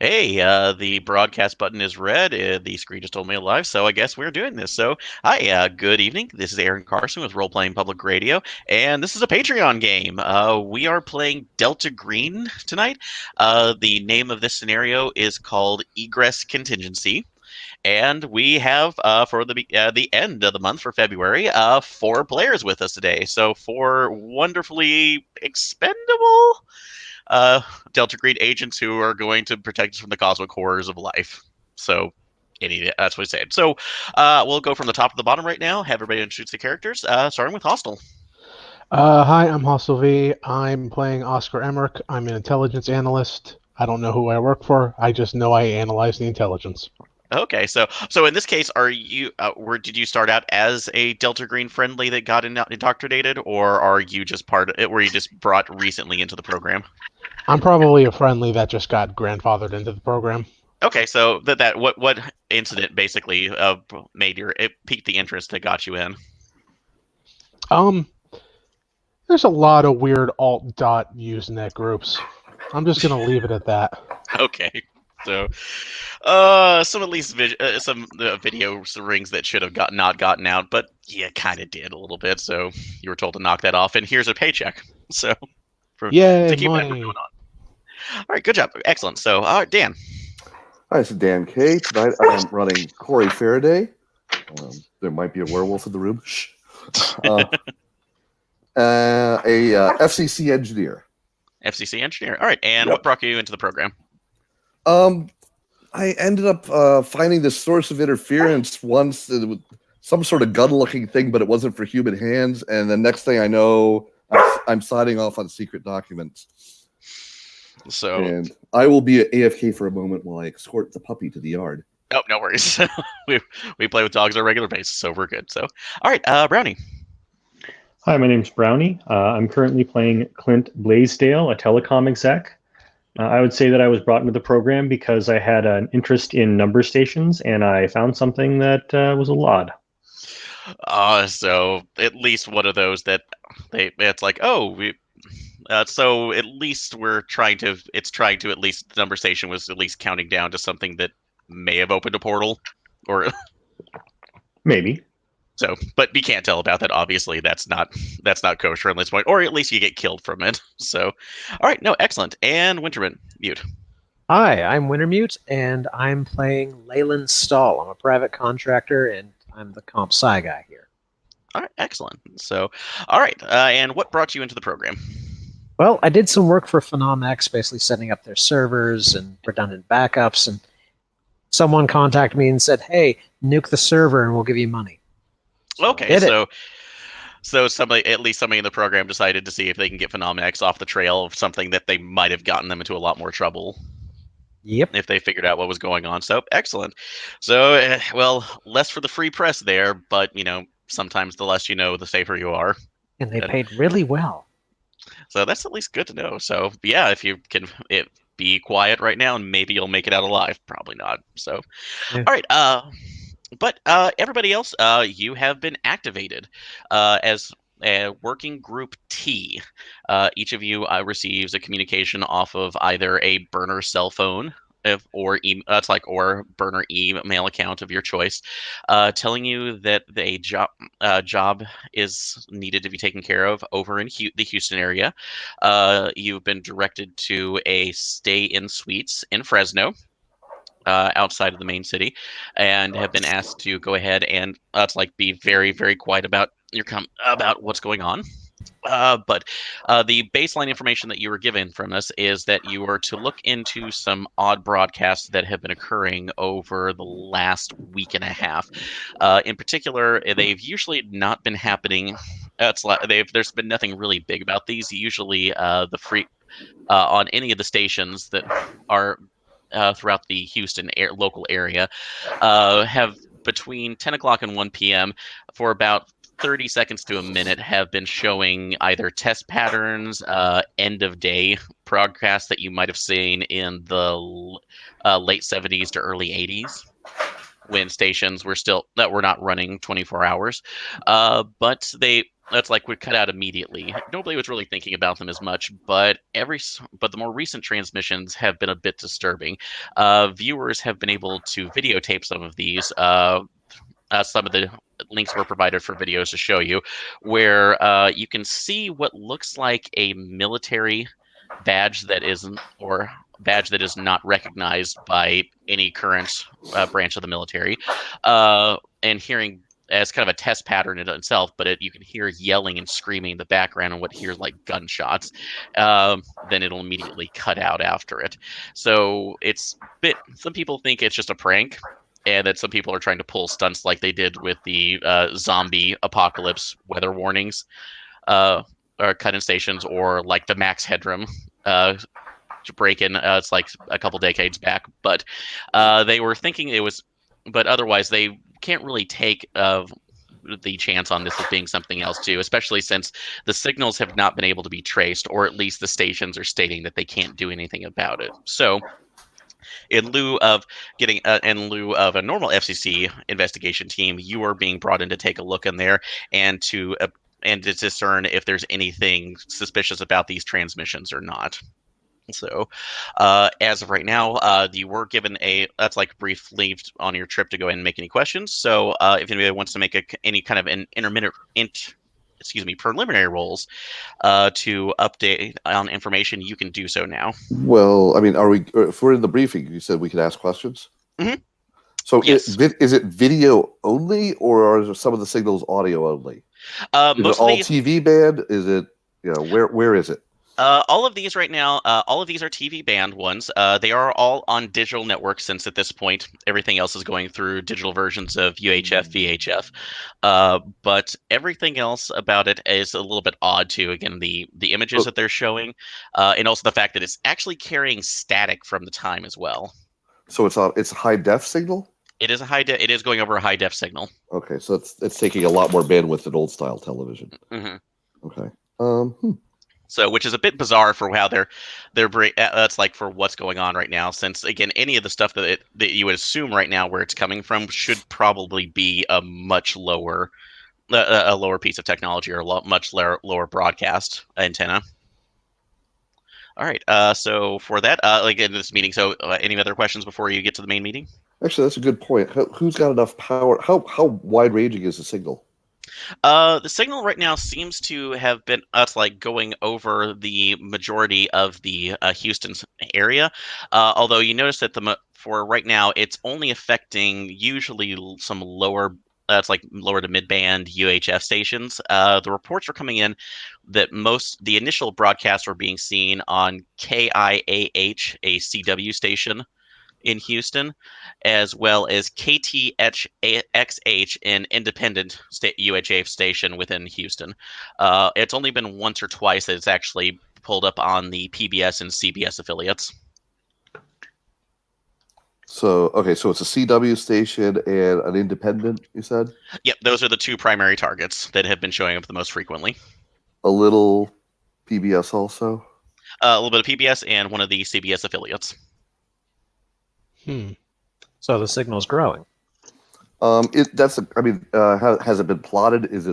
Hey, the broadcast button is red. The screen just told me live, so I guess we're doing this. So, hi, good evening. This is Aaron Carson with Role Playing Public Radio, and this is a Patreon game. We are playing Delta Green tonight. The name of this scenario is called Egress Contingency, and we have for the end of the month for February, four players with us today. So, four wonderfully expendable uh, Delta Green agents who are going to protect us from the cosmic horrors of life. So, that's what he said. So, we'll go from the top to the bottom right now. Have everybody introduce the characters, starting with Hostel. Hi, I'm Hostel V. I'm playing Oscar Emmerich. I'm an intelligence analyst. I don't know who I work for. I just know I analyze the intelligence. Okay, so in this case, are you did you start out as a Delta Green friendly that got indoctrinated, or are you just part of it? Were you just brought recently into the program? I'm probably a friendly that just got grandfathered into the program. Okay, so what incident basically made it piqued the interest that got you in? Um, there's a lot of weird alt dot Usenet groups. I'm just gonna leave it at that. Okay. So, some at least some video rings that should have not gotten out, but yeah, kind of did a little bit. So you were told to knock that off, and here's a paycheck. So Yay, to keep that from money! going on. All right, good job, excellent. So, Dan. Hi, this is Dan K. Tonight I am running Corey Faraday. There might be a werewolf in the room. Shh. A FCC engineer. FCC engineer. All right, and Yep. what brought you into the program? I ended up finding this source of interference once, some sort of gun-looking thing, but it wasn't for human hands. And the next thing I know, I'm signing off on secret documents. So, and I will be at AFK for a moment while I escort the puppy to the yard. oh, no worries. we play with dogs on a regular basis, so we're good. So, all right, Brownie. Hi, my name's Brownie. I'm currently playing Clint Blaisdell, a telecom exec. I would say that I was brought into the program because I had an interest in number stations, and I found something that was a lot. So at least one of those that it's like, oh, so at least it's trying to at least the number station was at least counting down to something that may have opened a portal, or Maybe. so, but you can't tell about that. Obviously, that's not kosher at this point, or at least you get killed from it. So, all right, no, excellent. And Winterman, mute. Hi, I'm Wintermute, and I'm playing Leyland Stahl. I'm a private contractor, and I'm the comp sci guy here. All right, excellent. So, all right, and what brought you into the program? Well, I did some work for PhenomX, basically setting up their servers and redundant backups, and someone contacted me and said, hey, nuke the server and we'll give you money. Okay, so somebody in the program decided to see if they can get Phenomex off the trail of something that they might have gotten them into a lot more trouble. Yep. If they figured out what was going on. So, excellent. So, well, less for the free press there, but, sometimes the less you know, the safer you are. And they paid really well. So that's at least good to know. So, yeah, if you can be quiet right now, and maybe you'll make it out alive. Probably not. So, Yeah. All right. But everybody else, you have been activated as Working Group T. Each of you receives a communication off of either a burner cell phone or burner email account of your choice, telling you that a job is needed to be taken care of over in the Houston area. You've been directed to a stay-in suites in Fresno. Outside of the main city, and have been asked to go ahead and be very, very quiet about about what's going on. But the baseline information that you were given from us is that you were to look into some odd broadcasts that have been occurring over the last week and a half. In particular, they've usually not been happening. There's been nothing really big about these. Usually, the free on any of the stations that are throughout the Houston local area have between 10 o'clock and 1 p.m. for about 30 seconds to a minute have been showing either test patterns, end of day broadcasts that you might have seen in the late 70s to early 80s when stations were not running 24 hours. But that's like would cut out immediately. Nobody was really thinking about them as much, but the more recent transmissions have been a bit disturbing. Viewers have been able to videotape some of these. Some of the links were provided for videos to show you, where you can see what looks like a military badge that isn't, or badge that is not recognized by any current branch of the military, and hearing as kind of a test pattern in itself, but you can hear yelling and screaming in the background and what hears like gunshots. Then it'll immediately cut out after it. So some people think it's just a prank, and that some people are trying to pull stunts like they did with the zombie apocalypse weather warnings, or cut-in stations, or like the max headroom to break in. It's like a couple decades back, but they were thinking it was, but otherwise they can't really take the chance on this as being something else too, especially since the signals have not been able to be traced, or at least the stations are stating that they can't do anything about it. So in lieu of a normal FCC investigation team, you are being brought in to take a look in there and to discern if there's anything suspicious about these transmissions or not. So, as of right now, you were given that's like brief leave on your trip to go ahead and make any questions. So, if anybody wants to make any kind of an preliminary rolls to update on information, you can do so now. Well, I mean, if we're in the briefing, you said we could ask questions? Mm-hmm. So yes. Is it video only, or are some of the signals audio only? Is it all TV band? Is it, where is it? All of these right now, all of these are TV band ones. They are all on digital networks, since at this point everything else is going through digital versions of UHF, VHF. But everything else about it is a little bit odd too. Again, the images that they're showing, and also the fact that it's actually carrying static from the time as well. So it's a high def signal? It is it is going over a high def signal. Okay, so it's taking a lot more bandwidth than old style television. Mm-hmm. Okay. So, which is a bit bizarre for how that's like for what's going on right now. Since again, any of the stuff that you would assume right now where it's coming from should probably be a much lower, a lower piece of technology, or a much lower broadcast antenna. All right. So for that, like in this meeting, so any other questions before you get to the main meeting? Actually, that's a good point. Who's got enough power? How wide ranging is the signal? The signal right now seems to have been like going over the majority of the Houston area. Although you notice that for right now, it's only affecting usually some lower. It's like lower to mid-band UHF stations. The reports are coming in that the initial broadcasts were being seen on KIAH, a CW station in Houston, as well as KTXH, an independent UHF station within Houston. It's only been once or twice that it's actually pulled up on the PBS and CBS affiliates. So it's a CW station and an independent, you said? Yep, those are the two primary targets that have been showing up the most frequently. A little PBS also? A little bit of PBS and one of the CBS affiliates. So the signal's growing. Has it been plotted? Is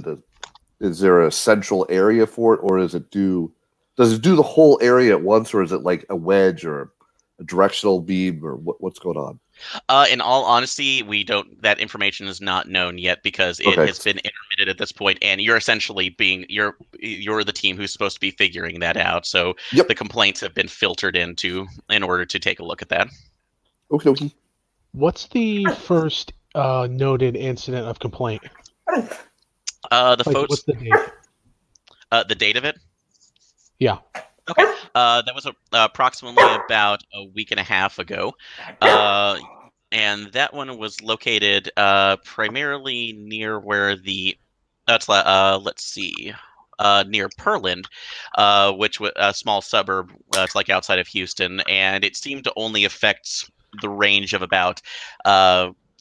there a central area for it, or does it do the whole area at once, or is it like a wedge or a directional beam, or what's going on? In all honesty, that information is not known yet, because it has been intermittent at this point, and you're essentially you're the team who's supposed to be figuring that out. So the complaints have been filtered in order to take a look at that. Okay. What's the first noted incident of complaint? What's the date? The date of it? Yeah. Okay. That was approximately about a week and a half ago. And that one was located primarily near where let's see, near Pearland, which was a small suburb. It's like outside of Houston, and it seemed to only affect the range of about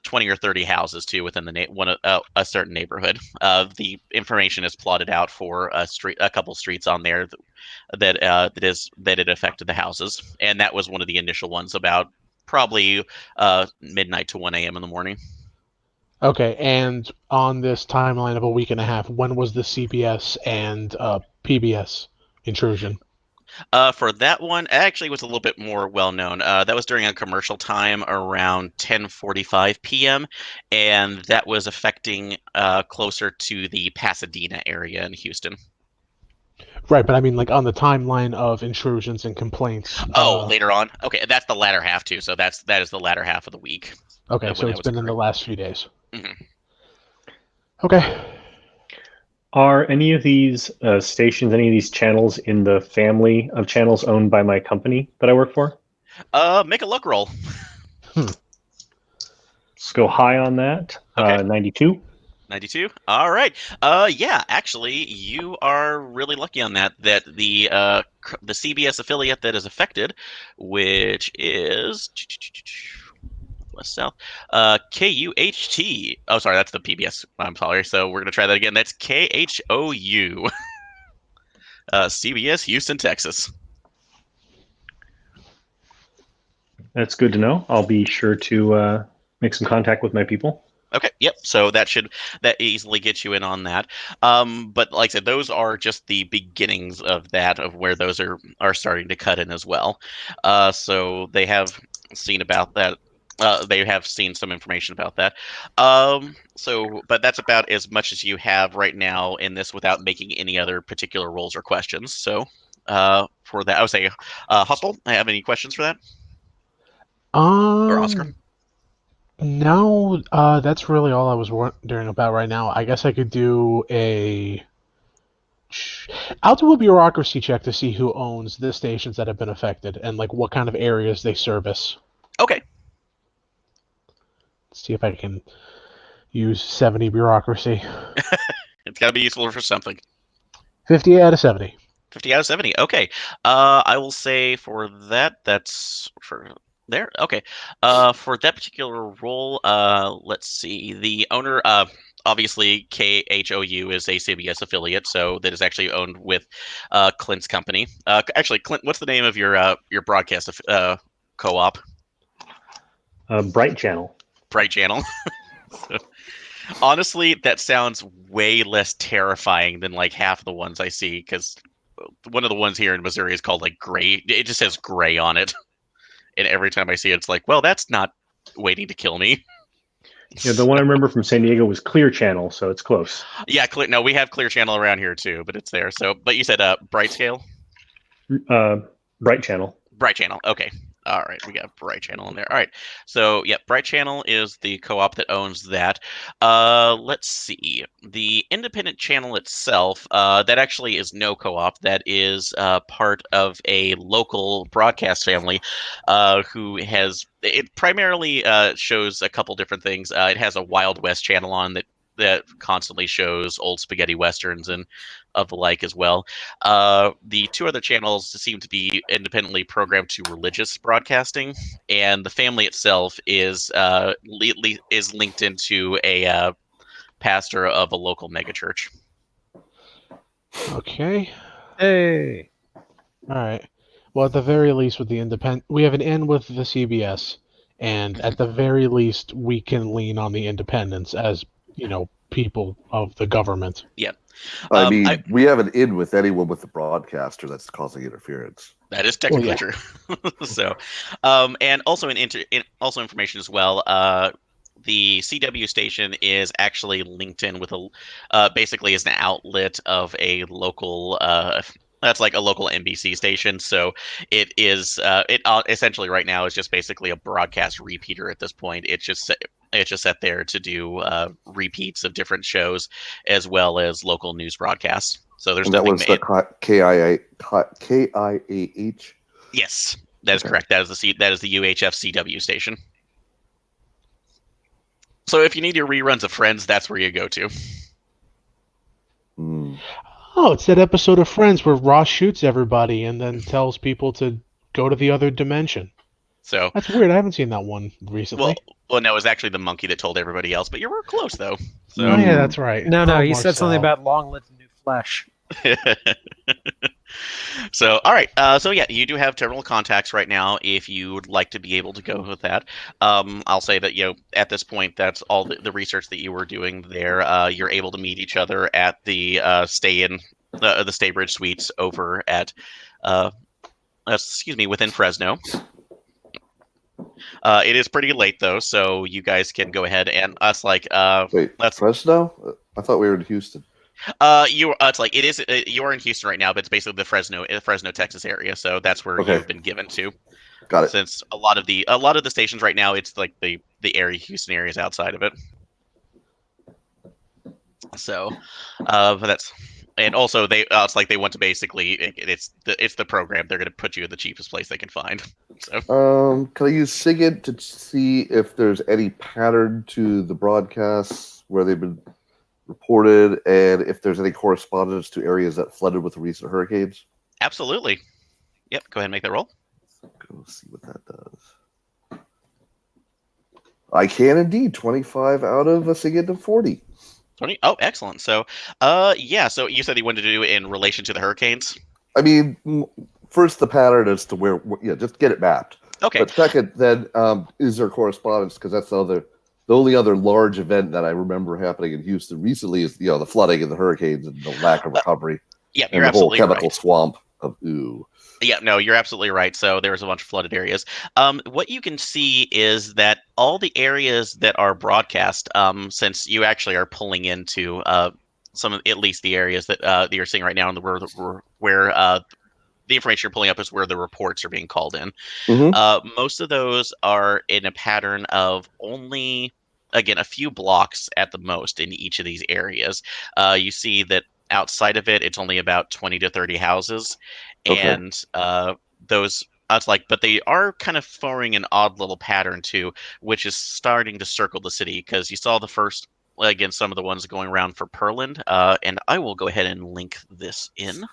20 or 30 houses too within a certain neighborhood. The information is plotted out for a couple streets on there that it affected the houses, and that was one of the initial ones about probably midnight to 1 a.m. in the morning. Okay, and on this timeline of a week and a half, when was the CBS and PBS intrusion? For that one, it actually was a little bit more well known. That was during a commercial time around 10:45 p.m., and that was affecting closer to the Pasadena area in Houston. Right, but I mean, like on the timeline of intrusions and complaints. Oh, later on. Okay, that's the latter half too. So that is the latter half of the week. Okay, When so that it's was been in the occurring. last few days. Mhm. Okay. Are any of these stations, any of these channels in the family of channels owned by my company that I work for? Make a luck roll. Let's go high on that. Okay. 92. 92. All right. Yeah, actually, you are really lucky on that. That the CBS affiliate that is affected, which is West South, KUHT. Oh, sorry, that's the PBS. I'm sorry. So we're gonna try that again. That's KHOU, CBS Houston, Texas. That's good to know. I'll be sure to make some contact with my people. Okay, yep. So that easily gets you in on that. But like I said, those are just the beginnings of that, of where those are starting to cut in as well. So they have seen about that. They have seen some information about that. But that's about as much as you have right now in this without making any other particular roles or questions. So for that, I would say, Hustle, I have any questions for that? Or Oscar? No, that's really all I was wondering about right now. I guess I could do a. I'll do a bureaucracy check to see who owns the stations that have been affected and like what kind of areas they service. Okay. See if I can use 70 bureaucracy. It's got to be useful for something. 50 out of 70. 50 out of 70. Okay. I will say for that, that's for there. Okay. For that particular role, let's see. The owner, obviously, KHOU is a CBS affiliate, so that is actually owned with Clint's company. Actually, Clint, what's the name of your broadcast co-op? Bright Channel. Bright Channel. So, honestly, that sounds way less terrifying than like half the ones I see, because one of the ones here in Missouri is called like Gray. It just says Gray on it, and every time I see it, it's like, well, that's not waiting to kill me. Yeah, the one I remember from San Diego was Clear Channel, so it's close. Yeah, no, we have Clear Channel around here too, but it's there. So, but you said Bright Scale, Bright Channel. Bright Channel. Okay. All right, we got Bright Channel in there. All right, so yeah, Bright Channel is the co-op that owns that. Let's see, the independent channel itself, that actually is no co-op. That is part of a local broadcast family, who has it primarily shows a couple different things. It has a Wild West channel on that constantly shows old spaghetti westerns and of the like as well. The two other channels seem to be independently programmed to religious broadcasting, and the family itself is linked into a pastor of a local megachurch. Okay. Hey. All right. Well, at the very least, with the independent, we have an in with the CBS, and at the very least, we can lean on the independents as people of the government. Yeah. I mean, we have an in with anyone with the broadcaster that's causing interference. That is technically true. So, and also also information as well. The CW station is actually linked in with basically is an outlet of a local. That's like a local NBC station. So it is. It essentially right now is just basically a broadcast repeater at this point. It's just set there to do repeats of different shows as well as local news broadcasts. So there's nothing. That was the KIAH. Yes, that is correct. That is the UHF CW station. So if you need your reruns of Friends, that's where you go to. Oh, it's that episode of Friends where Ross shoots everybody and then tells people to go to the other dimension. So that's weird. I haven't seen that one recently. Well, no, it was actually the monkey that told everybody else, but you were close though. So. Oh yeah, that's right. No, he said something about long live the new flesh. So, all right. So yeah, you do have terminal contacts right now. If you would like to be able to go with that, I'll say that at this point, that's all the research that you were doing there. You're able to meet each other at the the Staybridge Suites over at within Fresno. It is pretty late though, so you guys can go ahead and Wait, let's Fresno? I thought we were in Houston. you are in Houston right now, but it's basically the Fresno, Texas area, so that's where Okay. you've been given to. Got it. Since a lot of the stations right now, it's like the area Houston area is outside of it. So, but that's and also it's like they want to basically it's the program. They're going to put you in the cheapest place they can find. So Can I use SIGINT to see if there's any pattern to the broadcasts where they've been reported, and if there's any correspondence to areas that flooded with recent hurricanes? absolutely. Yep. Go ahead and make that roll. Go see what that does. I can indeed. 25 out of a SIGINT of 40. 20. Oh, excellent. So, yeah. So you said you wanted to do it in relation to the hurricanes. I mean, first the pattern as to where, just get it mapped. Okay. But second, then is there correspondence? Because that's the only other large event that I remember happening in Houston recently is the flooding and the hurricanes and the lack of recovery. Yeah, and you're the whole absolutely chemical right. swamp of ooh. Yeah, no, you're absolutely right. So there was a bunch of flooded areas. What you can see is that all the areas that are broadcast, since you actually are pulling into some of at least the areas that you're seeing right now, and where the information you're pulling up is where the reports are being called in. Mm-hmm. Most of those are in a pattern of only, again, a few blocks at the most in each of these areas. You see that outside of it, it's only about 20 to 30 houses. Okay. And but they are kind of forming an odd little pattern too, which is starting to circle the city because you saw the first, again, some of the ones going around for Pearland. And I will go ahead and link this in.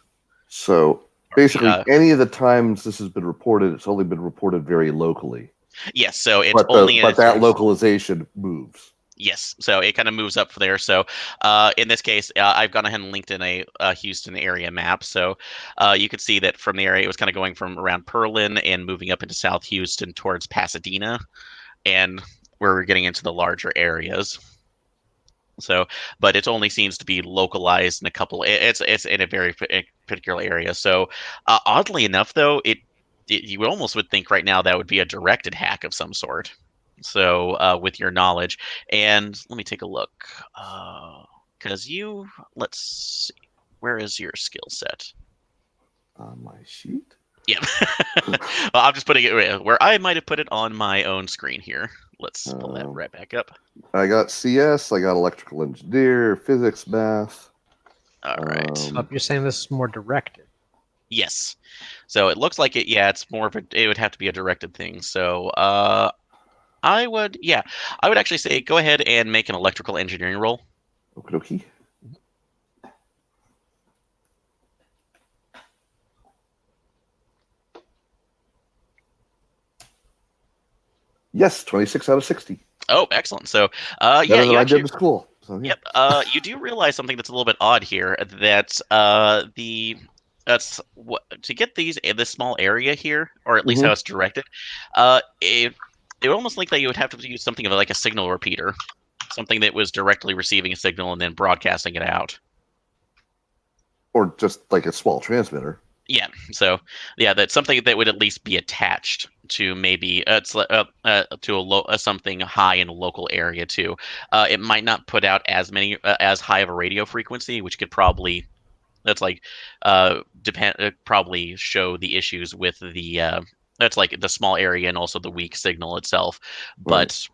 So basically, any of the times this has been reported, it's only been reported very locally. Yes, so it's but only that localization moves. Yes, so it kind of moves up from there. So in this case, I've gone ahead and linked in a Houston area map. So you could see that from the area, it was kind of going from around Pearland and moving up into South Houston towards Pasadena, and where we're getting into the larger areas. So, but it only seems to be localized in a couple. It's in a very particular area. So, oddly enough, though, you almost would think right now that would be a directed hack of some sort. So, with your knowledge, and let me take a look, because let's see, where is your skill set? On my sheet. Yeah, well, I'm just putting it where I might have put it on my own screen here. Let's pull that right back up. I got CS, I got electrical engineer, physics, math. All right. You're saying this is more directed? Yes. So it looks like it. Yeah, it's more of it would have to be a directed thing. So I would actually say go ahead and make an electrical engineering roll. Okie dokie. Yes, 26 out of 60. Oh, excellent. So, Better than I did in school. So, yeah. Yep. You do realize something that's a little bit odd here. That to get this small area here, or at least how it's directed. It would almost like that you would have to use something of like a signal repeater, something that was directly receiving a signal and then broadcasting it out. Or just like a small transmitter. Yeah. So, yeah, that's something that would at least be attached to maybe something high in a local area too. It might not put out as high of a radio frequency, which could probably probably show the issues with the that's like the small area and also the weak signal itself. But right.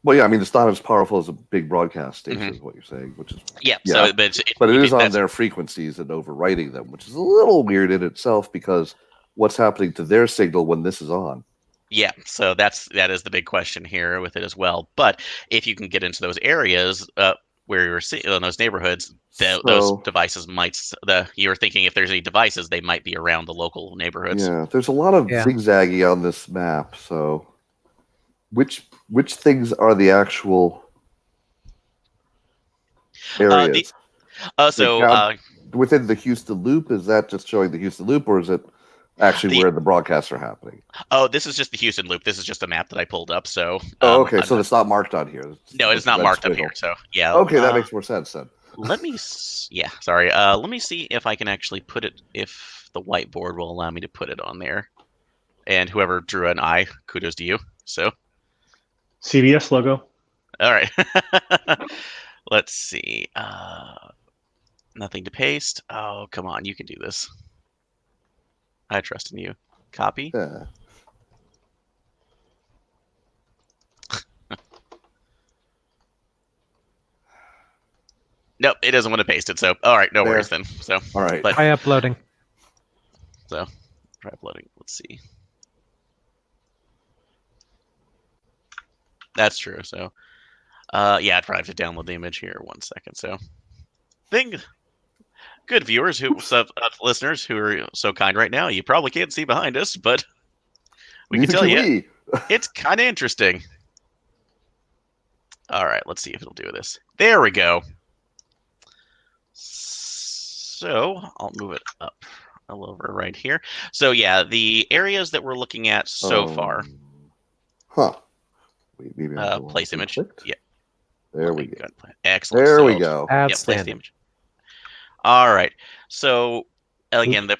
Well, yeah, I mean, it's not as powerful as a big broadcast station, is what you're saying, which is So, but it is on their frequencies and overriding them, which is a little weird in itself because what's happening to their signal when this is on? Yeah, so that is the big question here with it as well. But if you can get into those areas where you're in those neighborhoods, those devices you're thinking if there's any devices, they might be around the local neighborhoods. Yeah, there's a lot of zigzagging on this map. So, which things are the actual areas? within the Houston loop? Is that just showing the Houston loop, or is it actually where the broadcasts are happening? Oh, this is just the Houston loop. This is just a map that I pulled up. So. Okay, so it's not marked on here. No, it's not marked up here. So yeah. Okay, that makes more sense then. Let me. Yeah, sorry. Let me see if I can actually put it. If the whiteboard will allow me to put it on there. And whoever drew an eye, kudos to you. So. CBS logo. All right. Let's see. Nothing to paste. Oh, come on. You can do this. I trust in you. Copy. Yeah. Nope, it doesn't want to paste it. So, all right, no worries then. So, all right. But, try uploading. So, try uploading. Let's see. That's true. So, yeah, I'd probably have to download the image here. 1 second. So, good viewers, listeners who are so kind right now. You probably can't see behind us, but we can tell you it's kind of interesting. All right, let's see if it'll do this. There we go. So I'll move it up a little over right here. So yeah, the areas that we're looking at so far. Huh. Wait, maybe place image. Yeah. There we go. Excellent. There we go. Place the image. All right. So again, the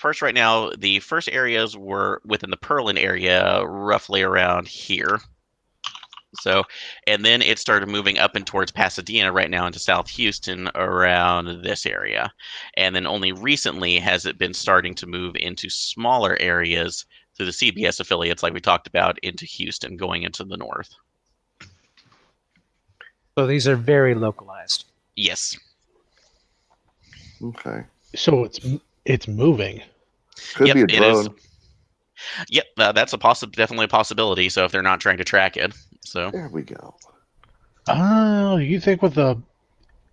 first areas were within the Perlin area, roughly around here. So, and then it started moving up and towards Pasadena right now into South Houston around this area. And then only recently has it been starting to move into smaller areas through the CBS affiliates, like we talked about, into Houston, going into the north. So these are very localized. Yes. Okay. So it's moving. Could be a drone. It is. Yep, that's definitely a possibility. So if they're not trying to track it, so there we go. Oh, you think with the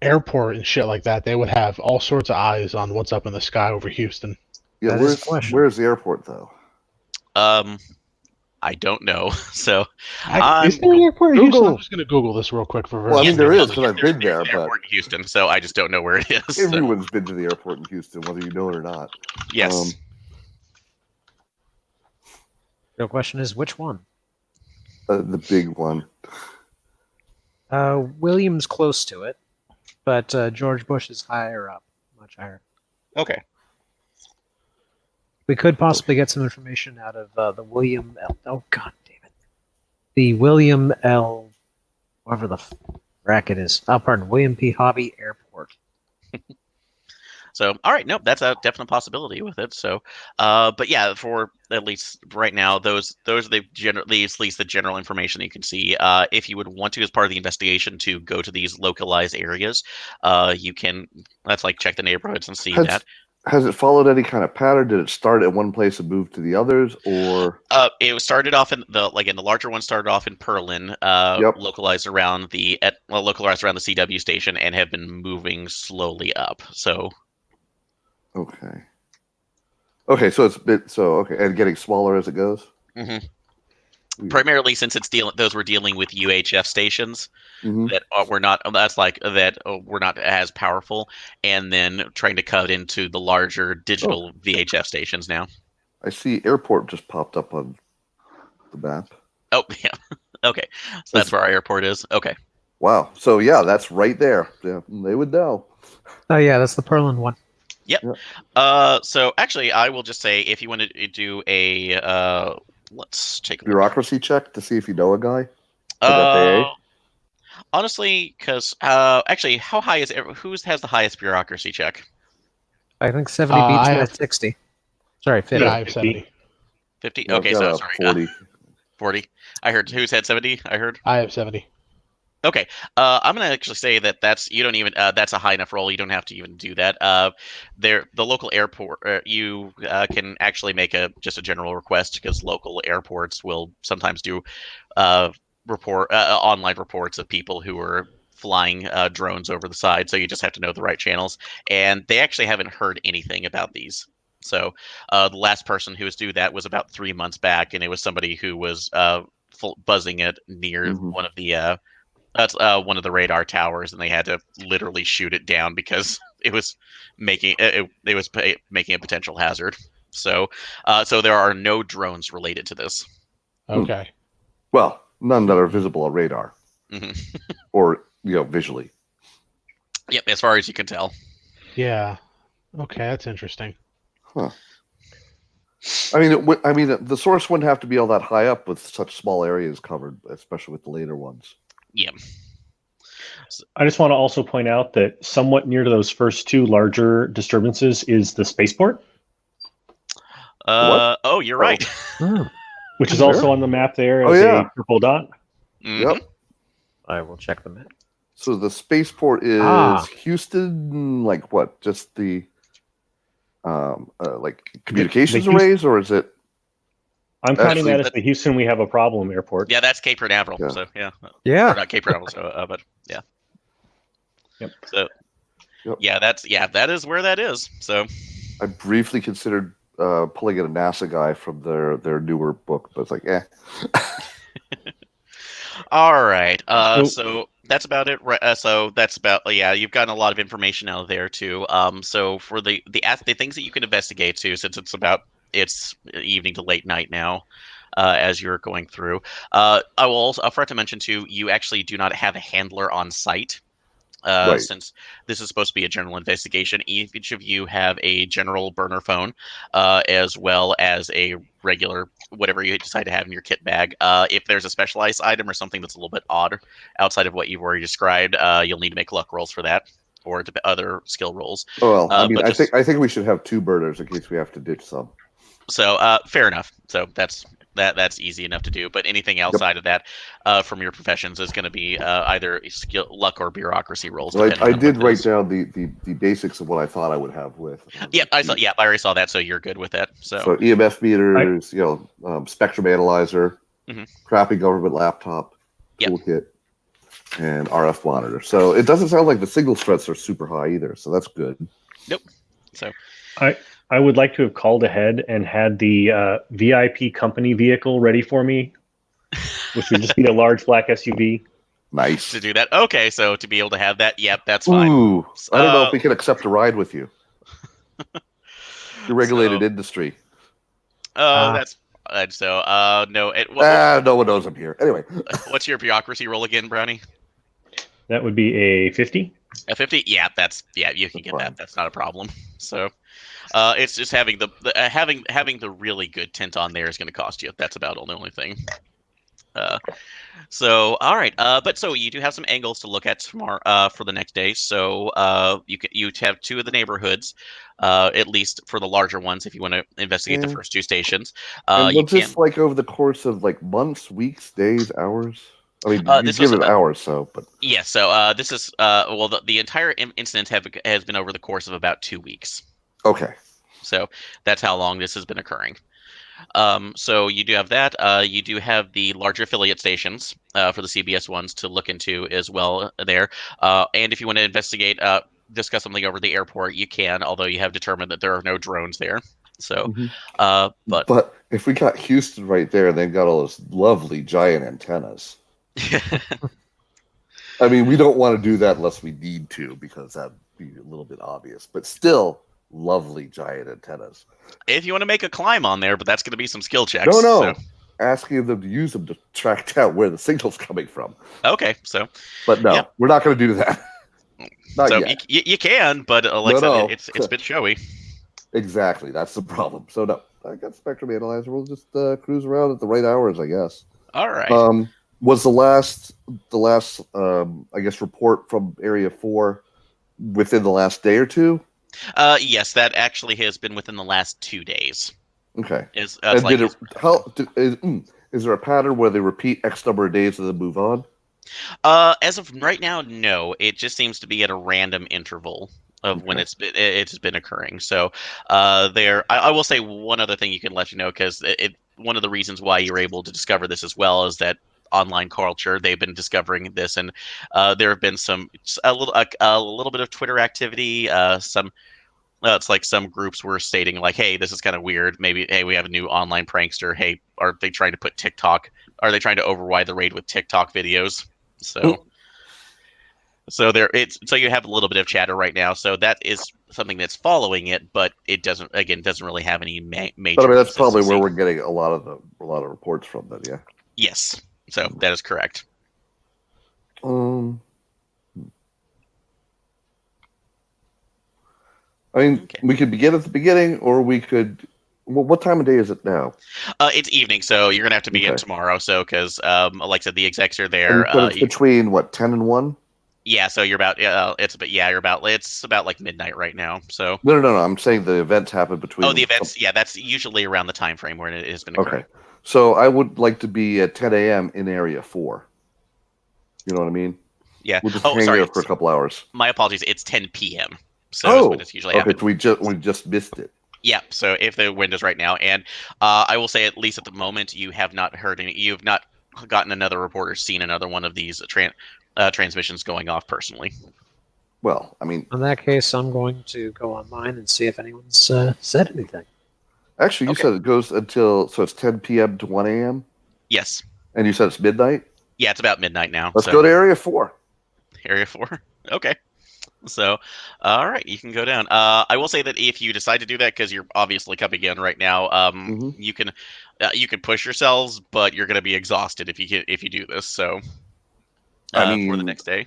airport and shit like that, they would have all sorts of eyes on what's up in the sky over Houston? Yeah, where's the airport though? I don't know. So is there an airport in Houston? I'm just going to Google this real quick for. Well, I mean, there is because I've been there, but airport in Houston, so I just don't know where it is. Everyone's been to the airport in Houston, whether you know it or not. Yes. The question is, which one? The big one. William's close to it, but George Bush is higher up, much higher. Okay. We could possibly get some information out of the William L. Oh, God damn it. The William L. Whatever the rack it is. Oh, pardon. William P. Hobby Airport. So, all right, nope, that's a definite possibility with it. So, but yeah, for at least right now, those are the at least the general information that you can see. If you would want to, as part of the investigation, to go to these localized areas, you can. That's like check the neighborhoods and see that. Has it followed any kind of pattern? Did it start at one place and move to the others, or? It started off in the larger one started off in Perlin, localized around the CW station, and have been moving slowly up. So. Okay. Okay, so and getting smaller as it goes. Mm-hmm. Primarily, since those were dealing with UHF stations that were not were not as powerful, and then trying to cut into the larger digital VHF stations now. I see airport just popped up on the map. Oh yeah. Okay, so that's where our airport is. Okay. Wow. So yeah, that's right there. Yeah, they would know. Oh yeah, that's the Perlin one. Yep. So actually, I will just say, if you want to do a let's take a bureaucracy check to see if you know a guy. Honestly, because actually, how high is who has the highest bureaucracy check? I think 70 beats me at 60. Sorry, 50. Yeah, I have 70. 50. Okay, so sorry. 40. 40. I heard who's had 70. I heard. I have 70. Okay, I'm gonna actually say that's you don't even that's a high enough roll. You don't have to even do that. The local airport, you can actually make just a general request, because local airports will sometimes do online reports of people who are flying drones over the side. So you just have to know the right channels, and they actually haven't heard anything about these. So the last person who was do that was about 3 months back, and it was somebody who was buzzing it near one of the radar towers, and they had to literally shoot it down because it was making making a potential hazard. So so there are no drones related to this. Okay. Well, none that are visible on radar Hmm. or visually. Yep, as far as you can tell. Yeah. Okay, that's interesting. Huh. I mean, the source wouldn't have to be all that high up with such small areas covered, especially with the later ones. Yeah. I just want to also point out that somewhat near to those first two larger disturbances is the spaceport, What? Oh, you're right. which is Where? also on the map there Oh, as yeah. a purple dot. Mhm. Yep. I will check the map. So the spaceport is Ah. Houston, like what? Just the like communications the Houston- arrays, or is it? I'm counting Actually, that as the Houston we have a problem airport. Yeah, that's Cape Canaveral. Yeah. So yeah. Or Yeah. not Cape Canaveral, so but yeah. Yep. So Yep. yeah, that is where that is. So I briefly considered pulling in a NASA guy from their newer book, but it's like, all right. So- So that's about it. Right. So that's about yeah. You've gotten a lot of information out of there too. So for the things that you can investigate too, since it's evening to late night now, as you're going through. I will also I forgot to mention too. You actually do not have a handler on site. Right. Since this is supposed to be a general investigation, each of you have a general burner phone, as well as a regular whatever you decide to have in your kit bag. If there's a specialized item or something that's a little bit odd outside of what you've already described, you'll need to make luck rolls for that or other skill rolls. well, I mean, but I think we should have two burners in case we have to ditch some. So fair enough. So that's easy enough to do. But anything outside of that, from your professions, is going to be either skill, luck, or bureaucracy rolls. Well, depending I on did what it write is. down the basics of what I thought I would have with. Yeah, I saw. Yeah, I already saw that. So you're good with that. So So EMF meters, spectrum analyzer, Mhm. crappy government laptop, Yep. toolkit, and RF monitor. So it doesn't sound like the signal strengths are super high either. So that's good. nope. So I would like to have called ahead and had the VIP company vehicle ready for me, which would just be a large black SUV. Nice. to do that, okay. So to be able to have that, yep, that's fine. Ooh, I don't know if Uh, we can accept a ride with you. You're regulated industry. That's so no. No one knows I'm here. Anyway, What's your bureaucracy roll again, Brownie? That would be a 50. A 50? Yeah, you can get Fine. that. That's not a problem. So, it's just having having the really good tint on there is going to cost you. That's about the only thing. So all right. But so you do have some angles to look at tomorrow for the next day. So you have two of the neighborhoods, at least for the larger ones, if you want to investigate the Yeah. first two stations. and You was can. this like over the course of like months, weeks, days, hours? I mean, you This was give it about- hours, so but Yeah. So this is well the entire incident has been over the course of about 2 weeks. okay. So that's how long this has been occurring. So you do have that. You do have the larger affiliate stations for the CBS ones to look into as well there. And if you want to investigate, discuss something over the airport, you can, although you have determined that there are no drones there. So, Mhm. but But if we got Houston right there, and they've got all those lovely giant antennas. I mean, we don't want to do that unless we need to, because that'd be a little bit obvious. But still, lovely giant antennas. if you want to make a climb on there, but that's going to be some skill checks. No, So, asking them to use them to track down where the signal's coming from. okay. So, But no, Yep. we're not going to do that. Not so yet. you can, but like I said, No. it's a bit showy. Exactly, that's the problem. So no, I got spectrum analyzer. We'll just cruise around at the right hours, I guess. All right. Was the last I guess report from Area 4 within the last day or two? Yes, that actually has been within the last 2 days. Okay. Is And like is there a pattern where they repeat X number of days and then move on? as of right now, no. It just seems to be at a random interval of when Okay. it's been occurring. So I will say one other thing you can let you know, because one of the reasons why you're able to discover this as well is that online culture, they've been discovering this, and there have been a little bit of Twitter activity. It's like some groups were stating like, hey, this is kind of weird. Maybe, hey, we have a new online prankster. Hey, are they trying to put TikTok? Are they trying to override the raid with TikTok videos? So So you have a little bit of chatter right now. So that is something that's following it, but it doesn't really have any major. But I mean, that's probably where consistency. we're getting a lot of reports from. Then, yeah. Yes. So that is correct. I mean, Okay. we could begin at the beginning, or we could. Well, what time of day is it now? It's evening, so you're gonna have to begin Okay. tomorrow. So, because like I said, the execs are And there. you said it's between what 10 and 1? Yeah, so you're about it's about like midnight right now. So No. I'm saying the events happen between. the events, yeah, that's usually around the time frame where it is going to occur. Okay, so I would like to be at 10 a.m. in Area 4. You know what I mean? Yeah. We'll just hang there for a couple hours. My apologies. It's 10 p.m. So that's when it's usually okay. happens. So we just missed it. Yeah. So if the window's right now, and I will say at least at the moment you have not heard any. You have not gotten another report or seen another one of these transmissions going off personally. Well, I mean, In that case, I'm going to go online and see if anyone's said anything. actually, you said it goes until it's 10 p.m. to 1 a.m. Yes. And you said it's midnight. Yeah, it's about midnight now. Let's go to Area 4. Area 4. Okay. So, all right, you can go down. I will say that if you decide to do that, because you're obviously coming in right now, you can push yourselves, but you're going to be exhausted if you do this. So, for the next day.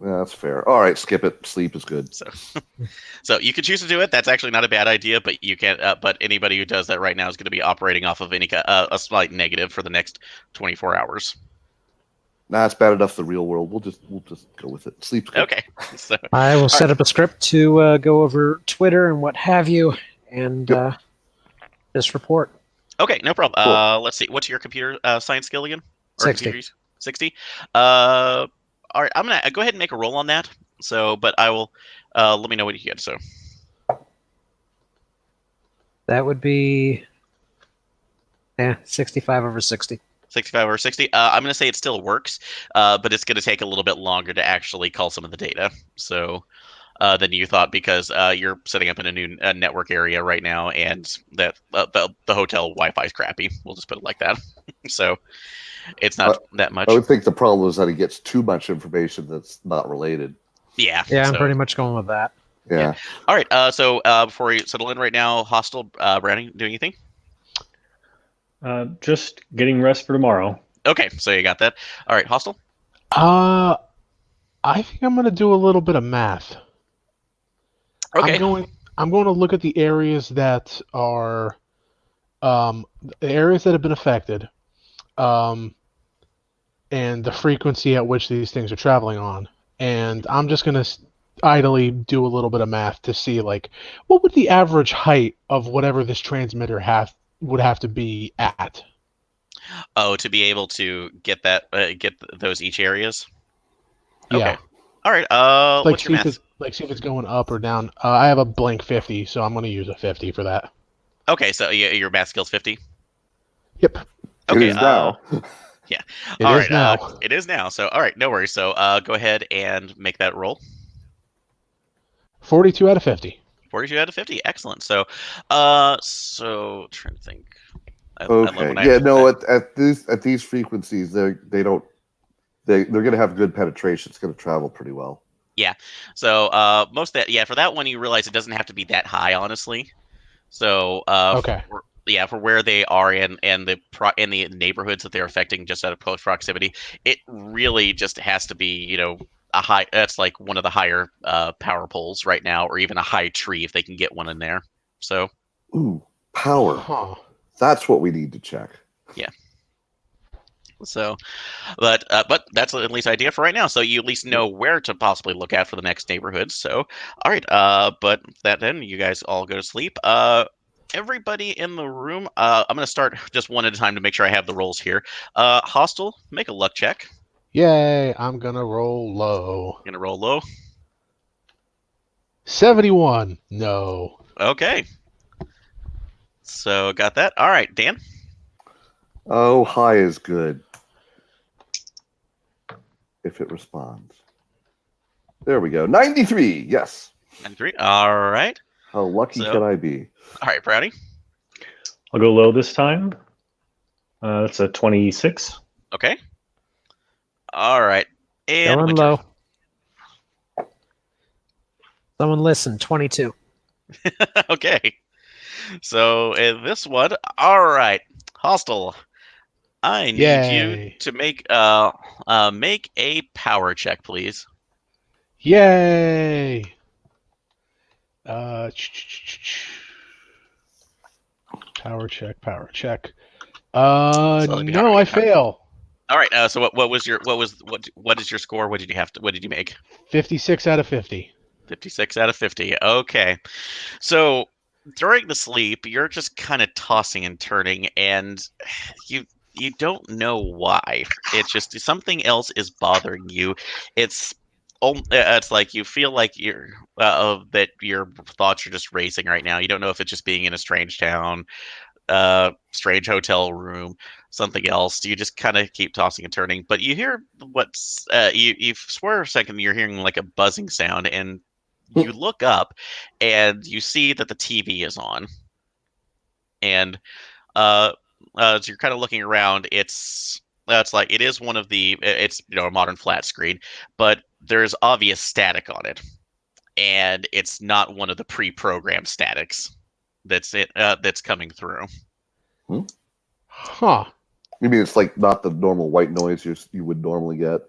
Yeah, that's fair. All right, skip it. Sleep is good. So you could choose to do it. That's actually not a bad idea, but you can't. But anybody who does that right now is going to be operating off of a slight negative for the next 24 hours. Nah, it's bad enough the real world. We'll just go with it. Sleep's good. Okay. So I will set up a script to go over Twitter and what have you, and just report. Okay, no problem. Cool. Let's see. What's your computer science skill again? 60. 60. All right, I'm gonna go ahead and make a roll on that. So, but I will let me know what you get. So That would be 65 over 60. 65 over 60. I'm going to say it still works, but it's going to take a little bit longer to actually call some of the data. So than you thought, because you're setting up in a new network area right now, and that the hotel Wi-Fi is crappy. We'll just put it like that. So it's not that much. I would think the problem is that it gets too much information that's not related. Yeah. Yeah, I'm pretty much going with that. Yeah. All right. So before you settle in right now, Hostile, Brownie, doing anything? Just getting rest for tomorrow. Okay, so you got that. All right, Hostile? I think I'm going to do a little bit of math. Okay. I'm going to look at the areas that are the areas that have been affected, and the frequency at which these things are traveling on. And I'm just going to idly do a little bit of math to see, like, what would the average height of whatever this transmitter would have to be at. Oh, to be able to get that, get those each areas. Yeah. Okay. All right. What's your math? See if it's going up or down. I have a blank 50, so I'm going to use a 50 for that. Okay, so your math skill's 50. Yep. Okay. It is now. Yeah. It All is right. now. It is now. So all right, no worries. So go ahead and make that roll. 42 out of 50. 42 out of 50. Excellent. So, trying to think. At these frequencies, they're going to have good penetration. It's going to travel pretty well. Yeah. So most of that, for that one, you realize it doesn't have to be that high, honestly. So okay. For where they are in the neighborhoods that they're affecting, just out of close proximity, it really just has to be a high. That's like one of the higher power poles right now, or even a high tree if they can get one in there. So. Ooh, power. Huh. That's what we need to check. Yeah. So, but that's at least idea for right now. So you at least know where to possibly look at for the next neighborhood. So, all right. But then you guys all go to sleep. Everybody in the room. I'm gonna start just one at a time to make sure I have the rolls here. Hostile, make a luck check. Yay! I'm gonna roll low. Gonna roll low. 71. No. Okay. So got that. All right, Dan. Oh, high is good. If it responds. There we go. 93. Yes. 93. All right. How lucky can I be? All right, Brownie. I'll go low this time. That's a 26. Okay. All right. And Going Winter. low. Someone listen. 22. Okay. So in this one, all right, Hostile. I need you Yay. to make make a power check, please. Yay. Power check, power check. So let me No, I fail. All right. So what is your score? What did you make? 56 out of 50. 56 out of 50. Okay. So during the sleep, you're just kind of tossing and turning, and you don't know why. It's just something else is bothering you. It's it's like you feel like that your thoughts are just racing right now. You don't know if it's just being in a strange town, strange hotel room, something else. You just kind of keep tossing and turning, but you hear what's you swear a second you're hearing like a buzzing sound, and you look up and you see that the TV is on, and as you're kind of looking around, it's like it is one of the it's a modern flat screen, but there's obvious static on it, and it's not one of the pre-programmed statics that's coming through. Huh. You mean it's like not the normal white noise you would normally get?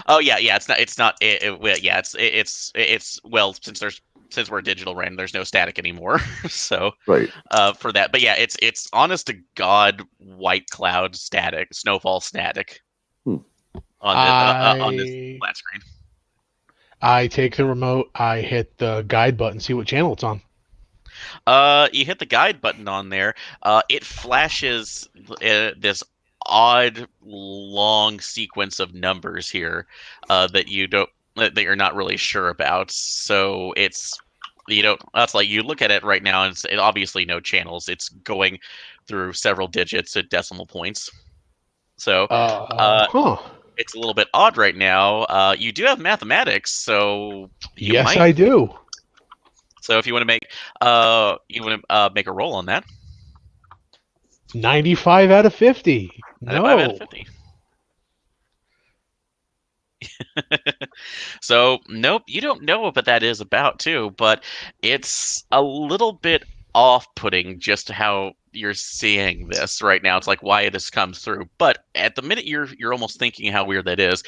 Oh yeah, yeah. Yeah, it's well, since we're digital RAN, there's no static anymore. So Right. for that, but yeah, it's honest to God white cloud static, snowfall static on this flat screen. I take the remote, I hit the guide button, see what channel it's on. You hit the guide button on there. It flashes this odd long sequence of numbers here that you're not really sure about. So that's like you look at it right now, and it's obviously no channels. It's going through several digits at decimal points. So it's a little bit odd right now. You do have mathematics, so you Yes, might. I do. So if you want to make a roll on that. 95 out of 50. 95 out of No. 50. So, nope, you don't know what that is about too, but it's a little bit off-putting just how you're seeing this right now. It's like why this comes through. But at the minute you're almost thinking how weird that is.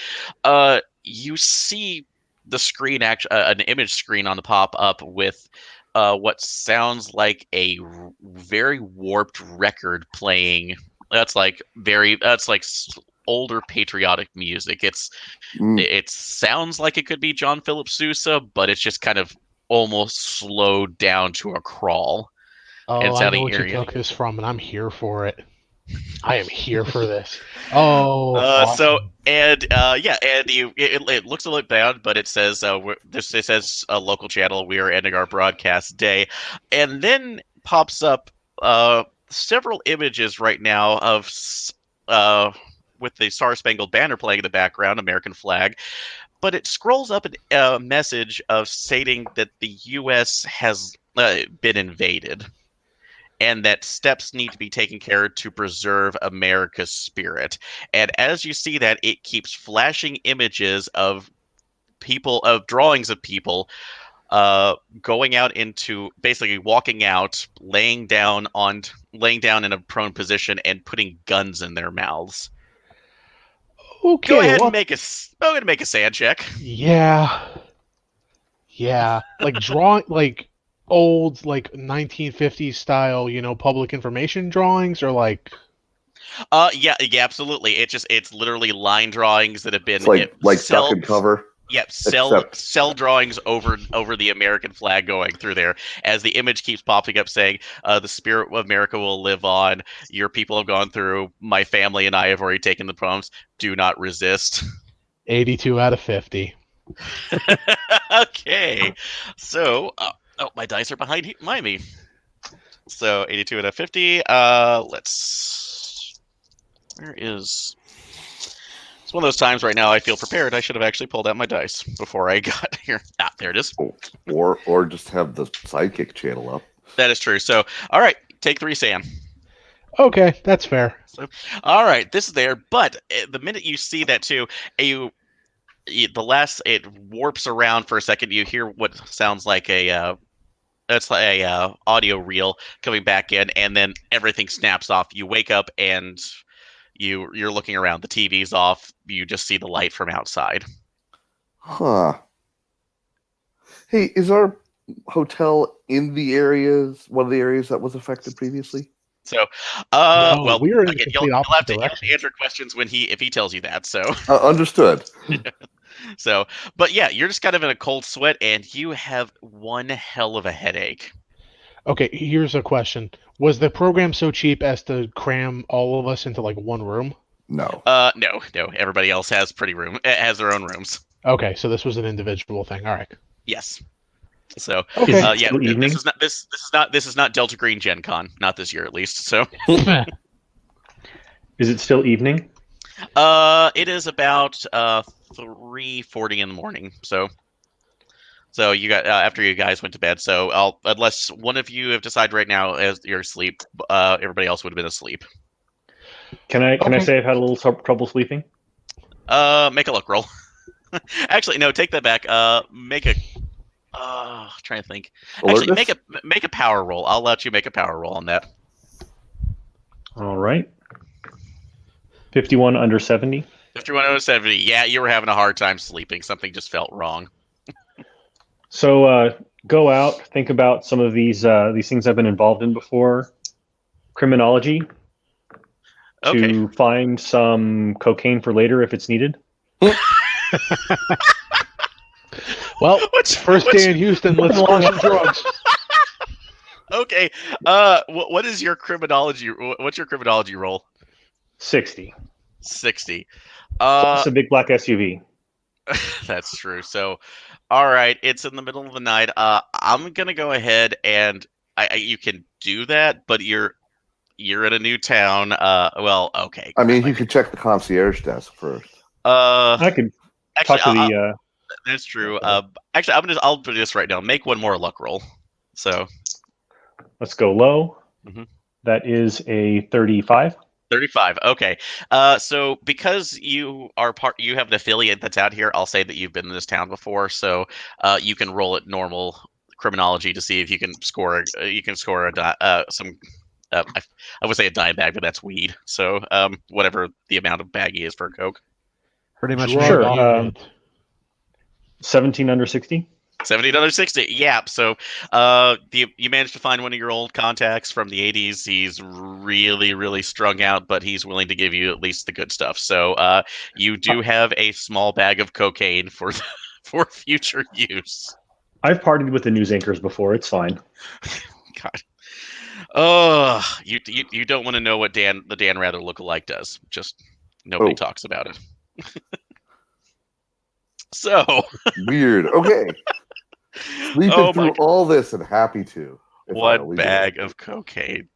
You see the screen an image screen on the pop-up with what sounds like a very warped record playing. That's like older patriotic music. It sounds like it could be John Philip Sousa, but it's just kind of almost slowed down to a crawl. Oh, I know what you took this from, and I'm here for it. I am here for this. Oh, awesome. And it looks a little bad, but it says it says a local channel. We are ending our broadcast day, and then pops up several images right now of with the Star Spangled Banner playing in the background, American flag. But it scrolls up a message of stating that the U.S. has been invaded, and that steps need to be taken care to preserve America's spirit. And as you see that, it keeps flashing images of drawings of people going out into basically walking out, laying down in a prone position and putting guns in their mouths. Okay, Go ahead and make a sand check. Yeah. Like drawing, like old, like 1950s style, public information drawings, or like. Yeah, absolutely. It's literally line drawings that have been It's like duck and cover. Yep, cell drawings over the American flag going through there as the image keeps popping up saying, the spirit of America will live on. Your people have gone through. My family and I have already taken the prompts. Do not resist. 82 out of 50. Okay. So, my dice are behind me. So, 82 out of 50. Where is... It's one of those times right now I feel prepared. I should have actually pulled out my dice before I got here. There it is. Or just have the sidekick channel up. That is true. So, all right, take 3, Sam. Okay, that's fair. So, all right, this is there. But the minute you see that too, it warps around for a second. You hear what sounds like a audio reel coming back in, and then everything snaps off. You wake up and you're looking around. The TV's off. You just see the light from outside. Huh. Hey, is our hotel in the areas, one of the areas that was affected previously? So, No, well, we are in the again, complete you'll have opposite to direction. answer questions when if he tells you that. So, Understood. so, but yeah, you're just kind of in a cold sweat, and you have one hell of a headache. Okay, here's a question. Was the program so cheap as to cram all of us into like one room? No. No. Everybody else has has their own rooms. Okay, so this was an individual thing. All right. Yes. So, Okay. Is it yeah, still evening? this is not Delta Green Gen Con, not this year at least. So, Is it still evening? it is about 3:40 in the morning. So you got after you guys went to bed. So unless one of you have decided right now as you're asleep, everybody else would have been asleep. Can I Okay. say I've had a little trouble sleeping? Make a luck roll. Actually, no, take that back. Make a. Trying to think. Actually, Alertness? make a power roll. I'll let you make a power roll on that. All right. 51 under 70. 51 out of 70. Yeah, you were having a hard time sleeping. Something just felt wrong. So go out, think about some of these things I've been involved in before. Criminology Okay. to find some cocaine for later if it's needed. Well, first day in Houston, let's score some drugs. Okay. What is your criminology? What's your criminology roll? 60. 60. It's a big black SUV. That's true. So, all right, it's in the middle of the night. I'm gonna go ahead and you can do that, but you're in a new town. Well, okay. I mean, you could check the concierge desk first. I could Actually, talk to the. that's true. Actually, I'll do this right now. Make one more luck roll. So Let's go low. Mhm. That is a 35. 35. Okay. So because you have an affiliate that's out here, I'll say that you've been in this town before. So, you can roll at normal criminology to see if you can score. You can score some. I would say a dime bag, but that's weed. So, whatever the amount of baggie is for a Coke. Pretty much. Drug Sure, unit. 17 under 60. 1760. Yeah. So, you managed to find one of your old contacts from the 80s. He's really, really strung out, but he's willing to give you at least the good stuff. So, you do have a small bag of cocaine for for future use. I've partied with the news anchors before. It's fine. God. Oh, you don't want to know what the Dan Rather lookalike does. Just nobody talks about it. So Weird. Okay. Sleeping through all this and happy to. One bag of cocaine.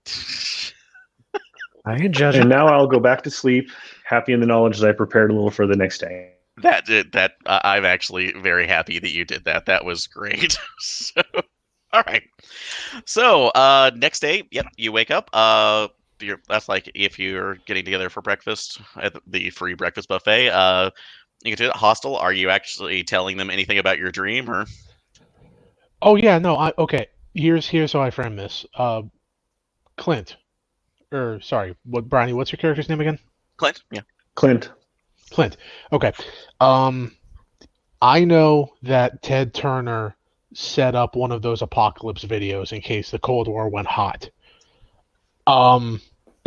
I can judge And it. now I'll go back to sleep, happy in the knowledge that I prepared a little for the next day. I'm actually very happy that you did that. That was great. So, all right. So, next day, yep, you wake up. That's like if you're getting together for breakfast at the free breakfast buffet. You can do it. Hostel. Are you actually telling them anything about your dream, or? Oh yeah, no. Okay. Here's how I frame this. Clint, or sorry, Brownie? What's your character's name again? Clint. Yeah. Clint. Clint. Okay. I know that Ted Turner set up one of those apocalypse videos in case the Cold War went hot.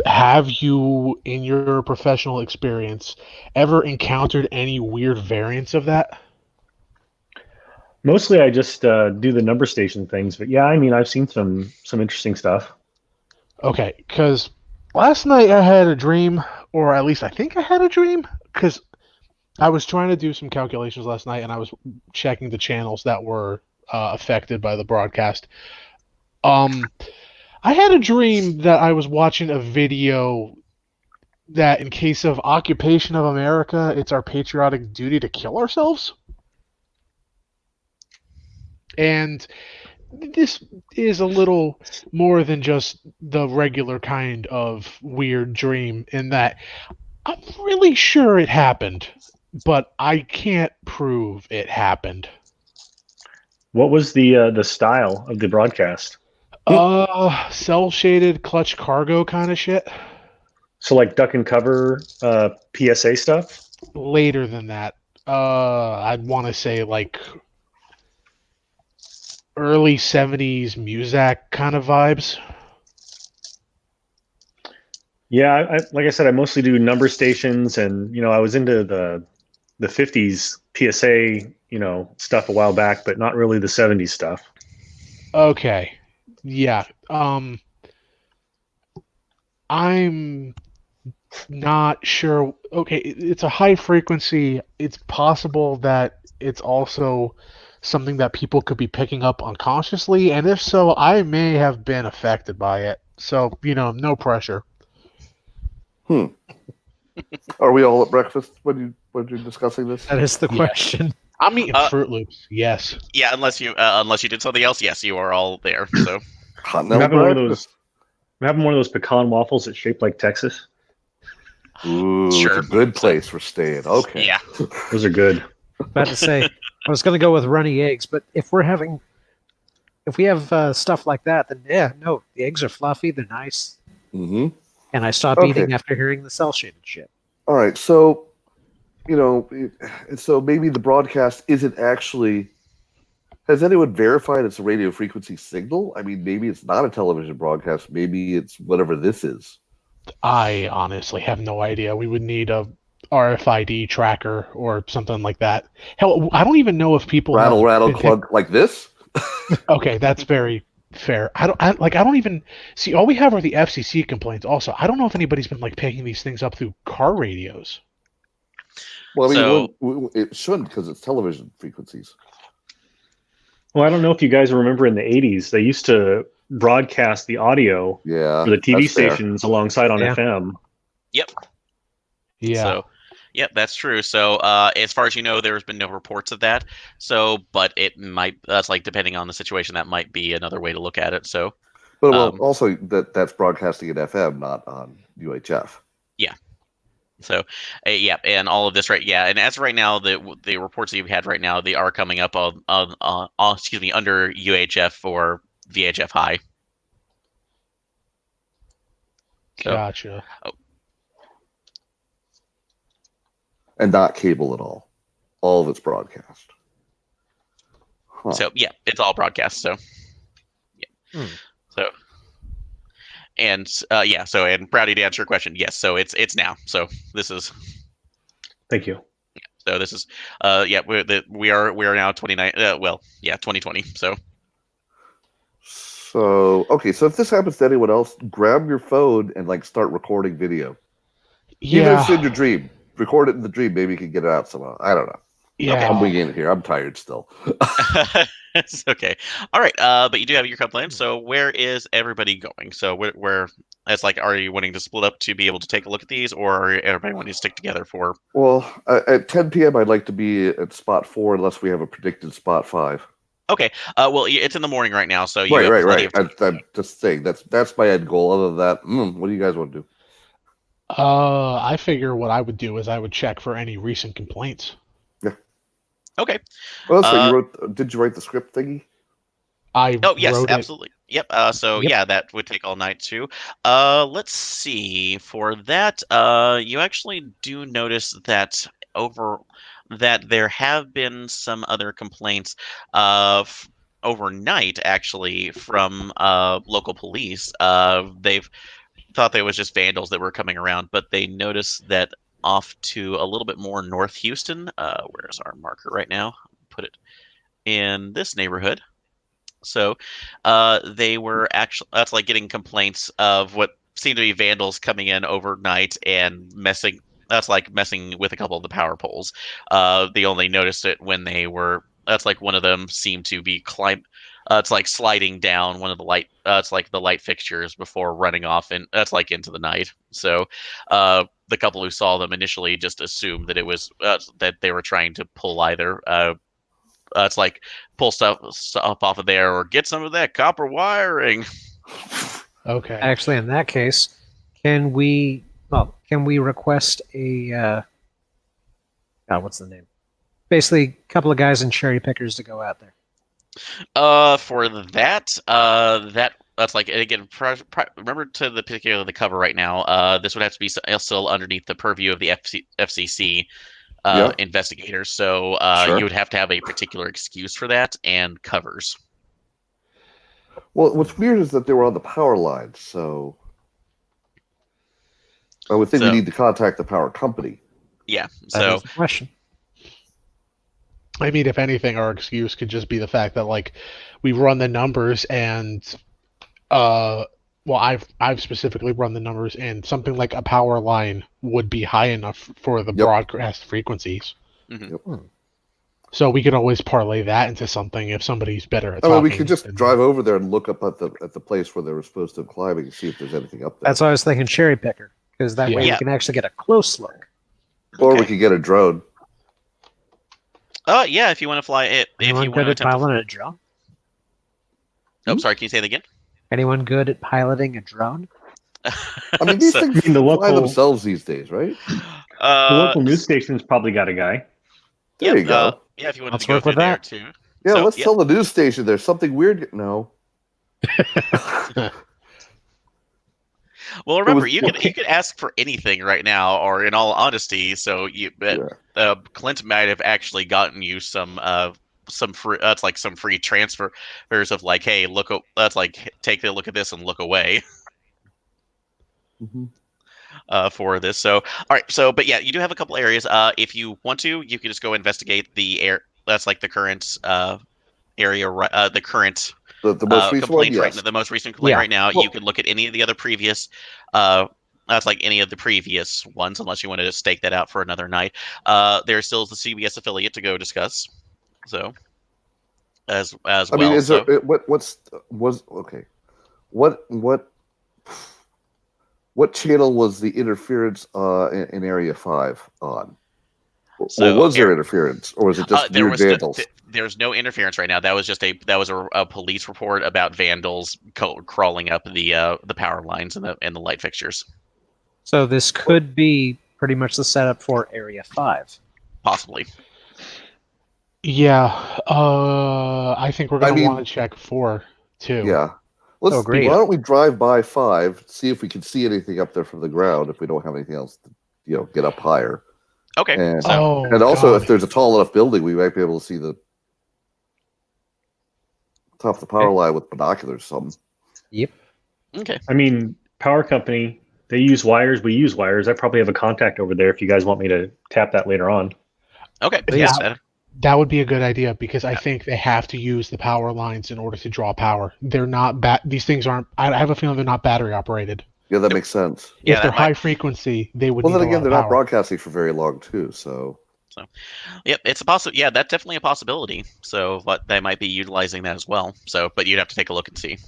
Have you, in your professional experience, ever encountered any weird variants of that? Mostly I just do the number station things, but yeah, I mean, I've seen some interesting stuff. Okay, because last night I had a dream, or at least I think I had a dream, because I was trying to do some calculations last night, and I was checking the channels that were affected by the broadcast. I had a dream that I was watching a video that in case of occupation of America, it's our patriotic duty to kill ourselves. And this is a little more than just the regular kind of weird dream in that I'm really sure it happened. but I can't prove it happened. What was the style of the broadcast? Cell shaded clutch cargo kind of shit. So like duck and cover PSA stuff? Later than that. I'd want to say like early 70s Muzak kind of vibes. Yeah, like I said, I mostly do number stations, and I was into the 50s PSA, stuff a while back, but not really the 70s stuff. Okay. Yeah. I'm not sure. Okay, it's a high frequency. It's possible that it's also something that people could be picking up unconsciously, and if so, I may have been affected by it. So, no pressure. Are we all at breakfast when you're discussing this? That is the Yeah. question. I'm eating Fruit Loops. Yes. Yeah, unless you did something else, yes, you are all there. So Continental having one of breakfast. I'm having one of those pecan waffles that's shaped like Texas. Ooh, Sure. it's a good place for staying. Okay. yeah, Those are good. About to say, I was going to go with runny eggs, but if we have stuff like that, then yeah, no, the eggs are fluffy, they're nice, Mm-hmm. and I stopped Okay. eating after hearing the cell shaded shit. All right. So, so maybe the broadcast isn't actually. Has anyone verified it's a radio frequency signal? I mean, maybe it's not a television broadcast. Maybe it's whatever this is. I honestly have no idea. We would need a RFID tracker or something like that. Hell, I don't even know if people Rattle, have rattle, been clunk, like this. Okay, that's very fair. I don't even see. All we have are the FCC complaints. Also, I don't know if anybody's been like picking these things up through car radios. Well, I mean, So- it shouldn't because it's television frequencies. Well, I don't know if you guys remember in the 80s, they used to broadcast the audio Yeah, for the TV that's fair. stations alongside on Yeah. FM. Yeah. So, yep, that's true. So, as far as you know, there's been no reports of that. So, but it might. That's like depending on the situation, that might be another way to look at it. So, But also that's broadcasting at FM, not on UHF. so, yeah, and all of this, right? Yeah, and as of right now, the reports that you've had right now, they are coming up on under UHF or VHF high. So, Gotcha. And not cable at all. All of it's broadcast. Huh. So yeah, it's all broadcast. So yeah, so and yeah, so and Brownie, to answer your question, yes. So it's now. So this is. Thank you. So this is yeah, we are now 29. Well, yeah, 2020. So okay, so if this happens to anyone else, grab your phone and like start recording video. Even if it's in your dream, record it in the dream. Maybe you can get it out somehow. I don't know. Yeah. I'm winging it here. I'm tired still. It's okay. All right. But you do have your complaint. So where is everybody going? So where it's like, are you wanting to split up to be able to take a look at these, or are everybody wanting to stick together for? Well, at 10 p.m., I'd like to be at spot 4 unless we have a predicted spot 5. Okay. Well, it's in the morning right now, so you Right, have right, plenty right. of time. I'm just saying that's my end goal. Other than that, what do you guys want to do? I figure what I would do is I would check for any recent complaints. Okay. Well, so did you write the script thingy? Oh yes, wrote absolutely. Yep. So Yep. yeah, that would take all night too. Let's see. For that, you actually do notice that there have been some other complaints overnight actually from local police. They've thought there was just vandals that were coming around, but they noticed that off to a little bit more North Houston. Where's our marker right now? Put it in this neighborhood. So they were actually, that's like getting complaints of what seemed to be vandals coming in overnight and messing. That's like messing with a couple of the power poles. They only noticed it when they were. That's like one of them seemed to be it's like sliding down one of the light. It's like the light fixtures before running off, and that's like into the night. So the couple who saw them initially just assumed that it was that they were trying to pull either. It's like pull stuff off of there or get some of that copper wiring. Okay. Actually, in that case, can we request a what's the name? Basically, a couple of guys and cherry pickers to go out there. For that's like again. Remember to the particular the cover right now. This would have to be still underneath the purview of the FCC Yeah. investigators. So Sure. you would have to have a particular excuse for that and covers. Well, what's weird is that they were on the power line, so I would think we need to contact the power company. Yeah. That is the question. I mean, if anything, our excuse could just be the fact that like we run the numbers and I've specifically run the numbers and something like a power line would be high enough for the broadcast frequencies. Mm-hmm. Yep. So we could always parlay that into something if somebody's better at I talking. mean, we could just drive over there and look up at the place where they were supposed to climb and see if there's anything up there. That's why I was thinking cherry picker, because that way we can actually get a close look. Or we could get a drone. Yeah, if you want to fly it. Anyone if you good want at piloting a drone? Oh, sorry. Can you say that again? Anyone good at piloting a drone? I mean, these things fly themselves these days, right? The local news station's probably got a guy. There you go. Yeah, if you want Let's to go work through with there that. too. Yeah, let's tell the news station there's something weird. No. Well, remember, you could ask for anything right now, or in all honesty, so Clint might have actually gotten you some free some free transfers of like, hey, take a look at this and look away. Mm-hmm. For this. So, all right. So, but yeah, you do have a couple areas. If you want to, you can just go investigate the air. That's like the current area, the current the most recent complaint one, right now. The most recent complaint right now. Well, you can look at any of the other previous. That's like any of the previous ones, unless you wanted to stake that out for another night. There still is the CBS affiliate to go discuss. So, as well. I mean, is so, there what channel was the interference in Area 5 on? Or was there interference, or was it just weird vandals? There's no interference right now. That was just a police report about vandals crawling up the power lines and the light fixtures. So this could be pretty much the setup for Area 5. Possibly. Yeah, I think we're going to want to check 4 too. Yeah. Why don't we drive by 5, see if we can see anything up there from the ground if we don't have anything else to, get up higher. Okay. And, also, if there's a tall enough building, we might be able to see the top of the power line with binoculars or something. Yep. Okay. I mean, power company, they use wires. We use wires. I probably have a contact over there if you guys want me to tap that later on. Okay. Yeah. That would be a good idea because I think they have to use the power lines in order to draw power. They're not these things aren't. I have a feeling they're not battery operated. Yeah, that makes sense. If they're high frequency, they would. Well, then need again, they're power. not broadcasting for very long too. So, yep, it's a possible. Yeah, that's definitely a possibility. So, they might be utilizing that as well. So, but you'd have to take a look and see.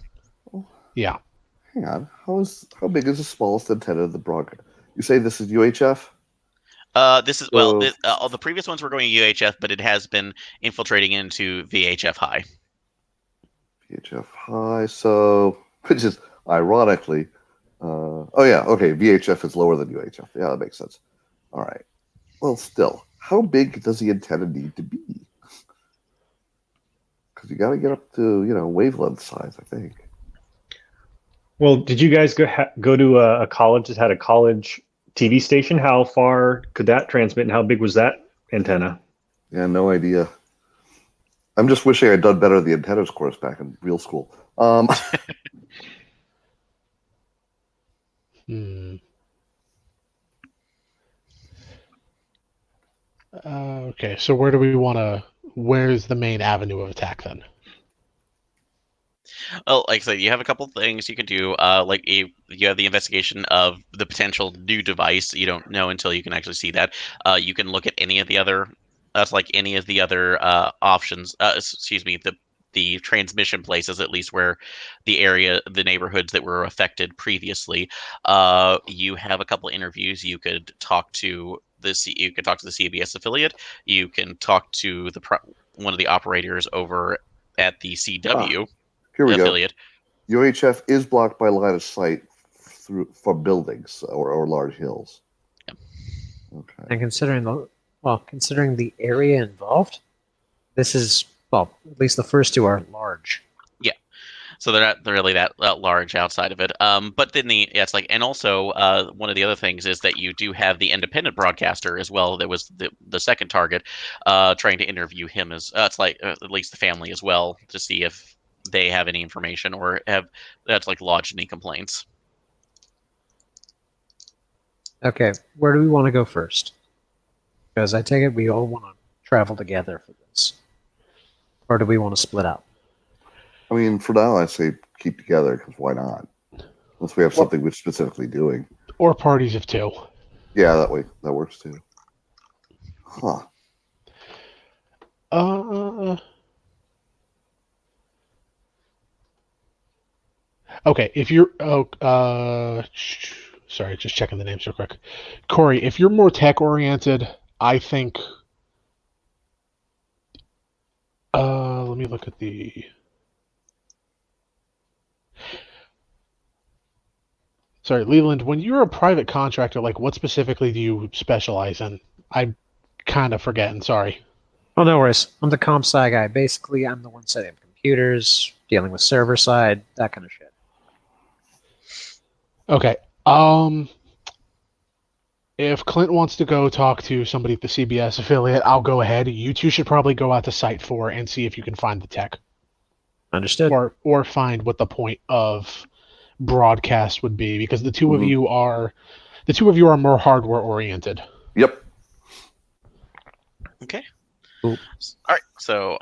Yeah. Hang on. How big is the smallest antenna of the broadcast? You say this is UHF? This is the previous ones were going UHF, but it has been infiltrating into VHF high. VHF high, so which is ironically, VHF is lower than UHF. Yeah, that makes sense. All right. Well, still, how big does the antenna need to be? Because you got to get up to wavelength size, I think. Well, did you guys go to a college that had a college TV station? How far could that transmit, and how big was that antenna? Yeah, no idea. I'm just wishing I'd done better at the antennas course back in real school. Okay, so where do we want to? Where's the main avenue of attack then? Well, like I said, you have a couple things you can do. You have the investigation of the potential new device. You don't know until you can actually see that. You can look at any of the other. That's like any of the other options. The transmission places, at least where the neighborhoods that were affected previously. You have a couple of interviews. You could talk to the CBS affiliate. You can talk to one of the operators over at the CW. Here we affiliate. Go. UHF is blocked by line of sight from buildings or large hills. Yep. Okay. And considering Well, considering the area involved, this is, well, at least the first two are large. So they're not really that large outside of it. But then it's like, and also one of the other things is that you do have the independent broadcaster as well. That was the second target, trying to interview him as it's like at least the family as well to see if they have any information or have that's like lodged any complaints. Okay, where do we want to go first? Because I take it we all want to travel together for this. Or do we want to split up? I mean, for now, I say keep together because why not? Unless we have something we're specifically doing. Or parties of 2. Yeah, that works too. Huh. Okay, if you're sorry, just checking the names real quick. Corey, if you're more tech oriented, I think let me look at the Sorry, Leland, when you're a private contractor, like what specifically do you specialize in? I'm kind of forgetting, sorry. Oh, no worries. I'm the comp sci guy. Basically, I'm the one setting up computers, dealing with server side, that kind of shit. Okay. If Clint wants to go talk to somebody at the CBS affiliate, I'll go ahead. You two should probably go out to Site 4 and see if you can find the tech. Understood. Or find what the point of broadcast would be, because the two of you are more hardware oriented. Yep. Okay. Cool. All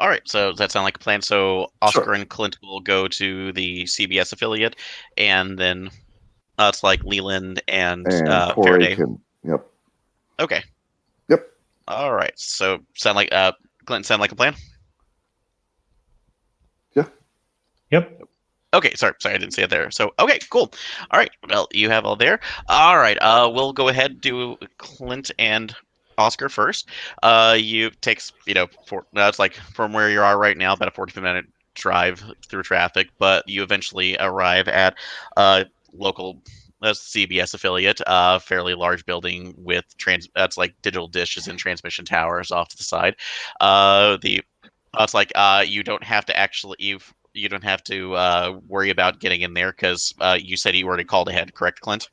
right. So does that sound like a plan? So Oscar Sure. and Clint will go to the CBS affiliate, and then it's like Leland and Corey Faraday. Yep. Okay. Yep. All right. So sound like Clint, sound like a plan? Yeah. Yep. Okay, sorry, I didn't see it there. So, okay, cool. All right, well, you have all there. All right, we'll go ahead and do Clint and Oscar first. You takes it's like from where you are right now about a 45-minute drive through traffic, but you eventually arrive at local CBS affiliate, fairly large building with that's like digital dishes and transmission towers off to the side. It's like you don't have to you don't have to worry about getting in there because you said you already called ahead, correct, Clint?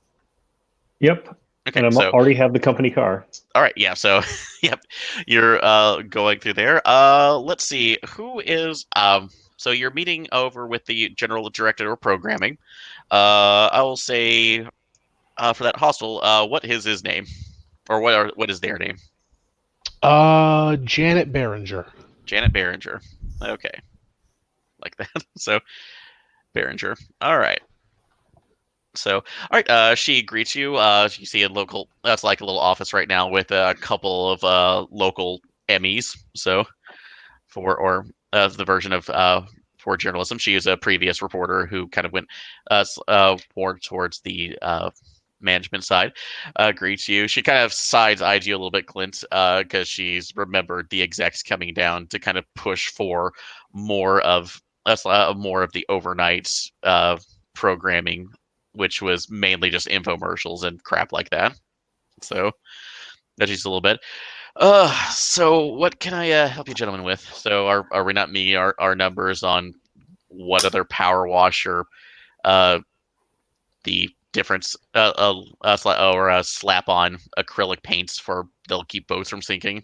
Yep. Okay, And I so already have the company car. all right, yeah. So, yep, you're going through there. Let's see, who is So you're meeting over with the general director of programming. I will say for that hostel, what is his name, or what is their name? Janet Behringer. Janet Behringer. Okay, like that. So Behringer. All right. So, all right. She greets you. You see a local. That's like a little office right now with a couple of local Emmys. So, the version of for journalism, she is a previous reporter who kind of went more towards the management side. Greets you. She kind of eyes you a little bit, Clint, because she's remembered the execs coming down to kind of push for more of more of the overnight programming, which was mainly just infomercials and crap like that. So that's just a little bit. So what can I help you gentlemen with? So are we not meeting our numbers on what other power washer the difference or slap on acrylic paints for they'll keep boats from sinking?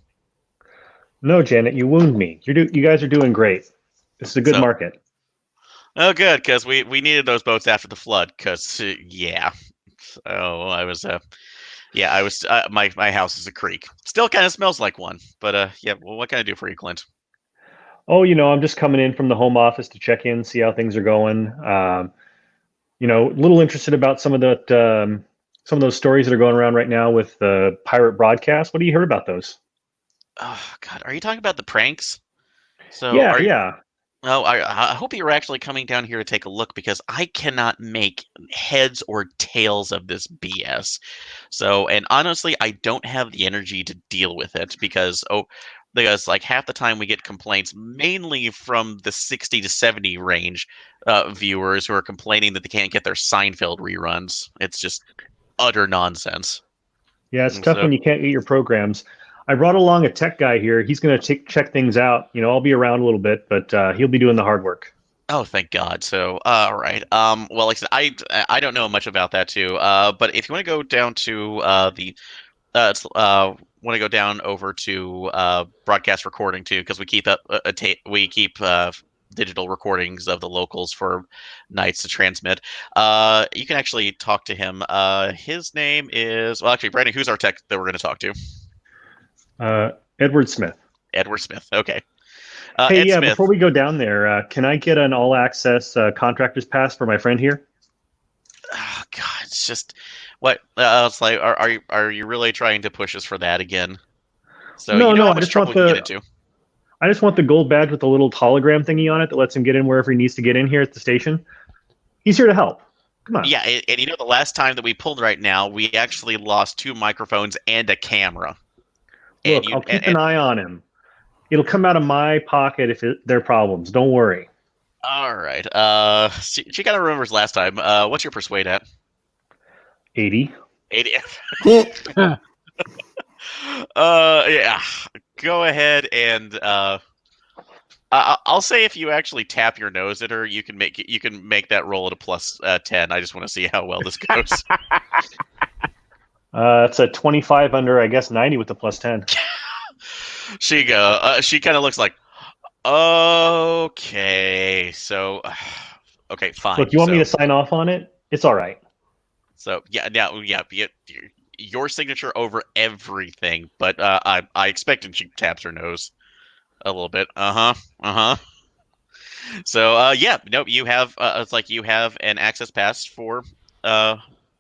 No, Janet, you wound me. You guys are doing great. This is a good market. Oh, good, because we needed those boats after the flood. Because yeah, so I was my house is a creek. Still kind of smells like one, but yeah. Well, what can I do for you, Clint? Oh, I'm just coming in from the home office to check in, see how things are going. A little interested about some of those stories that are going around right now with the pirate broadcast. What do you hear about those? Oh God, are you talking about the pranks? So Yeah. Oh, I hope you're actually coming down here to take a look because I cannot make heads or tails of this BS. So, and honestly, I don't have the energy to deal with it because like half the time we get complaints mainly from the 60 to 70 range viewers who are complaining that they can't get their Seinfeld reruns. It's just utter nonsense. Yeah, it's tough when you can't get your programs. I brought along a tech guy here. He's going to check things out. I'll be around a little bit, but he'll be doing the hard work. Oh, thank God. So, all right. Well, like I said, I don't know much about that too. But if you want to go down to want to go down over to broadcast recording too, because we keep digital recordings of the locals for nights to transmit. You can actually talk to him. His name is, well, actually, Brandon, who's our tech that we're going to talk to? Edward Smith. Edward Smith. Okay. Hey, Ed yeah, Smith. before we go down there, can I get an all-access contractor's pass for my friend here? Oh, God, it's just what it's like. Are you really trying to push us for that again? So No, you know no, how I much just trouble want we can get into. I just want the gold badge with the little hologram thingy on it that lets him get in wherever he needs to get in here at the station. He's here to help. Come on. Yeah, and the last time that we pulled right now, we actually lost 2 microphones and a camera. Look, I'll keep an eye on him. It'll come out of my pocket if there are problems. Don't worry. All right. She kind of remembers last time. What's your persuade at? 80. 80. Yeah. Go ahead and I'll say if you actually tap your nose at her, you can make that roll at a plus 10. I just want to see how well this goes. It's a 25 under, I guess, 90 with the plus 10. She kind of looks like, okay, so, okay, fine. Look, you want me to sign off on it? It's all right. So yeah, your signature over everything, but I expected she taps her nose a little bit. So yeah, nope. You have it's like you have an access pass for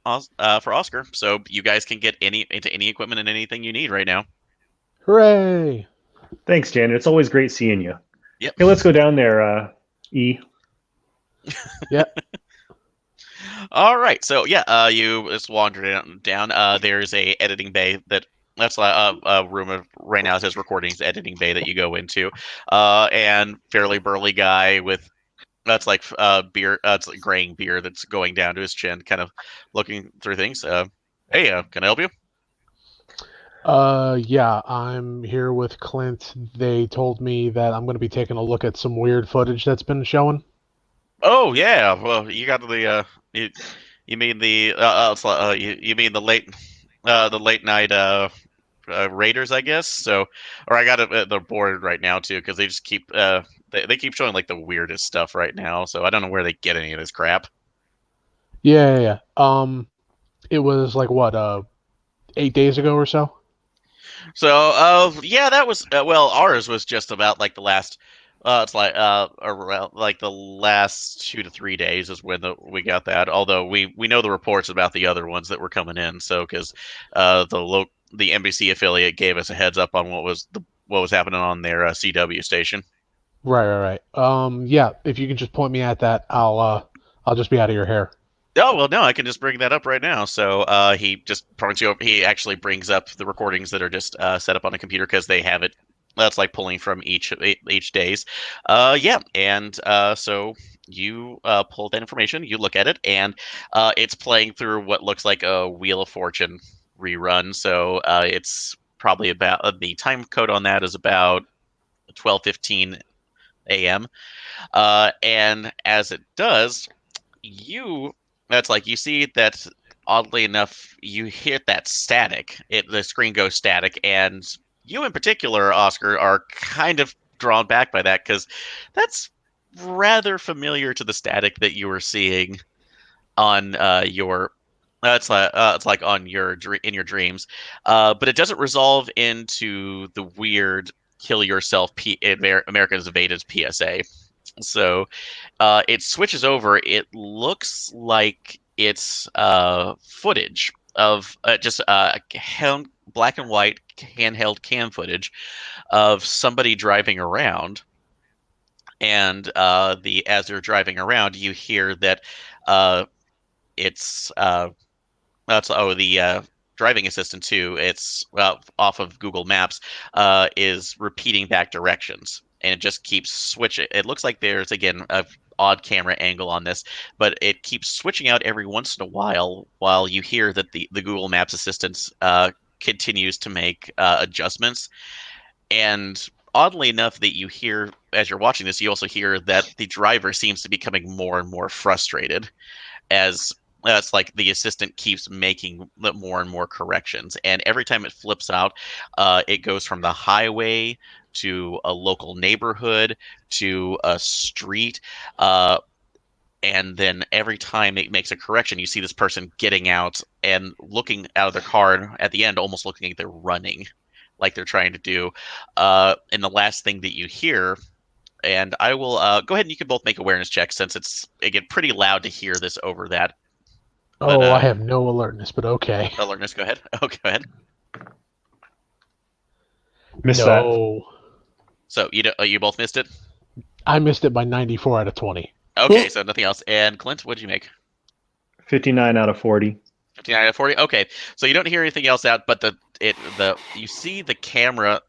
Oscar, so you guys can get into any equipment and anything you need right now. Hooray! Thanks, Janet. It's always great seeing you. Yep. Hey, let's go down there, E. Yep. All right, so yeah, you just wander down. There's a editing bay that's a room right now. It says recordings editing bay that you go into, and fairly burly guy with that's like beer, it's like graying beer that's going down to his chin, kind of looking through things. Hey, can I help you? Yeah, I'm here with Clint. They told me that I'm going to be taking a look at some weird footage that's been showing. Oh yeah, well you got the you mean the you mean the late night Raiders, I guess. So, or I got it at the board right now too because they just keep they keep showing like the weirdest stuff right now. So I don't know where they get any of this crap. Yeah. It was like what 8 days ago or so. So, yeah, that was well, ours was just about like the last. It's like around like the last 2 to 3 days is when we got that. Although we know the reports about the other ones that were coming in. So because the NBC affiliate gave us a heads up on what was happening on their CW station. Right. Yeah, if you can just point me at that, I'll just be out of your hair. Oh well, no, I can just bring that up right now. So he just points you over. He actually brings up the recordings that are just set up on a computer because they have it. That's like pulling from each days. Yeah, and so you pull that information, you look at it, and it's playing through what looks like a Wheel of Fortune rerun. So it's probably about the time code on that is about 12:15 a.m. And as it does, that's like you see that oddly enough you hit that static. The screen goes static, and you in particular, Oscar, are kind of drawn back by that because that's rather familiar to the static that you were seeing on your. It's like on in your dreams, but it doesn't resolve into the weird kill yourself America's Evaded PSA. So it switches over. It looks like it's footage of just black and white handheld cam footage of somebody driving around, and as they're driving around, you hear that it's the driving assistant too. It's off of Google Maps is repeating back directions, and it just keeps switching. It looks like there's again a odd camera angle on this, but it keeps switching out every once in a while you hear that the Google Maps assistant's continues to make adjustments. And oddly enough, that you hear as you're watching this, you also hear that the driver seems to be becoming more and more frustrated as it's like the assistant keeps making more and more corrections. And every time it flips out, it goes from the highway to a local neighborhood to a street. And then every time it makes a correction, you see this person getting out and looking out of their car, and at the end, almost looking like they're running, like they're trying to do. And the last thing that you hear, and I will go ahead and you can both make awareness checks since it's again pretty loud to hear this over that. But, Oh, I have no alertness, but okay. Alertness, go ahead. Oh, go ahead. Missed that. No. So you both missed it. I missed it by 94 out of 20. Okay, so nothing else. And Clint, what did you make? 59 out of 40. 59 out of 40. Okay, so you don't hear anything else out, but you see the camera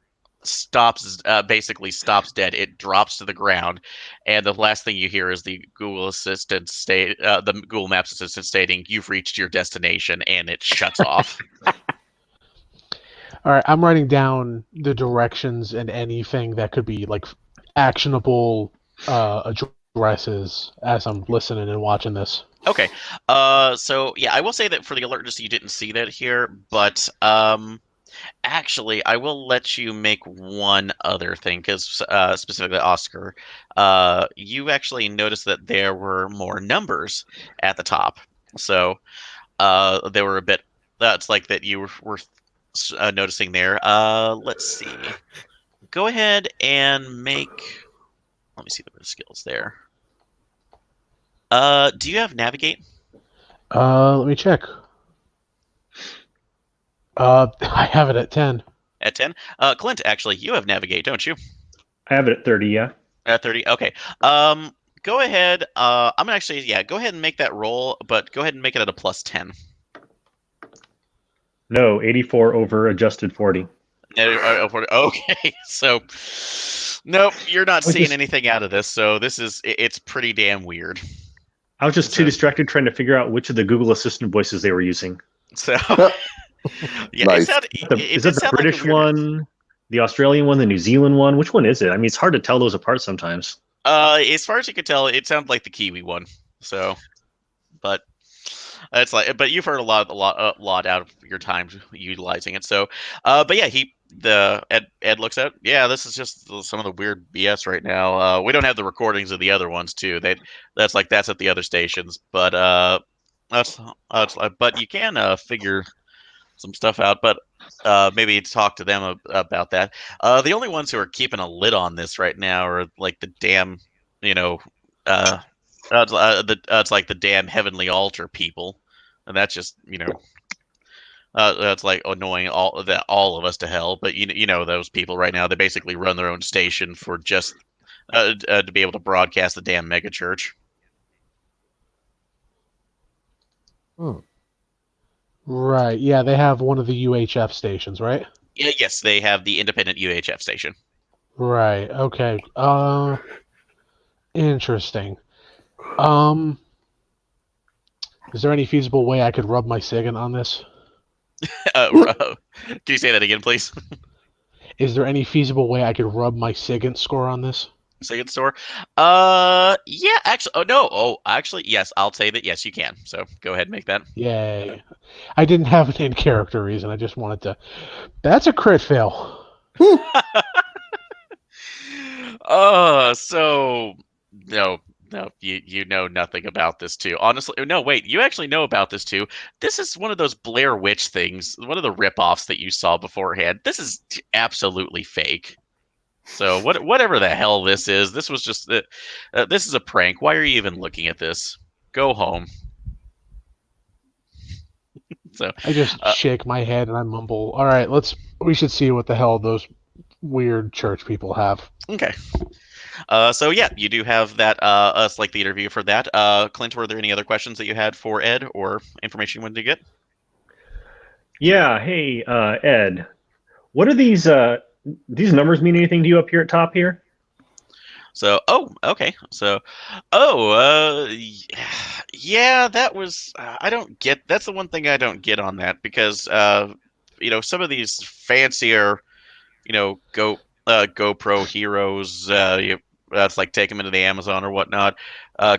basically stops dead. It drops to the ground, and the last thing you hear is the Google Assistant the Google Maps assistant stating, "You've reached your destination," and it shuts off. All right, I'm writing down the directions and anything that could be like actionable addresses as I'm listening and watching this. Okay. So yeah, I will say that for the alertness, you didn't see that here, but actually, I will let you make one other thing, because specifically Oscar, you actually noticed that there were more numbers at the top. So they were a bit. That's like that you were noticing there. Let's see. Go ahead and make. Let me see the skills there. Do you have navigate? Let me check. I have it at 10. At 10? Clint, actually, you have navigate, don't you? I have it at 30, yeah. At 30? Okay. Go ahead. I'm gonna actually, yeah, go ahead and make that roll, but go ahead and make it at a plus 10. No, 84 over adjusted 40. Okay, so nope, you're not seeing just- anything out of this. So it's pretty damn weird. I was just too distracted trying to figure out which of the Google Assistant voices they were using. So yeah, Nice. Is it the British one, the Australian one, the New Zealand one? Which one is it? I mean, it's hard to tell those apart sometimes. As far as you can tell, it sounds like the Kiwi one. So, but it's like, but you've heard a lot out of your time utilizing it. So, but yeah, Ed looks at, yeah, this is just some of the weird BS right now. We don't have the recordings of the other ones too. That's at the other stations, but but you can figure some stuff out, but maybe talk to them about that. The only ones who are keeping a lid on this right now are like the damn, it's like the damn heavenly altar people, and that's just that's like annoying all of us to hell. But you know those people right now, they basically run their own station for just to be able to broadcast the damn mega church. Right. Yeah, they have one of the UHF stations, right? Yeah, yes, they have the independent UHF station. Right. Okay. Interesting. Is there any feasible way I could rub my SIGINT on this? Can you say that again, please? Is there any feasible way I could rub my SIGINT score on this? Second store. Yeah, actually, actually, yes, I'll say that. Yes, you can. So go ahead and make that. Yay. I didn't have an in-character reason. I just wanted to. That's a crit fail. So no, you know nothing about this too. Honestly, no, wait, you actually know about this too. This is one of those Blair Witch things, one of the rip-offs that you saw beforehand. This is absolutely fake. So whatever the hell this was just this is a prank. Why are you even looking at this? Go home. So I just shake my head and I mumble. All right, we should see what the hell those weird church people have. Okay. So yeah, you do have that select the interview for that. Clint, were there any other questions that you had for Ed or information you wanted to get? Yeah. Hey, Ed, what are these numbers mean anything to you up here at top here? So, okay. So, yeah, that was, I don't get, that's the one thing I don't get on that, because some of these fancier, GoPro heroes, that's like take them into the Amazon or whatnot.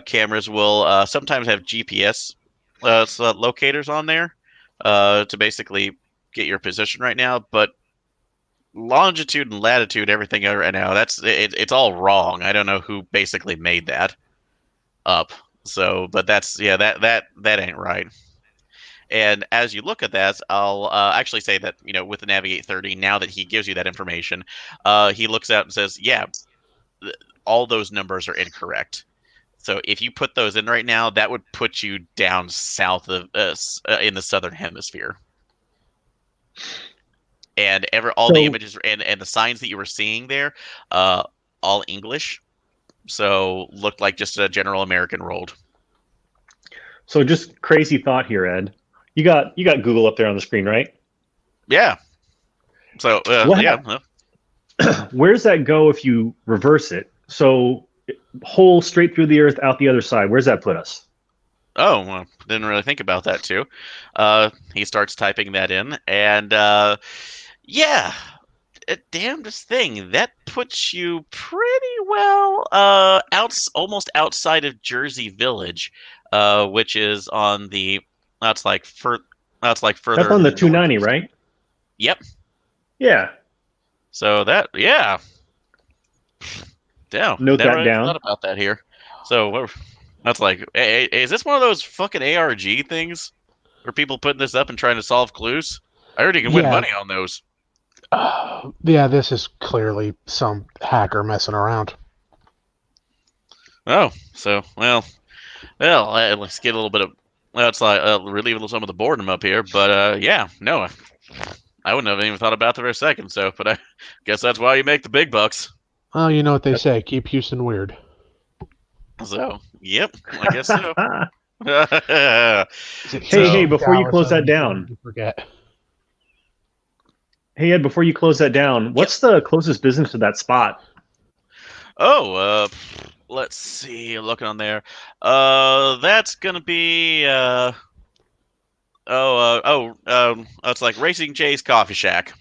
Cameras will sometimes have GPS locators on there to basically get your position right now, but longitude and latitude, everything right now, it's all wrong. I don't know who basically made that up. So, but that ain't right. And as you look at that, I'll actually say that with the Navigate 30, now that he gives you that information, he looks out and says, "Yeah, all those numbers are incorrect. So if you put those in right now, that would put you down south of in the southern hemisphere." And all the images and the signs that you were seeing there, all English, so looked like just a general American road. So just crazy thought here, Ed. You got Google up there on the screen, right? Yeah. So where's that go if you reverse it? So hole straight through the earth, out the other side. Where's that put us? Oh, well, didn't really think about that too. He starts typing that in, and yeah, damnedest thing, that puts you pretty well almost outside of Jersey Village, which is on the that's like further. That's on the 290, northeast. right? Yep. Yeah. So yeah. Damn. Note never that down. Thought about that here. So that's like, hey, is this one of those fucking ARG things where people putting this up and trying to solve clues? I heard you can win money on those. Yeah, this is clearly some hacker messing around. Oh, so well, let's get a little bit of. It's like relieve some of the boredom up here, but yeah, no, I wouldn't have even thought about it for a second. So, but I guess that's why you make the big bucks. Well, you know what they say: keep Houston weird. So, yep, I guess so. Hey, before you close that down, forget. Hey Ed, before you close that down, what's the closest business to that spot? Oh, let's see. Looking on there, that's gonna be it's like Racing Jay's Coffee Shack.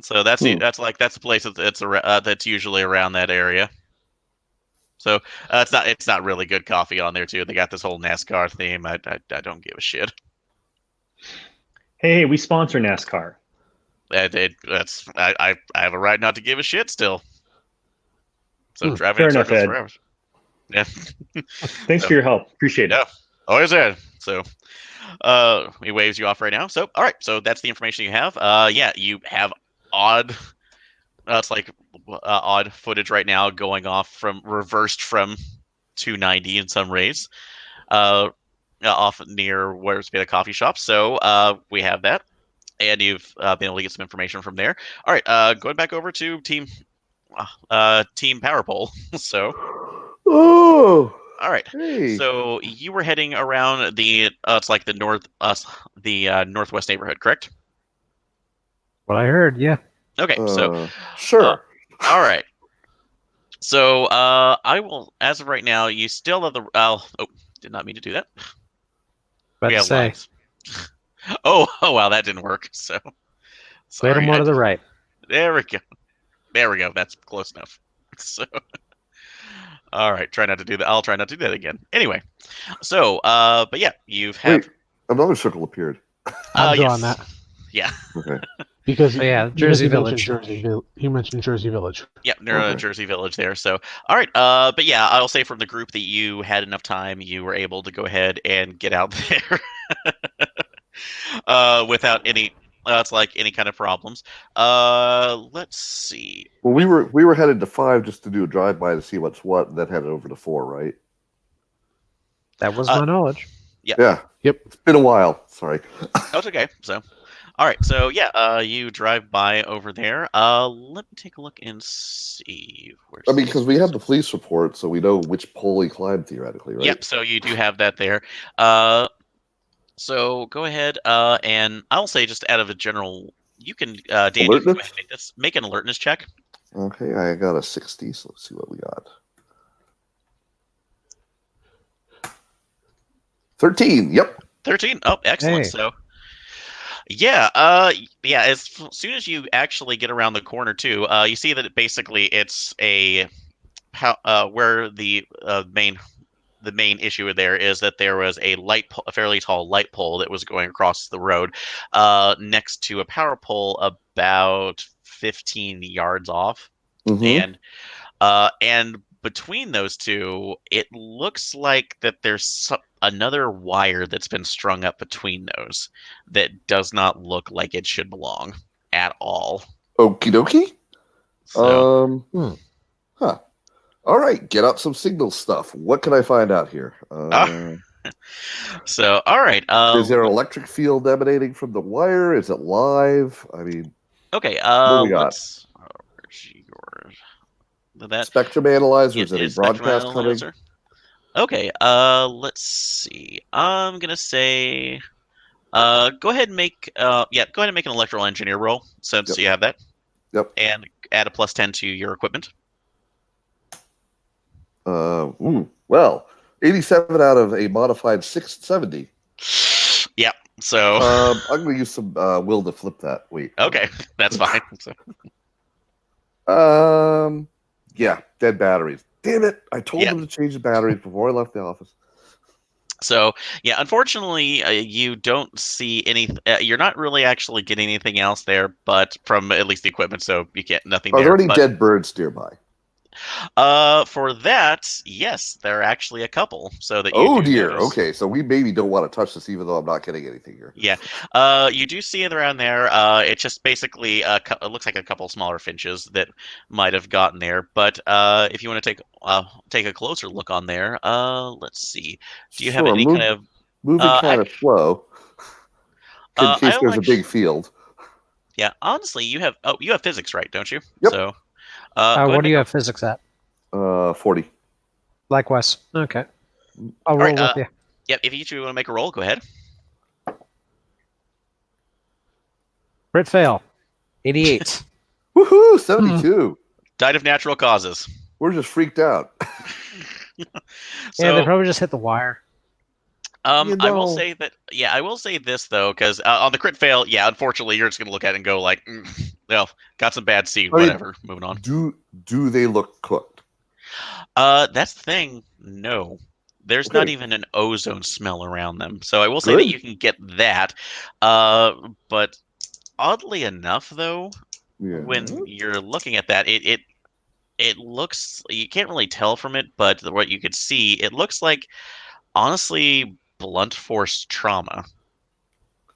So that's the place that's usually around that area. So it's not really good coffee on there too. They got this whole NASCAR theme. I don't give a shit. Hey, we sponsor NASCAR. I have a right not to give a shit still. So driving fair in enough, circles Ed. forever. Yeah. Thanks for your help. Appreciate it. Yeah, always Ed. So he waves you off right now. So all right, so that's the information you have. Yeah, you have odd. It's like odd footage right now going off reversed from 290 in some rays. Off near where's been a coffee shop. So we have that. And you've been able to get some information from there. All right, going back over to Team Power Pole. So, Oh, all right. hey. So you were heading around it's like the northwest neighborhood, correct? What I heard, yeah. Okay, so sure. All right. So I will, as of right now, you still have the. Did not mean to do that. About to say. Lives. Oh wow, that didn't work. So Wait more to the right. There we go. That's close enough. So all right, try not to do that. I'll try not to do that again. Anyway, so but yeah, Wait, another circle appeared. I'm drawing that. Yeah. Okay. Because Jersey Village. You mentioned Jersey Village. Yep, near Jersey Village there. So, all right. But yeah, I'll say from the group that you had enough time, you were able to go ahead and get out there without any any kind of problems. Let's see. Well, we were headed to 5 just to do a drive by to see what's what, and then headed over to 4, right? That was my knowledge. Yeah. Yep. It's been a while. Sorry. That's okay. So. All right, so yeah, you drive by over there. Let me take a look and see. Because we have the police report, so we know which pole he climbed theoretically, right? Yep. So you do have that there. So go ahead, and I'll say just out of a general, you can Danny, go ahead and make an alertness check. Okay, I got a 60, so let's see what we got. 13. Yep. 13. Oh, excellent. Hey. So. Yeah, yeah. Soon as you actually get around the corner too, you see that it's a where the main issue there is that there was a fairly tall light pole that was going across the road, next to a power pole about 15 yards off, Mm-hmm. and between those two, it looks like that there's another wire that's been strung up between those that does not look like it should belong at all. Okie dokie. So, Huh. All right, get up some signal stuff. What can I find out here? all right. Is there an electric field emanating from the wire? Is it live? I mean, Okay. what do we got? Let's. Where's that Spectrum analyzer. it Is any is spectrum broadcast coming? analyzer. Okay. Let's see. I'm gonna say. Go ahead and make. Go ahead and make an electrical engineer roll since Yep. you have that. Yep. And add a +10 to your equipment. Well, 87 out of a modified 670. Yep. So. I'm going to use some will to flip that. Wait. Okay, that's fine. Yeah, dead batteries. Damn it! I told them to change the batteries before I left the office. So yeah, unfortunately, you don't see any. You're not really actually getting anything else there, but from at least the equipment, so you get nothing. Are there any but, dead birds nearby? For that, yes, there are actually a couple. So that Oh do dear. notice. Okay, so we maybe don't want to touch this, even though I'm not getting anything here. Yeah. You do see it around there. It's just basically it looks like a couple smaller finches that might have gotten there. But if you want to take a closer look on there, let's see. Do you have any kind of moving kind of slow in case there's a big field? Yeah, honestly, you have physics, right? Don't you? Yep. So, what do you have physics at? 40. Likewise. Okay. I'll roll with you. Yep. If you two want to make a roll, go ahead. Crit fail. 88. Woohoo! 72. Died of natural causes. We're just freaked out. So, yeah, they probably just hit the wire. I will say that. Yeah, I will say this though, because on the crit fail, yeah, unfortunately, you're just gonna look at it and go like, well, got some bad seed. Whatever. Moving on. Do they look cooked? That's the thing. No. There's not even an ozone smell around them. So I will say that you can get that. But oddly enough, though, when you're looking at that, it looks, you can't really tell from it, but what you could see, it looks like, honestly, blunt force trauma.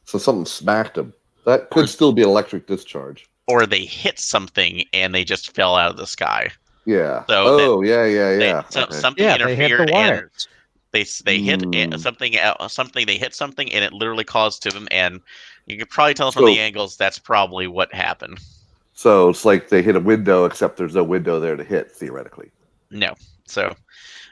So something smacked them. That could still be an electric discharge. Or they hit something and they just fell out of the sky. Yeah. So yeah. Something interfered and they hit something. They hit something and it literally caused to them. And you can probably tell from the angles that's probably what happened. So it's like they hit a window, except there's no window there to hit theoretically. No. So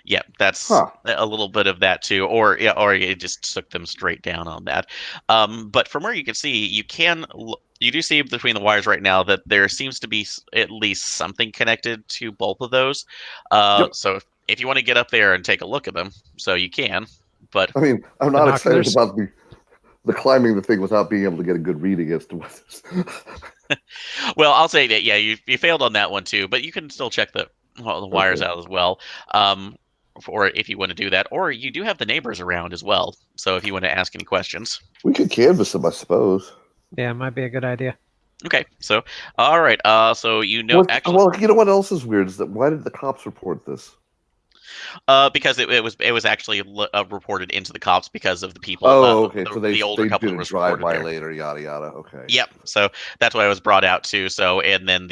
yeah, that's a little bit of that too, or it just took them straight down on that. But from where you can see, you do see between the wires right now that there seems to be at least something connected to both of those. So if you want to get up there and take a look at them, so you can. But I mean, I'm not excited about the climbing the thing without being able to get a good reading as to what this. Well, I'll say that you failed on that one too, but you can still check the wires out as well. Or if you want to do that, or you do have the neighbors around as well. So if you want to ask any questions, we could canvass them, I suppose. Yeah, it might be a good idea. Okay, so all right, so actually, well, you know what else is weird is that why did the cops report this? Because it was actually reported into the cops because of the people. Oh, okay. So the older couple did a drive-by later, yada yada. Okay. Yep. So that's why it was brought out too. So and then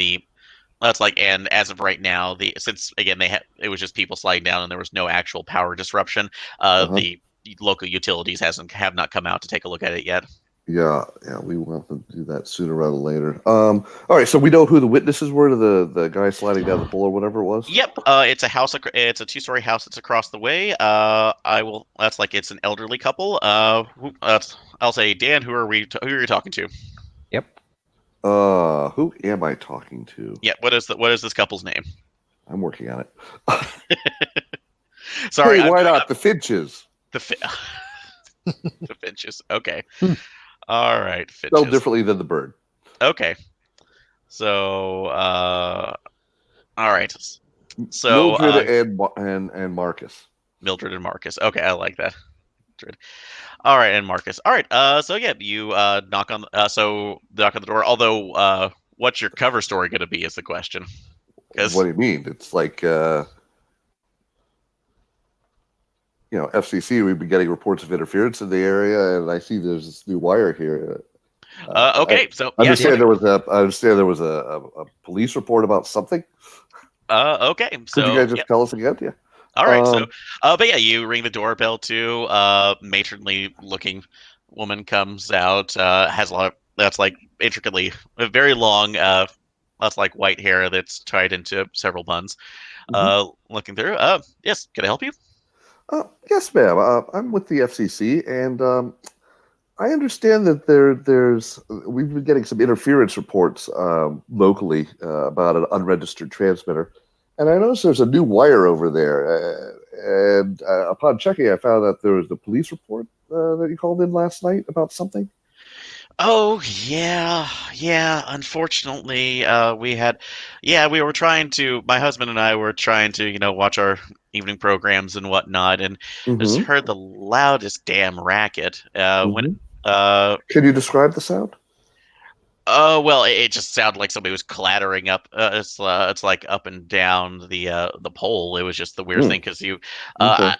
that's like, and as of right now, since again it was just people sliding down and there was no actual power disruption. The local utilities have not come out to take a look at it yet. Yeah, we will have to do that sooner rather than later. All right, so we know who the witnesses were to the guy sliding down the pole or whatever it was. Yep, it's a house. It's a 2-story house that's across the way. That's like it's an elderly couple. I'll say, Dan, who are you talking to? Yep. Who am I talking to? Yeah, what is this couple's name? I'm working on it. Sorry, hey, why not the Finches? The Finches. Okay. All right, Spelled Fitches. differently than the bird. Okay. So, all right. So, Mildred and Marcus. Mildred and Marcus. Okay, I like that. Mildred. All right, and Marcus. All right. So yeah, you knock on the door. Although, what's your cover story going to be? Is the question. What do you mean? It's like FCC. We've been getting reports of interference in the area, and I see there's this new wire here. Okay. So I yeah, understand there was a police report about something. okay. Could you So guys yeah. just tell us again? Yeah. All right. So, but yeah, you ring the doorbell too. Matronly looking woman comes out. Has a lot of that's like intricately very long. That's like white hair that's tied into several buns. Looking through. Yes. Can I help you? Yes, ma'am. I'm with the FCC, and I understand that we've been getting some interference reports locally about an unregistered transmitter, and I noticed there's a new wire over there. And upon checking, I found that there was the police report that you called in last night about something. Oh yeah, yeah. Unfortunately, we were trying to. My husband and I were trying to, watch our evening programs and whatnot, and just Mm-hmm. heard the loudest damn racket. When Mm-hmm. uh, Can you describe the sound? Oh well, it just sounded like somebody was clattering up. It's like up and down the pole. It was just the weird Mm. thing because Okay.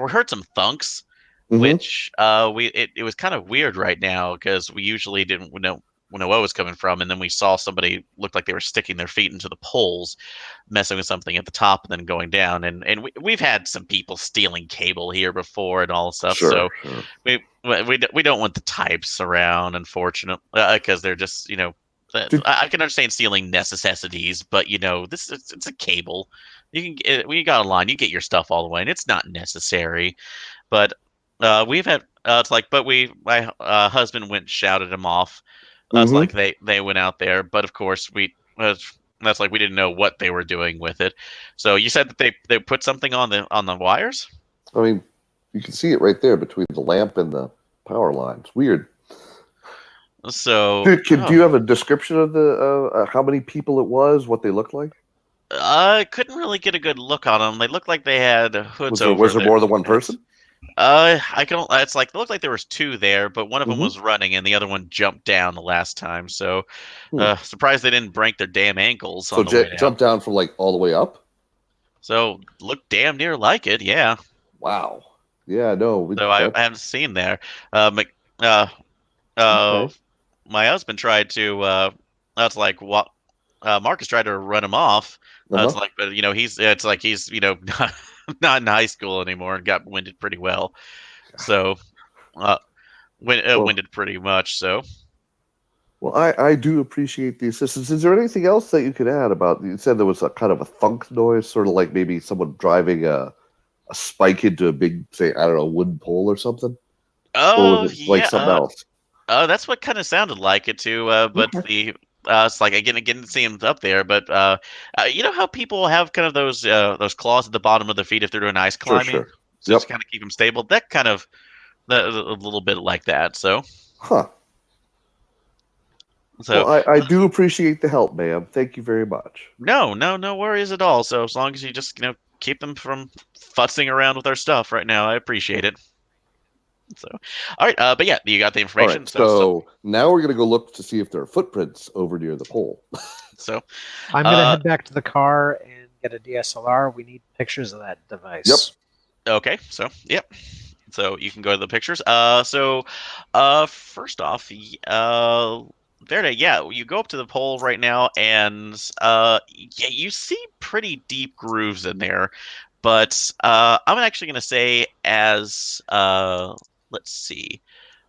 we heard some thunks, Mm-hmm. which it was kind of weird right now because we usually didn't know what was coming from, and then we saw somebody looked like they were sticking their feet into the poles, messing with something at the top and then going down. And we've had some people stealing cable here before and all stuff, Sure. so we don't want the types around, unfortunately, because they're just Did, I can understand stealing necessities, but this is it's a cable. You can when you got a line, you get your stuff all the way, and it's not necessary. But we've had it's like, but my husband went and shouted him off. That's mm-hmm. like they went out there, but of course that's like we didn't know what they were doing with it. So you said that they put something on the wires. I mean, you can see it right there between the lamp and the power line. It's weird. So Do you have a description of the how many people it was, what they looked like? I couldn't really get a good look on them. They looked like they had hoods over Was there their more than one heads. person? I can. It's like it looked like there was two there, but one of them Mm-hmm. was running and the other one jumped down the last time. So, Hmm. surprised they didn't break their damn ankles So on the way down. jump down from like all the way up. So looked damn near like it, yeah. Wow. Yeah. No. So I haven't seen there. Mc, uh, Okay. my husband tried to. That's like what. Marcus tried to run him off. It's Uh-huh. like, but it's like he's not in high school anymore and got winded pretty well. So, Well, winded pretty much. So, well, I do appreciate the assistance. Is there anything else that you could add about? You said there was a kind of a thunk noise, sort of like maybe someone driving a spike into a big, say, I don't know, wooden pole or something, or oh was it like yeah, something else? that's what kind of sounded like it too. But Okay. it's like again, didn't see him up there. But you know how people have kind of those claws at the bottom of their feet if they're doing ice Sure. climbing, Sure. just to Yep. kind of keep them stable. That kind of a little bit like that. So, Huh. so Well, I do appreciate the help, ma'am. Thank you very much. no worries at all. So as long as you just keep them from futzing around with our stuff right now, I appreciate it. So, all right, but yeah, you got the All information. right. So now we're gonna go look to see if there are footprints over near the pole. So I'm gonna head back to the car and get a DSLR. We need pictures of that device. Yep. okay, so yep. So you can go to the pictures. First off, Verde, yeah, you go up to the pole right now, and yeah, you see pretty deep grooves in there. But I'm actually going to say, as let's see,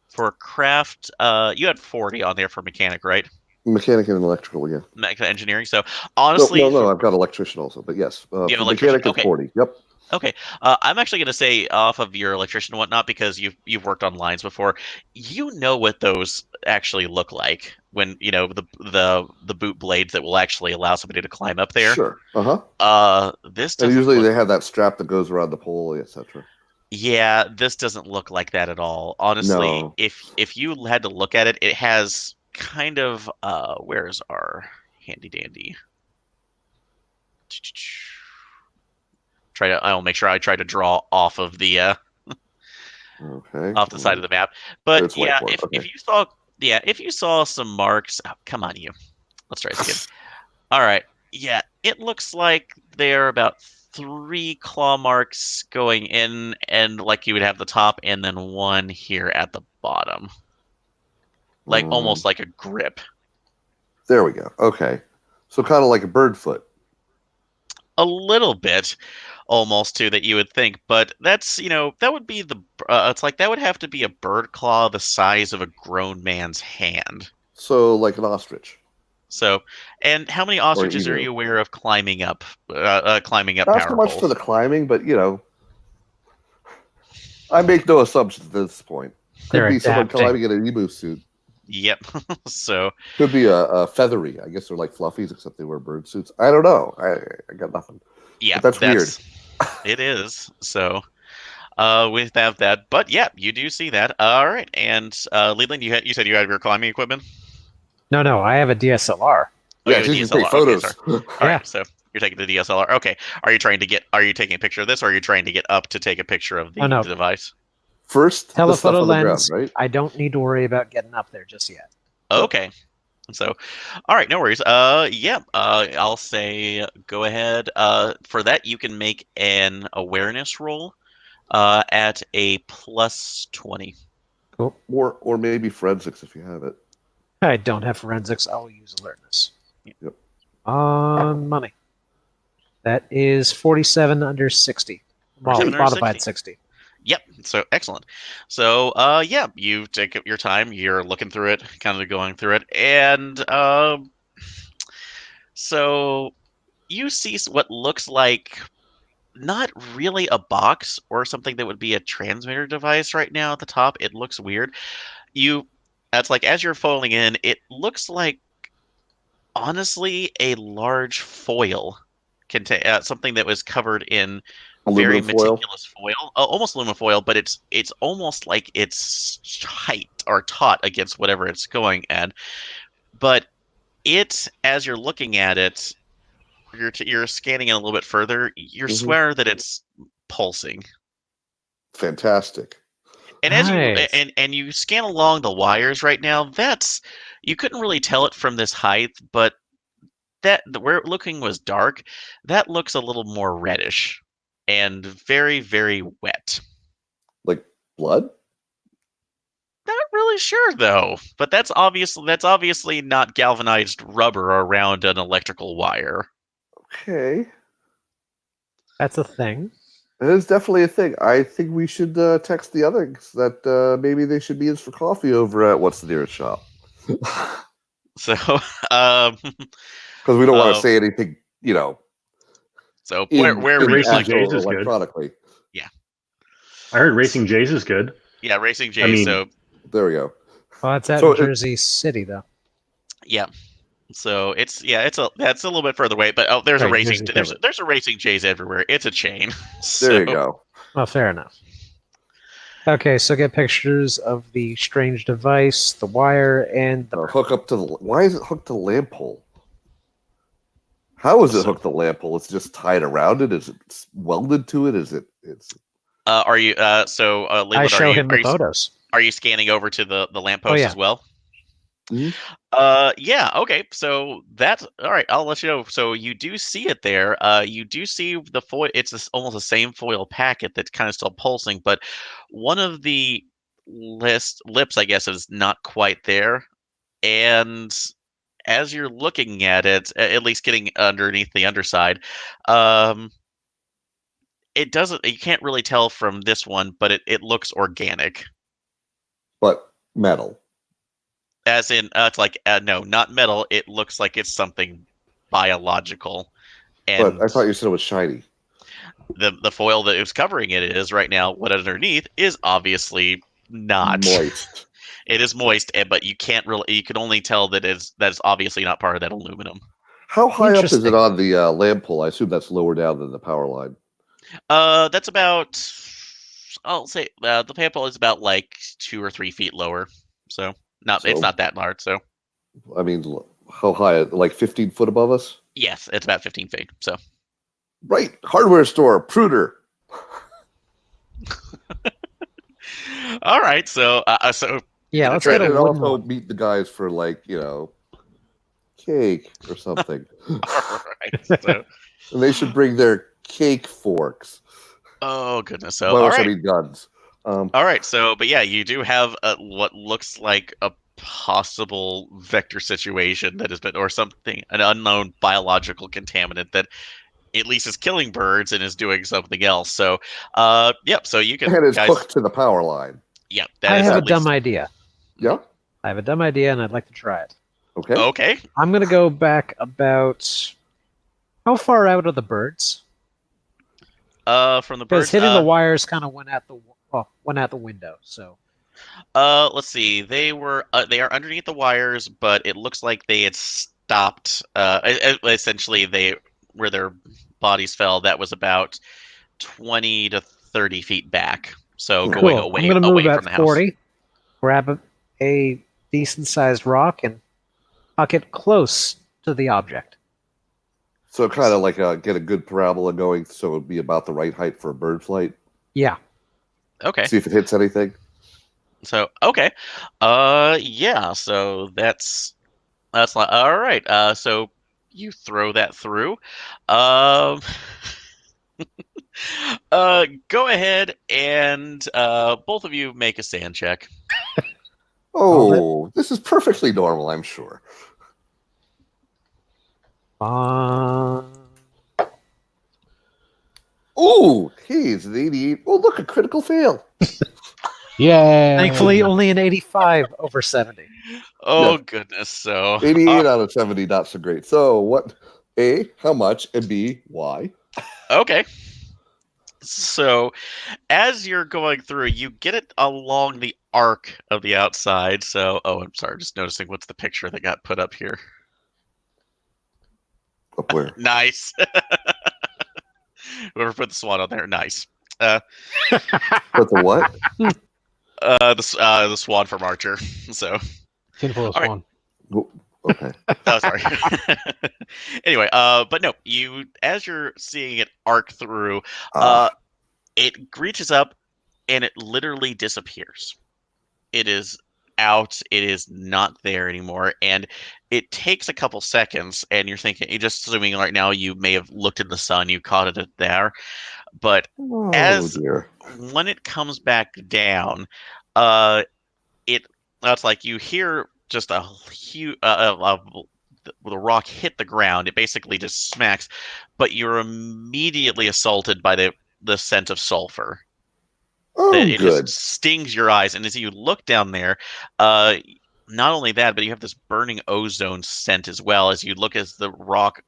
for craft, you had 40 on there for mechanic, right? Mechanic and electrical, yeah. Engineering. So No, honestly, no, I've got electrician also, but yes, you have for electrician. mechanic it's Okay. 40. Yep. Okay, I'm actually going to say off of your electrician and whatnot because you've worked on lines before. You know what those actually look like when the boot blades that will actually allow somebody to climb up there. Sure. Uh-huh. This And doesn't usually look. they have that strap that goes around the pole, etc. Yeah, this doesn't look like that at all. Honestly, No. if you had to look at it, it has kind of where's our handy dandy? I'll make sure I try to draw Okay. off the side of the map. But It's yeah, whiteboard. if Okay. you saw if you saw some marks, oh, come on you. Let's try this again. All right. Yeah, it looks like they're about 3 claw marks going in, and like you would have the top, and then one here at the bottom, like almost like a grip. There we go. Okay. So kind of like a bird foot. A little bit, almost too, that you would think, but that's that would be the. It's like that would have to be a bird claw the size of a grown man's hand. So like an ostrich. So, and how many Or an ostriches are emu. you aware of climbing up Not so power much for poles? the climbing, but I make no assumptions at this point. Could They're be someone adapting. climbing in an emu suit. Yep. So, Could be a feathery. I guess they're like fluffies, except they wear bird suits. I don't know. I got nothing. yeah, But that's weird. It is. So, we have that, but yeah, you do see that. All right, and Leland, you said you had your climbing equipment. No, I have a DSLR. Oh, Yeah, you have a you can take DSLR. Okay, photos. sorry. All right, so you're taking the DSLR. Okay, are you taking a picture of this, or are you trying to get up to take a picture of Oh, no. the device? First, the stuff Telephoto on the ground, lens. right? I don't need to worry about getting up there just yet. Okay. So, all right, no worries. Yeah, I'll say go ahead. For that, you can make an awareness roll, at a plus 20. Cool. Or maybe forensics if you have it. I don't have forensics. I will use alertness. Yep. On money. That is 47 under 60. 47 under Modified 60. 60. Yep. So excellent. So yeah, you take your time. You're looking through it, kind of going through it, and so you see what looks like not really a box or something that would be a transmitter device right now at the top. It looks weird. That's like as you're folding in, it looks like honestly a large foil, something that was covered in very Aluminum foil. meticulous foil, almost aluminum foil, but it's almost like it's height or taut against whatever it's going at. But as you're looking at it, you're scanning it a little bit further. You're Mhm. swear that it's pulsing. Fantastic. And as Nice. and you scan along the wires right now, you couldn't really tell it from this height, but where it looking was dark, that looks a little more reddish and very, very wet. Like blood? Not really sure though, but that's obviously not galvanized rubber around an electrical wire. Okay. That's a thing. It is definitely a thing. I think we should text the others that maybe they should be in for coffee over at what's the nearest shop. So, Because we don't want to say anything, so in where would you Racing like? Jays is good. electronically. I heard Racing Jays is good. Yeah, Racing J. I mean- So There we go. Well, that's at So Jersey City, though. yeah. So that's a little bit further away, but there's a Right, racing Jersey there's a Racing J's everywhere. It's a chain. There you go. Well, fair enough. Okay, so get pictures of the strange device, the wire, and the. Hook up to the. Why is it hooked to the lamp pole? How is it hooked to the lamp pole? It's just tied around it. Is it welded to it? Is it? It's. Are you I Leland, show him the photos. are you scanning over to the lamppost Oh, yeah. as well? Mhm. Yeah, okay. So that's all right. I'll let you know. So you do see it there. You do see the foil. It's almost the same foil packet that's kind of still pulsing, but one of the lips, I guess, is not quite there. And as you're looking at it, at least getting underneath the underside, it doesn't. You can't really tell from this one, but it looks organic. But metal. As in, it's like no, not metal. It looks like it's something biological. And But I thought you said it was shiny. the foil that is covering it is right now. What underneath is obviously not Moist. It is moist, but you can't really. You can only tell that's obviously not part of that aluminum. How high up is Interesting. it on the lamp pole? I assume that's lower down than the power line. That's about I'll say the paypal is about like 2 or 3 feet lower, so it's So, not that large. So I mean, how high? Like 15 foot above us? yes, it's about 15 feet. So Right. Hardware store, Pruder. all right, so Yeah, in a let's get a And wooden also one. meet the guys for like, cake or something. all right, so And they should bring their cake forks. oh goodness, so By all which I right. mean guns. All right, so but yeah, you do have what looks like a possible vector situation that has been, or something, an unknown biological contaminant that at least is killing birds and is doing something else. So, yep. So you can, And it's guys. hooked to the power line. Yep, that I is have a at dumb least idea. Yeah. I have a dumb idea, and I'd like to try it. Okay. okay. I'm going to go back about how far out are the birds? From the Because birds. hitting the wires kind of went out the window. So Let's see. They are underneath the wires, but it looks like they had stopped. Essentially, where their bodies fell. That was about 20 to 30 feet back. So going cool. I'm going to move away at from the house. 40, grab a decent-sized rock, and huck it close to the object. So kind of like get a good parabola going so it would be about the right height for a bird flight. Yeah. Okay. See if it hits anything. So okay. Yeah. So that's like all right. So you throw that through. Um. Go ahead and both of you make a sand check. Oh, this is perfectly normal, I'm sure. Oh, hey, it's an 88. Oh, look, a critical fail. Yeah. Thankfully, only an 85 over 70. Oh Yeah. goodness. So 88 out of 70, not so great. So what? A, how much? And B, why? okay. So as you're going through, you get it along the arc of the outside. So I'm sorry, just noticing what's the picture that got put up here. Up where? Nice. Whoever put the swan on there, nice. But the what? The swan from Archer. So Tinfoil All right. Swan. Oh, okay. oh, sorry. Anyway, but no, as you're seeing it arc through, it reaches up and it literally disappears. It is out. It is not there anymore, and it takes a couple seconds. And you're thinking, you're just assuming right now you may have looked in the sun, you caught it there, but Oh, as dear. when it comes back down, it's like you hear just a huge the rock hit the ground. It basically just smacks, but you're immediately assaulted by the scent of sulfur. Oh, That it good. just stings your eyes, and as you look down there, not only that, but you have this burning ozone scent as well. As you look, as the rock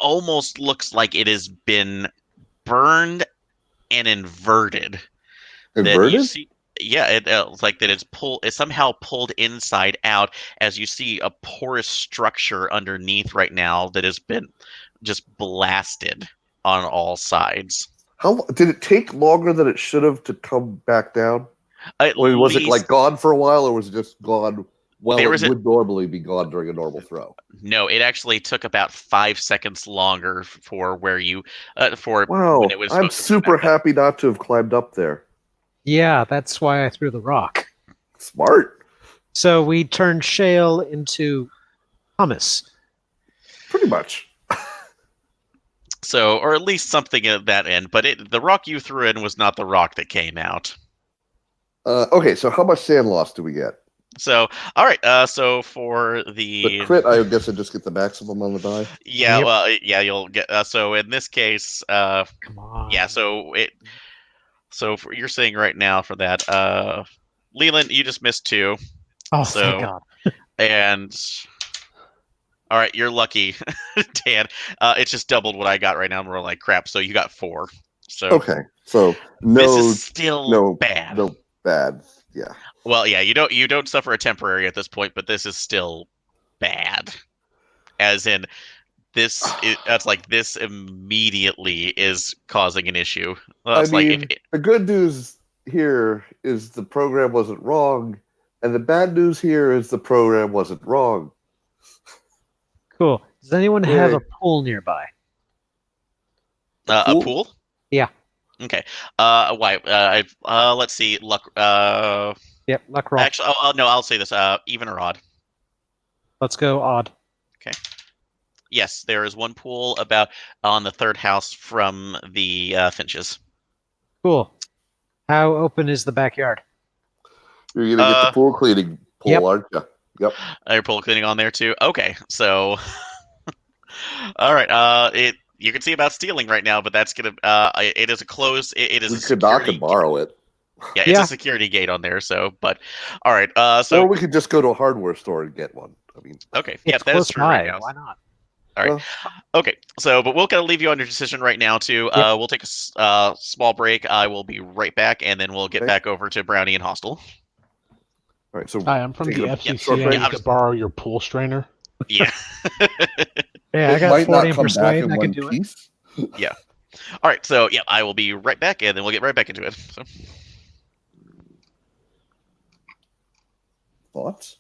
almost looks like it has been burned and inverted. That you Inverted? see, yeah, it's like that. It's somehow pulled inside out, as you see a porous structure underneath right now that has been just blasted on all sides. How did it take longer than it should have to come back down? At Or was it least- like gone for a while, or was it just gone? Well, There it was a- would normally be gone during a normal throw. No, it actually took about 5 seconds longer for where you for Wow, when it was. I'm supposed to come super back up. happy not to have climbed up there. Yeah, that's why I threw the rock. Smart, So we turned shale into hummus. pretty much. So, or at least something at that end. But the rock you threw in was not the rock that came out. Okay, so how much sand loss do we get? So, all right. So for The crit, I guess I just get the maximum on the die. yeah, Yep. well, yeah, you'll get. So in this case, Come on. yeah. You're saying right now for that, Leland, you just missed 2, Oh, so- thank God. and all right, you're lucky, Dan. It's just doubled what I got right now, and we're like crap. So you got 4. So Okay, so this no, is still bad. no bad. Yeah. Well, yeah, you don't suffer a temporary at this point, but this is still bad. As in, that's like this immediately is causing an issue. Well, I it's like mean, the good news here is the program wasn't wrong, and the bad news here is the program wasn't wrong. Cool. Does anyone have Yay. a pool nearby? A pool? Yeah. Okay. Why? Let's see. Luck. Yep. Luck roll. Actually, no. I'll say this. Even or odd. Let's go odd. Yes, there is one pool about on the third house from the Finches. Cool. How open is the backyard? You're gonna get the pool cleaning pole, Yep. aren't you? Yep. Your pool cleaning on there too. Okay, so all right. You can see about stealing right now, but that's gonna. It is a closed. It is. We a could knock security and borrow it. Yeah, it's a security gate on there. So, but all right. So or we could just go to a hardware store and get one. I mean, okay, It's that is close true by. right now. Why not? All right. Okay. So, but we'll kind of leave you on your decision right now too. Yep. We'll take a small break. I will be right back, and then we'll get back over to Brownie and Hostel. all right. So Hi, I'm from the take a FCC. short I break. need to borrow your pool strainer. Yeah. Yeah, I It got might 40 not in come back persuade. in I one could do it. piece. All right. So, yeah, I will be right back, and then we'll get right back into it. So. Thoughts?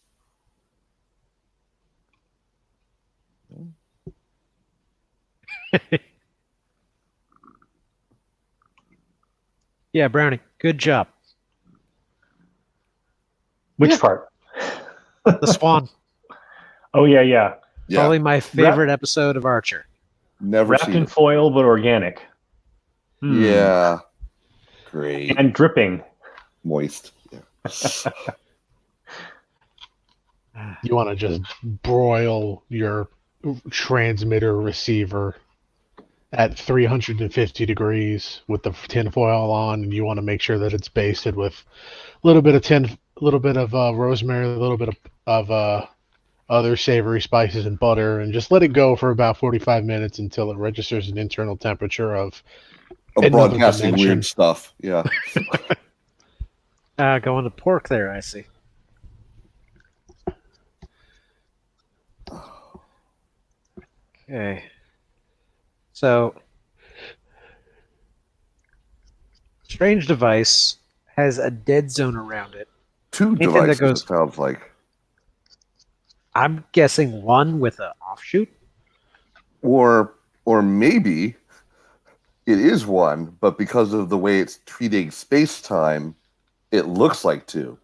Yeah, Brownie. Good job. Which part? The Swan. Oh yeah. Yeah. Probably my favorite episode of Archer. Never Wrapped seen in it. foil but organic. Yeah. Great. And dripping. Moist. Yeah. You want to just broil your transmitter receiver at 350 degrees with the tinfoil on, and you want to make sure that it's basted with a little bit of rosemary, a little bit of other savory spices and butter, and just let it go for about 45 minutes until it registers an internal temperature of another Broadcasting dimension. weird stuff. Yeah. Going to pork there, I see. Okay. So, strange device has a dead zone around it. Two Anything that devices, goes- it sounds like. I'm guessing one with an offshoot. Or maybe it is one, but because of the way it's treating space-time, it looks like two.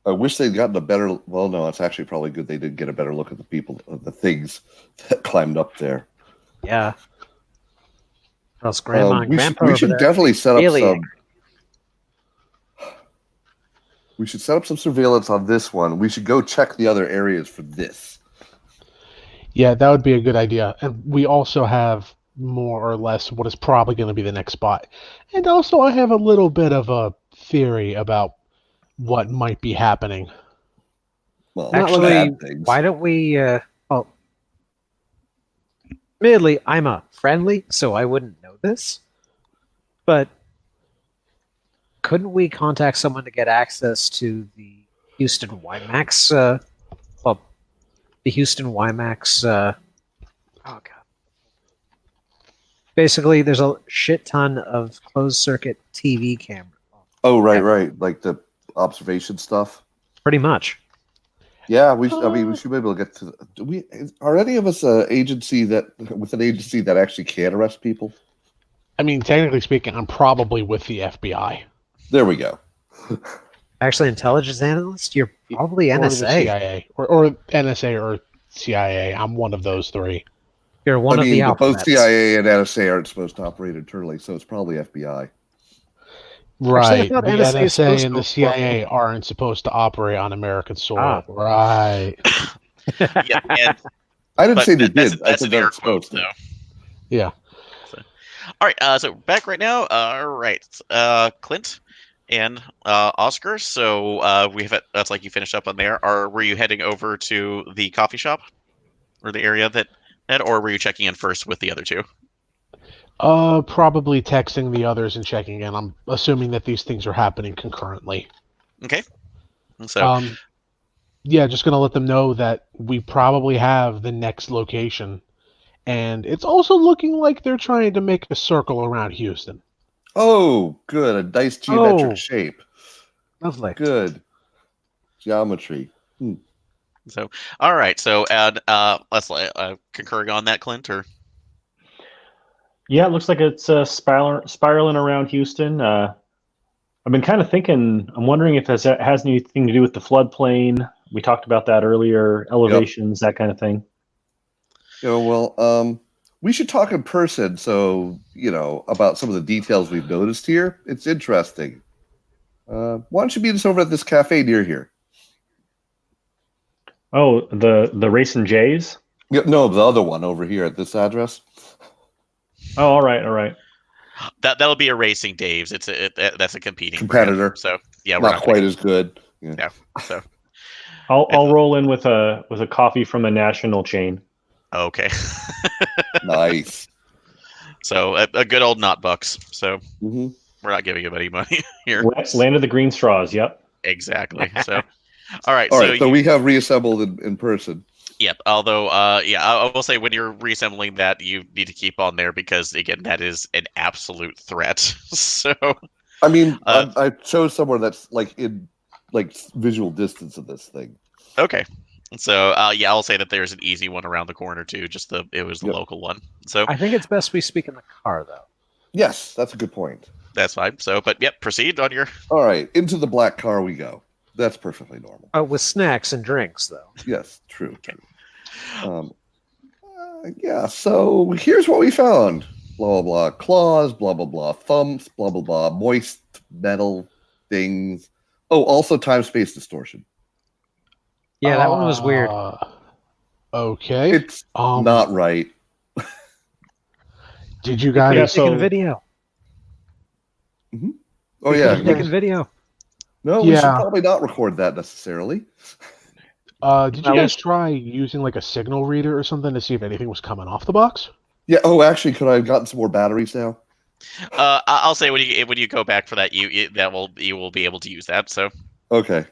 I wish they'd gotten a better... Well, no, it's actually probably good they did get a better look at the things that climbed up there. Yeah. Or else Grandma and we Grandpa we over should there. definitely set up Really some... angry. We should set up some surveillance on this one. We should go check the other areas for this. Yeah, that would be a good idea. And we also have more or less what is probably going to be the next spot. And also, I have a little bit of a theory about what might be happening. Well, Actually, bad things. why don't we, well, admittedly, I'm a friendly, so I wouldn't know this. But couldn't we contact someone to get access to the Houston WiMAX, the Houston WiMAX, oh god. Basically, there's a shit ton of closed circuit TV cameras. Oh, right. Like the observation stuff. Pretty much. Yeah, we should be able to get to. Are any of us with an agency that actually can arrest people? I mean, technically speaking, I'm probably with the FBI. There we go. Actually, intelligence analyst, you're probably Or the NSA. CIA. Or NSA or CIA. I'm one of those three. You're one of the both alphabets. CIA and NSA aren't supposed to operate internally, so it's probably FBI. Right. thought The NSA is NSA supposed and to the CIA aren't supposed to operate on American soil. Ah. Right. Yeah, and I didn't but say they that's, did. I that's said an air they're quote, supposed to. though. Yeah. All right, so back right now. All right, Clint and Oscar. So we have that's like you finished up on there. Were you heading over to the coffee shop or the area or were you checking in first with the other two? Probably texting the others and checking in. I'm assuming that these things are happening concurrently. Okay. So yeah, just gonna let them know that we probably have the next location, and it's also looking like they're trying to make a circle around Houston. Oh, good. A nice geometric shape. Lovely. Good. Geometry. So, all right. So, Leslie, concurring on that, Clint, or Yeah, it looks like it's spiraling around Houston. I've been kind of thinking, I'm wondering if this has anything to do with the floodplain. We talked about that earlier, elevations, that kind of thing. We should talk in person. So, about some of the details we've noticed here. It's interesting. Why don't you meet us over at this cafe near here? Oh, the Racing Jays? Yeah, no, the other one over here at this address. Oh, all right. that'll be a Racing Dave's. That's a competing competitor. brand. So yeah, we're not quite as good. Yeah. So I'll roll in with a coffee from a national chain. Okay. Nice. So a good old not bucks. So we're not giving you any money here. Land of the green straws. Yep. Exactly. So all right. So we have reassembled in person. Yep. Although, I will say when you're reassembling that, you need to keep on there because again, that is an absolute threat. So, I mean, I chose somewhere that's in visual distance of this thing. Okay. So, I'll say that there's an easy one around the corner too. It was the local one. So I think it's best we speak in the car, though. Yes, that's a good point. That's fine. So, but yep, proceed on your. All right, into the black car we go. That's perfectly normal. With snacks and drinks, though. Yes, true. Okay. So here's what we found. Blah, blah, blah. Claws, blah, blah, blah. Thumbs, blah, blah, blah. Moist metal things. Oh, also time-space distortion. Yeah, that one was weird. Okay. It's not right. Did you guys... taking video. Mm-hmm. Oh, yeah. Taking video. No, we should probably not record that necessarily. Did you guys try using a signal reader or something to see if anything was coming off the box? Yeah. Oh, actually, could I have gotten some more batteries now? I'll say when you go back for that, you will be able to use that. So. Okay.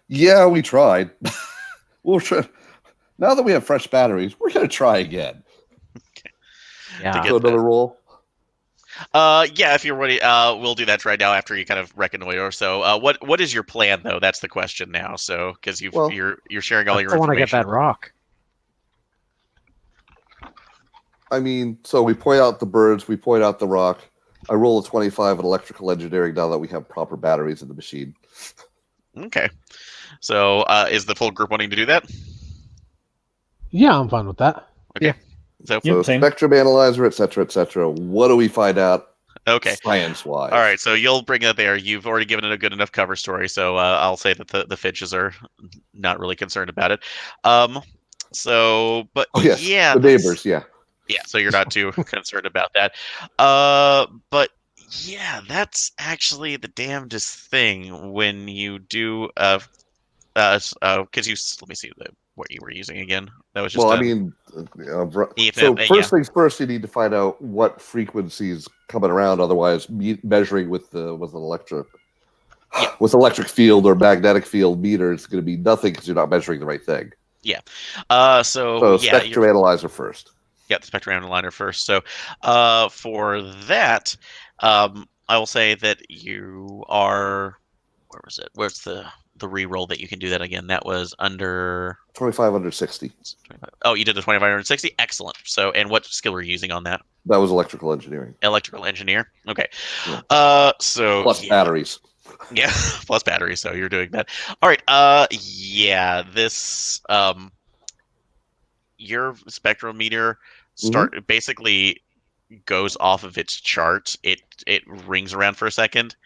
Yeah, we tried. We'll try. Now that we have fresh batteries, we're gonna try again. Okay. Yeah. So another roll. Yeah, if you're ready, we'll do that right now after you kind of reconnoiter. So, what is your plan though? That's the question now. So, because you're sharing all your information. I want to get that rock. I mean, so we point out the birds, we point out the rock. I roll a 25 in electrical engineering now that we have proper batteries in the machine. Okay. So, is the full group wanting to do that? Yeah, I'm fine with that. Okay. Yeah. So spectrum analyzer, et cetera. What do we find out? Okay. Science-wise. All right. So you'll bring that there. You've already given it a good enough cover story. So I'll say that the Finches are not really concerned about it. But yes, yeah, the neighbors. Yeah. Yeah. So you're not too concerned about that. But yeah, that's actually the damnedest thing when you do. Because let me see what you were using again. That was just. Well, first things first, you need to find out what frequencies coming around. Otherwise, measuring with an electric field or magnetic field meter, it's going to be nothing because you're not measuring the right thing. Yeah. So spectrum analyzer first. Yeah, the spectrum analyzer first. So, for that, I will say that you are. Where was it? Where's the re-roll that you can do that again? That was under 25 under 60. Oh, you did the 25 under 60. Excellent. So, and what skill were you using on that? That was electrical engineering. Electrical engineer. Okay. Yeah. So plus batteries. Yeah, plus batteries. So you're doing that. All right. Yeah. This your spectrometer basically goes off of its chart. It rings around for a second.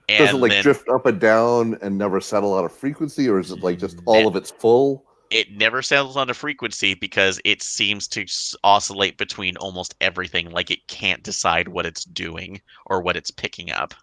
And does it drift up and down and never settle on a frequency, or is it just all of it's full? It never settles on a frequency because it seems to oscillate between almost everything. Like it can't decide what it's doing or what it's picking up.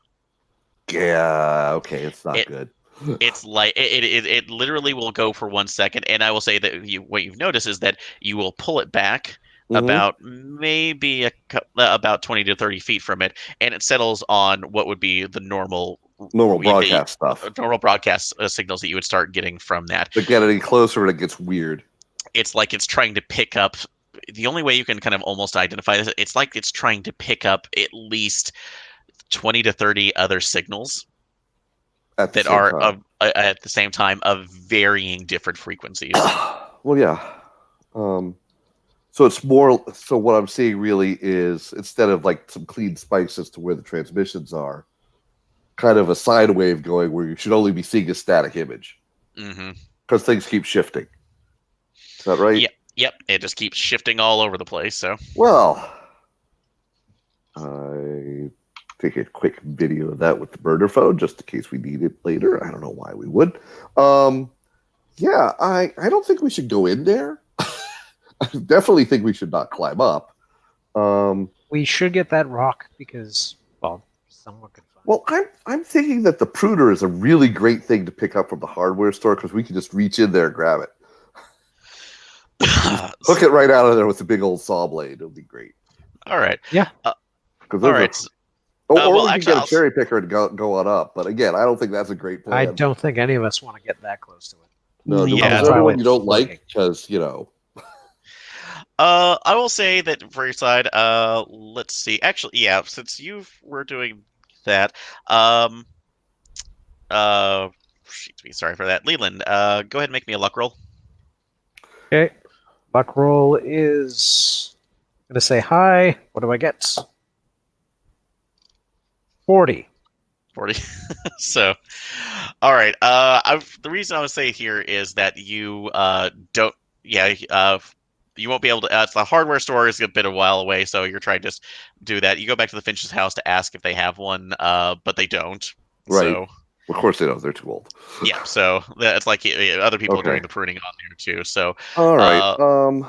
Yeah, okay, it's not good. It's like it literally will go for 1 second, and I will say that what you've noticed is that you will pull it back about maybe about 20 to 30 feet from it, and it settles on what would be the normal broadcast stuff. Normal broadcast signals that you would start getting from that. But get any closer and it gets weird. It's like it's trying to pick up the only way you can kind of almost identify this, it's like it's trying to pick up at least 20 to 30 other signals At the that same are time. at the same time of varying different frequencies. Well, yeah. So it's more. So what I'm seeing really is, instead of like some clean spikes as to where the transmissions are, kind of a sine wave going where you should only be seeing a static image Mm-hmm. because things keep shifting. Is that right? Yep. It just keeps shifting all over the place. So, Well, I take a quick video of that with the burner phone just in case we need it later. I don't know why we would. Yeah, I don't think we should go in there. I definitely think we should not climb up. We should get that rock because, well, someone could find. Well, I'm thinking that the pruner is a really great thing to pick up from the hardware store because we can just reach in there and grab it. Hook it right out of there with a big old saw blade. It'll be great. all right. Yeah. All right. Or well, we can actually, get a cherry picker and go on up. But again, I don't think that's a great plan. I don't think any of us want to get that close to it. No, Yeah. is there anyone you don't Looking. like? Because, you know. I will say that for your side, let's see. Actually, yeah, since you were doing that, excuse me, sorry for that. Leland, go ahead and make me a luck roll. Okay. Luck roll is going to say hi. What do I get? 40. 40. So, all right. The reason I would say here is that you don't. Yeah. You won't be able to. The hardware store is a bit of a while away, so you're trying to just do that. You go back to the Finch's house to ask if they have one, but they don't. Right. So, Of course they don't. They're too old. yeah. So it's like other people Okay. are doing the pruning on there too. So, All right.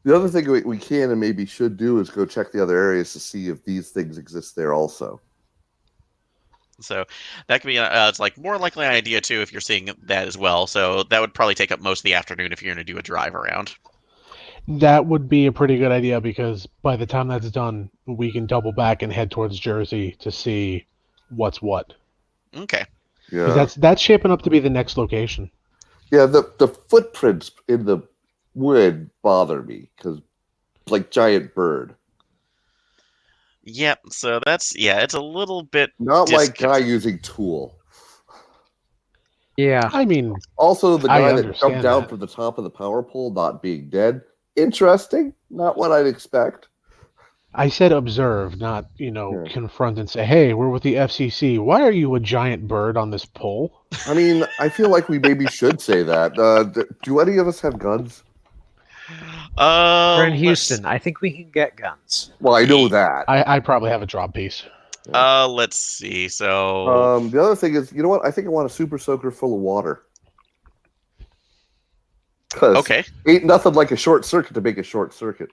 The other thing we can and maybe should do is go check the other areas to see if these things exist there also. So that could be it's like more likely an idea too if you're seeing that as well. So that would probably take up most of the afternoon if you're going to do a drive around. That would be a pretty good idea because by the time that's done, we can double back and head towards Jersey to see what's what. Okay. Yeah. 'Cause that's shaping up to be the next location. Yeah. The footprints in the wood bother me because like giant bird. Yep. So that's it's a little bit Not like guy using tool. Yeah. I mean, Also, the I guy that understand jumped down that. from the top of the power pole not being dead. Interesting. Not what I'd expect. I said observe, not, Yeah. confront and say, hey, we're with the FCC. Why are you a giant bird on this pole? I mean, I feel like we maybe should say that. Do any of us have guns? We're in Houston. I think we can get guns. Well, I know that. I probably have a drop piece. Let's see. So The other thing is, you know what? I think I want a super soaker full of water. okay. Ain't nothing like a short circuit to make a short circuit.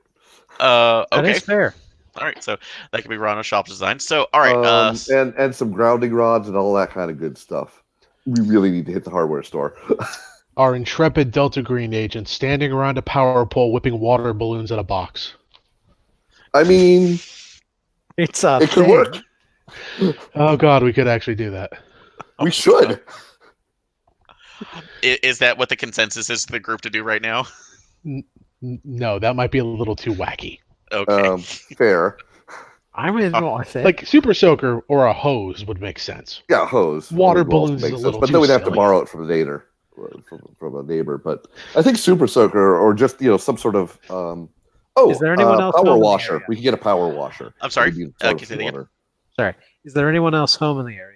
That Okay. is fair. All right. So that could be run on shop design. So all right. And some grounding rods and all that kind of good stuff. We really need to hit the hardware store. Our intrepid Delta Green agent standing around a power pole whipping water balloons at a box. I mean, It's a it could thing. work. Oh, God, we could actually do that. We should. Is that what the consensus is for the group to do right now? No, that might be a little too wacky. Okay. Fair. I'm in with it. Like Super Soaker or a hose would make sense. Yeah, hose. Water I think balloons makes is a sense, little but too then we'd have to silly. borrow it from a neighbor. From a neighbor, but I think super soaker or just some sort of Is there anyone else home power in the washer? area? We can get a power washer. I'm sorry. We need Can sort you of say that again? water. Sorry. Is there anyone else home in the area?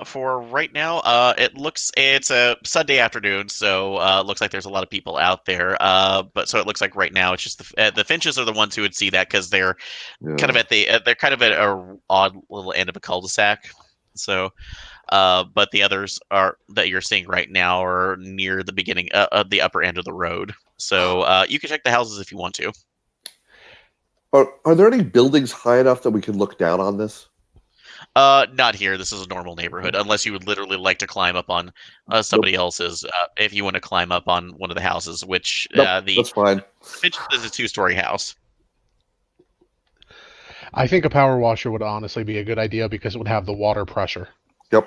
For right now, it's a Sunday afternoon, so it looks like there's a lot of people out there. But so it looks like right now it's just the Finches are the ones who would see that because they're kind of at they're kind of at a odd little end of a cul-de-sac. So, but the others that you're seeing right now are near the beginning of the upper end of the road. So you can check the houses if you want to. Are there any buildings high enough that we can look down on this? Not here. This is a normal neighborhood, unless you would literally like to climb up on somebody else's. If you want to climb up on one of the houses, which That's fine. Finch is a 2-story house. I think a power washer would honestly be a good idea because it would have the water pressure. Yep.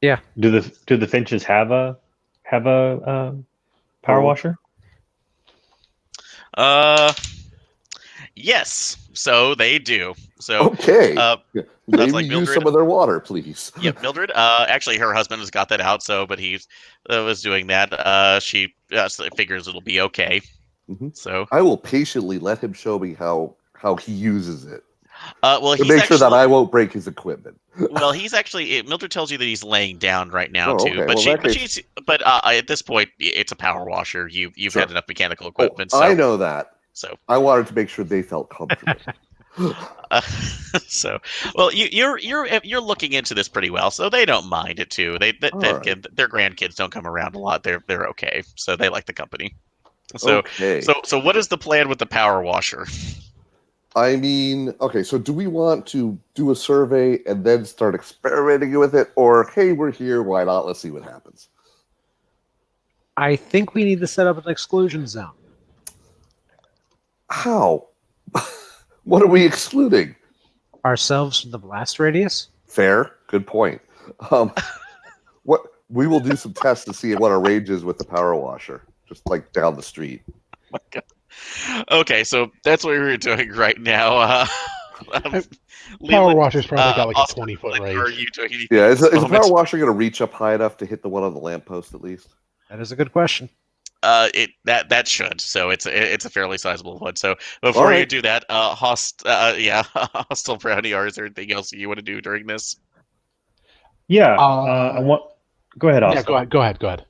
Yeah. Do the Finches have a power washer? Yes. So they do. So Okay. that's Maybe like use Mildred. some of their water, please. Yep, Mildred. Actually, her husband has got that out. So, but he was doing that. She figures it'll be okay. Mhm. So, I will patiently let him show me how he uses it well, to he's make sure that actually I won't break his equipment. well, he's actually. Mildred tells you that he's laying down right now Oh, too. okay. But Well, in that case- she's. But at this point, it's a power washer. You've Sure. had enough mechanical Oh, equipment. So I know that. So. I wanted to make sure they felt comfortable. So, well, you're looking into this pretty well, so they don't mind it too. All right. Their grandkids don't come around a lot. They're okay, so they like the company. So, Okay. so what is the plan with the power washer? I mean, okay, so do we want to do a survey and then start experimenting with it? Or, hey, we're here, why not? Let's see what happens. I think we need to set up an exclusion zone. How? What are we excluding? Ourselves from the blast radius? Fair. Good point. What we will do some tests to see what our range is with the power washer, just like down the street. Okay, so that's what we're doing right now. Power Leland, washer's probably got like a Oscar, 20-foot Are range. you doing anything Yeah, at is this the power moment? washer going to reach up high enough to hit the one on the lamppost at least? That is a good question. That should. So it's a fairly sizable one. So before you Alright. do that, hostile brownie, or is there anything else you want to do during this? Yeah. I want. Go ahead, Oscar. Yeah, go ahead.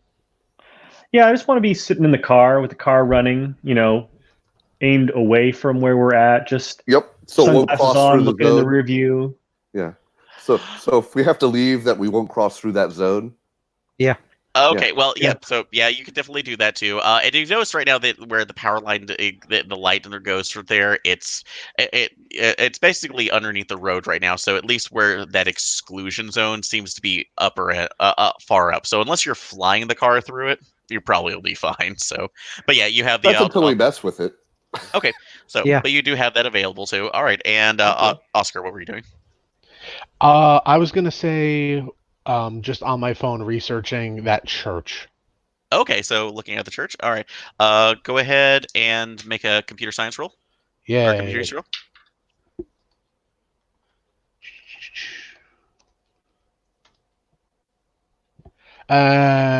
Yeah, I just want to be sitting in the car with the car running, aimed away from where we're at. Just Yep. So we'll sunglasses cross on, through the looking in the zone. rear view. Yeah. So if we have to leave, that we won't cross through that zone. Okay, well, Yeah. so you could definitely do that too. And you notice right now that where the power line, the light goes through there, it's basically underneath the road right now. So at least where that exclusion zone seems to be far up. So unless you're flying the car through it, you probably will be fine. So, but yeah, you have the That's until we mess with it. okay. So, Yeah. but you do have that available too. All right, and Okay. Oscar, what were you doing? I was gonna say, just on my phone researching that church. Okay, so looking at the church. All right. Go ahead and make a computer science roll. Or Yeah. a computer history roll.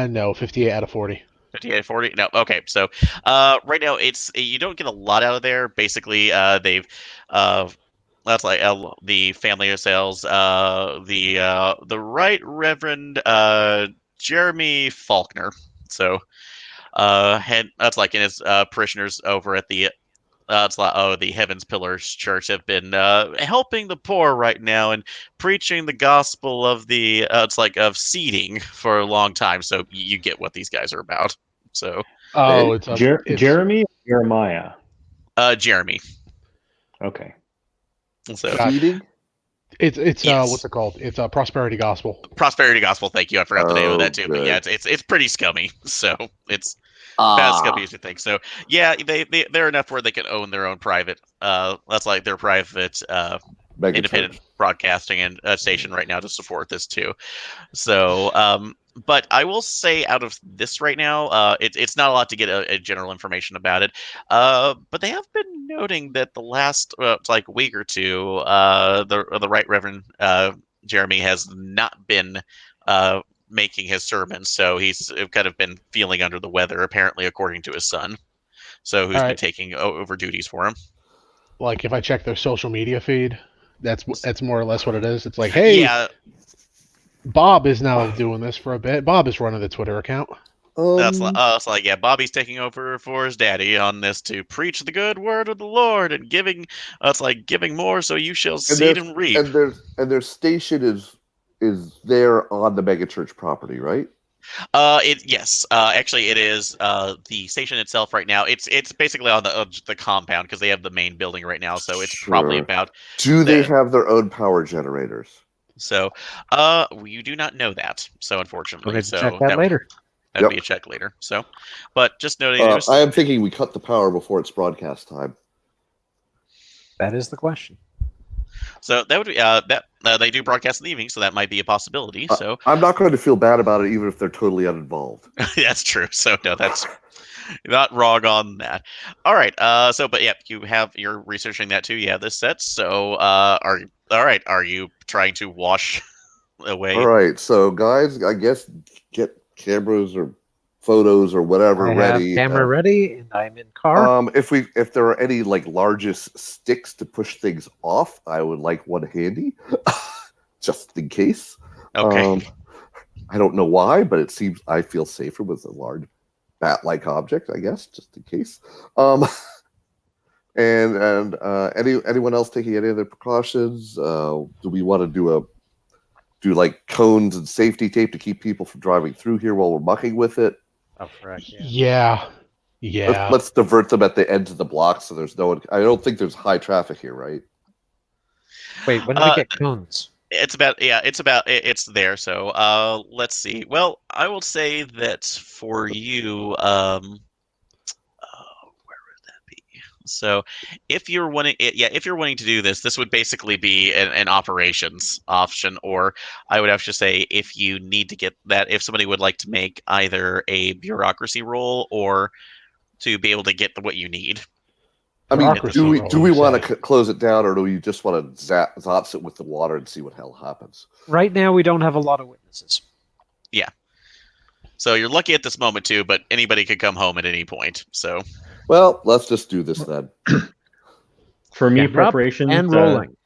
No, 58 out of 40. 58, 40? No. Okay. So, right now you don't get a lot out of there. Basically, they've, that's like the family of sales, the Right Reverend Jeremy Faulkner. So, that's like in his parishioners over at the it's like the Heavens Pillars Church have been helping the poor right now and preaching the gospel of the it's like of seeding for a long time. So you get what these guys are about. So Oh, Hey, it's Jeremy or Jeremiah? Jeremy. Okay. So God. Feeding? it's Yes. what's it called? It's a prosperity gospel. prosperity gospel. Thank you. I forgot the name of Oh, that too. But yeah, good. it's pretty scummy. So it's bad scummy as you think. So yeah, they're enough where they can own their own private. That's like their private Mega independent church. broadcasting and station right now to support this too. So, but I will say out of this right now, it's not a lot to get a general information about it. But they have been noting that the last it's like week or two, the Right Reverend Jeremy has not been making his sermons, so he's kind of been feeling under the weather, apparently, according to his son. So who's been Alright. taking over duties for him? Like if I check their social media feed, that's more or less what it is. It's like, hey, Yeah, Bob is now doing this for a bit. Bob is running the Twitter account. it's like yeah, Bobby's taking over for his daddy on this to preach the good word of the Lord and giving. It's like giving more, so you shall seed and reap. and their station is there on the mega church property, right? Yes. Actually, it is. The station itself right now. It's basically on the compound because they have the main building right now. So it's probably Sure. about. Do they The- have their own power generators? So, you do not know that. So unfortunately, We'll so check that later. That would Yep. be a check later. So, but just noting. I am thinking we cut the power before it's broadcast time. That is the question. So that would be that they do broadcast in the evening, so that might be a possibility. So I'm not going to feel bad about it, even if they're totally uninvolved. that's true. So no, that's Not wrong on that. All right. But yeah, you're researching that too. You have this set. So, all right. Are you trying to wash away? All right, so guys, I guess get cameras or photos or whatever I have ready. camera ready, and I'm in car. If there are any like largest sticks to push things off, I would like one handy, just in case. Okay. I don't know why, but I feel safer with a large bat-like object, I guess, just in case. And anyone else taking any other precautions? Do we want to do like cones and safety tape to keep people from driving through here while we're mucking with it? Oh, correct. Yeah. Yeah. Let's divert them at the ends of the block so there's no one. I don't think there's high traffic here, right? Wait, when do we get cones? It's there. So let's see. Well, I will say that for you, where would that be? So if you're wanting to do this, this would basically be an operations option, or I would have to say if you need to get that, if somebody would like to make either a bureaucracy roll or to be able to get what you need. I mean, Bureaucracy do we roll, want you to close it down, or do we just want to zaps it with the water and see what hell happens? Right now, we don't have a lot of witnesses. Yeah. So you're lucky at this moment too, but anybody could come home at any point. So, well, let's just do this then. For me, Camera up preparations and rolling.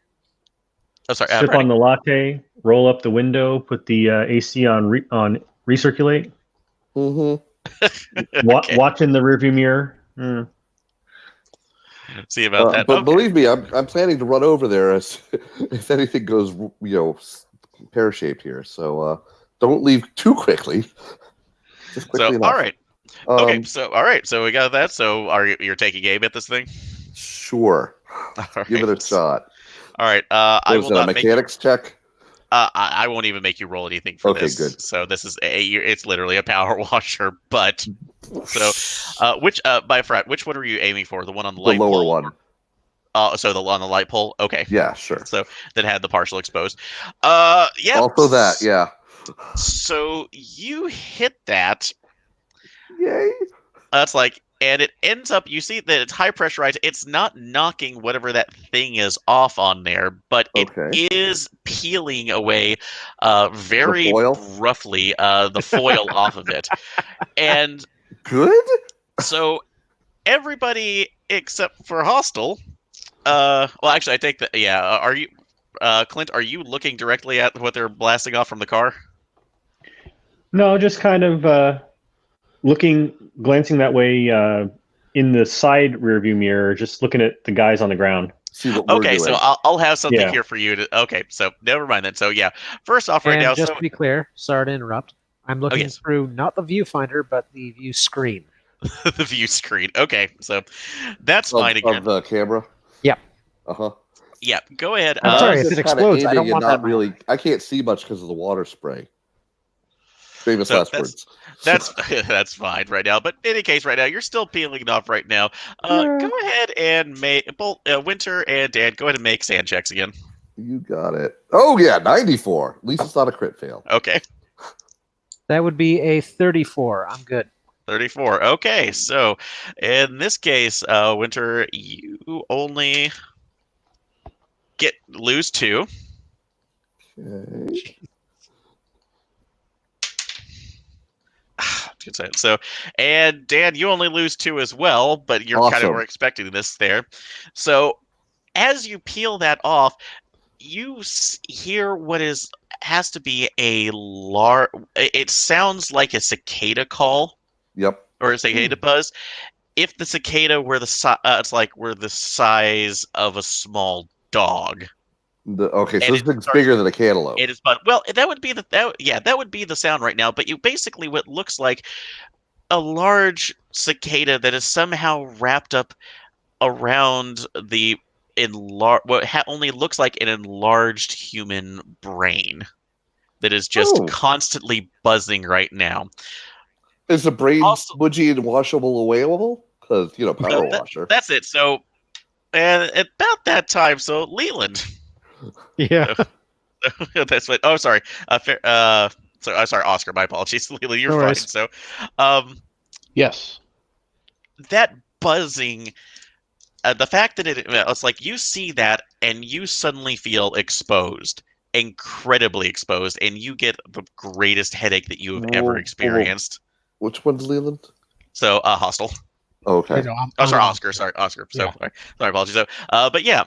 oh sorry, sip on the latte, roll up the window, put the AC on recirculate, Mm-hmm. Okay. watch in the rearview mirror. See about that. But Okay. believe me, I'm planning to run over there if anything goes, pear-shaped here. So don't leave too quickly. Just quickly enough. All right. Okay. So all right. So we got that. So you're taking aim at this thing? Sure. All Give it a right. shot. All right. What I is will it, a not make. mechanics check? I won't even make you roll anything for Okay, this. good. So this is it's literally a power washer. But so which one are you aiming for? The one on the The light lower pole? one. So on the light pole. Okay. Yeah, sure. So that had the partial exposed. Yeah. Also that, yeah. So you hit that. Yay. That's like, and it ends up. You see that it's high pressurized. It's not knocking whatever that thing is off on there, but it Okay. is peeling away, very The foil? roughly, the foil off of it. And Good? so everybody except for Hostile. Well, actually, I take that. Yeah. Are you, Clint? Are you looking directly at what they're blasting off from the car? No, just kind of glancing that way in the side rearview mirror, just looking at the guys on the ground. See what we're Okay, doing. so I'll have something Yeah. here for you to. Okay, so never mind then. So yeah, first off, right And now, just so to be clear, sorry to interrupt. I'm looking yes. through not the viewfinder, but the view screen. the view screen. Okay, so that's Of- fine again. Of the camera? Yep. Uh-huh. Yeah, go ahead. I'm sorry, if Just it kinda explodes, I aiming don't and want not that really. I can't see much because of the water spray. Famous So last words. That's that's fine right now. But in any case, right now you're still peeling it off right now. Yeah. Go ahead and make both Winter and Dan. Go ahead and make sand checks again. You got it. Oh yeah, 94. At least it's not a crit fail. Okay, That would be a 34. I'm good. 34. Okay, so in this case, Winter, you only lose 2. Okay. So, and Dan, you only lose 2 as well, but you're kind of Awesome. were expecting this there. So, as you peel that off, you hear what has to be a large. It sounds like a cicada call Yep. or a cicada buzz. If the cicada were it's like we're the size of a small dog. Okay, so And this thing's bigger than a cantaloupe. It is, but well, that would be that would be the sound right now. But you basically what looks like a large cicada that is somehow wrapped up around the only looks like an enlarged human brain that is just Oh. constantly buzzing right now. Is the brain Also- smudgy and washable awayable? Because, power washer. That's it. So, and at about that time, so Leland. Yeah. That's what. Oh, sorry. Sorry, Oscar. My apologies. Leland, you're No fine. worries. So, Yes. that buzzing, the fact that it's like you see that and you suddenly feel exposed, incredibly exposed, and you get the greatest headache that you have ever Whoa. experienced. Which one's Leland? So, Hostile. Okay. No, Oh, I'm sorry, on. Oscar. Sorry, Oscar. So, Yeah. sorry, apologies. So, but yeah,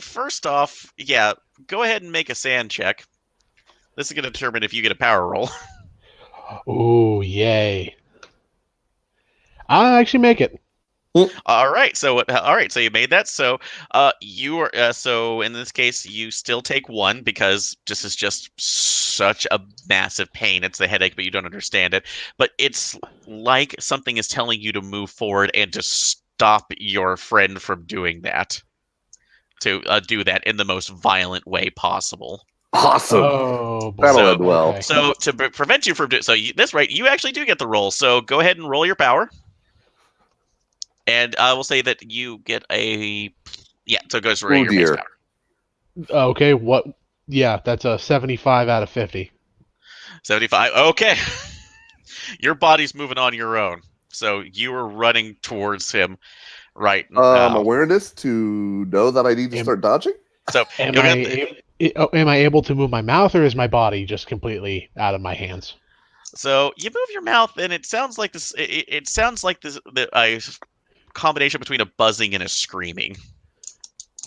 first off, yeah, go ahead and make a sand check. This is going to determine if you get a power roll. Ooh, yay! I actually make it. All right, so you made that. So, you are so in this case, you still take one because this is just such a massive pain. It's the headache, but you don't understand it. But it's like something is telling you to move forward and to stop your friend from doing that. To do that in the most violent way possible. Awesome. Oh, boy. That'll So- end well. Okay. So to prevent you from doing so, this right, you actually do get the roll. So go ahead and roll your power. And I will say that you get a so it goes right Oh, your base dear. power. Okay, what? Yeah, that's a 75 out of 50. 75. Okay. Your body's moving on your own. So you are running towards him right now. Awareness to know that I need to start dodging? So Am you'll I get am I able to move my mouth, or is my body just completely out of my hands? so you move your mouth and it sounds like this it sounds like this a combination between a buzzing and a screaming.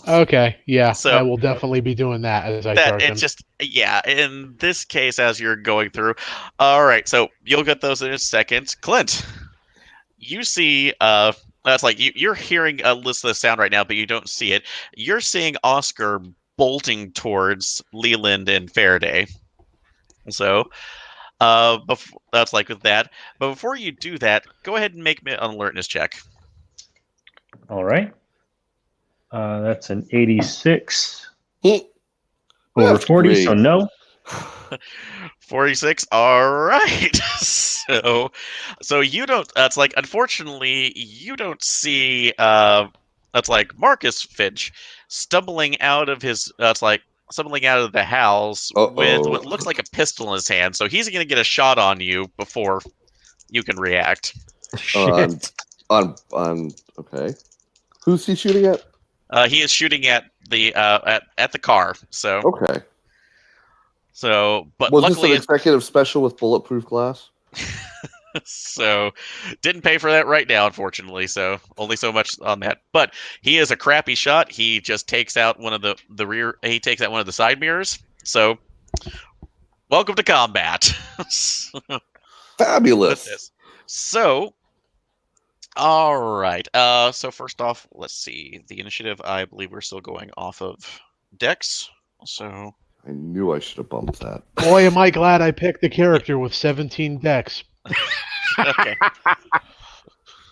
Okay, yeah, So- I will definitely be doing that as I That start them. it's just in this case as you're going through. All right, so you'll get those in a second. Clint, you see that's like you're hearing a list of the sound right now, but you don't see it. You're seeing Oscar bolting towards Leland and Faraday. So that's like with that. But before you do that, go ahead and make me an alertness check. All right. That's an 86 Hmm. over That's 40, great. so no. 46. All right. So you don't. That's like unfortunately you don't see. That's like Marcus Finch stumbling out of his. That's like stumbling out of the house with what looks like a pistol in his hand. So he's gonna get a shot on you before you can react. Shit. Okay. Who's he shooting at? He is shooting at the at the car. So Okay. but Was luckily this an executive special with bulletproof glass? so didn't pay for that right now, unfortunately. So only so much on that. But he is a crappy shot. He just takes out one of the rear. He takes out one of the side mirrors. So welcome to combat. With Fabulous. this. So all right. So first off, let's see the initiative. I believe we're still going off of Dex. So I knew I should have bumped that. Boy, am I glad I picked the character with 17 decks. okay.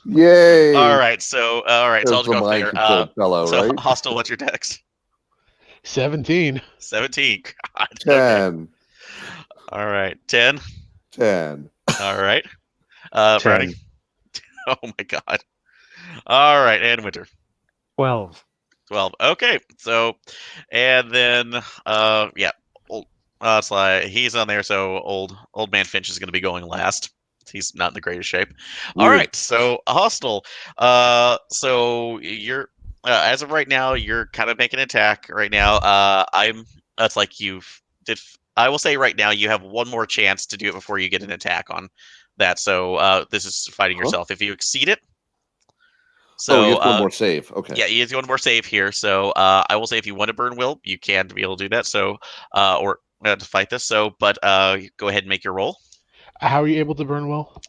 Yay! All right. So I'll There's just the go mind there. controlled fellow, So right? Hostile, what's your Dex? 17. 17. God. Okay. 10. All right. 10. 10. All right. 10. Brownie. Oh my God. All right. And Winter. 12. 12. Okay. So, and then, yeah. It's like he's on there. So old man Finch is going to be going last. He's not in the greatest shape. All Weird. right. So Hostile. So you're as of right now, you're kind of making an attack right now. That's like I will say right now you have one more chance to do it before you get an attack on that. So this is fighting Huh? yourself. If you exceed it, so Oh, you have one more save. Okay. yeah, he has one more save here. So I will say if you want to burn will, you can be able to do that. So or to fight this. So, but go ahead and make your roll. How are you able to burn will?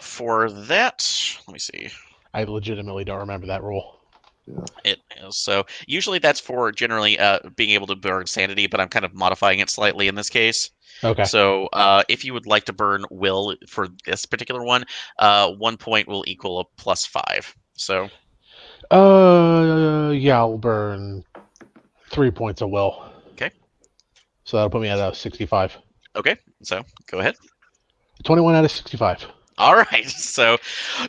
For that, let me see. I legitimately don't remember that rule. It is so usually that's for generally being able to burn sanity, but I'm kind of modifying it slightly in this case. Okay. So if you would like to burn will for this particular one, 1 point will equal a +5. So Yeah, I'll burn 3 points of will. Okay. So that'll put me at a 65. okay, so go ahead. 21 out of 65. All right, so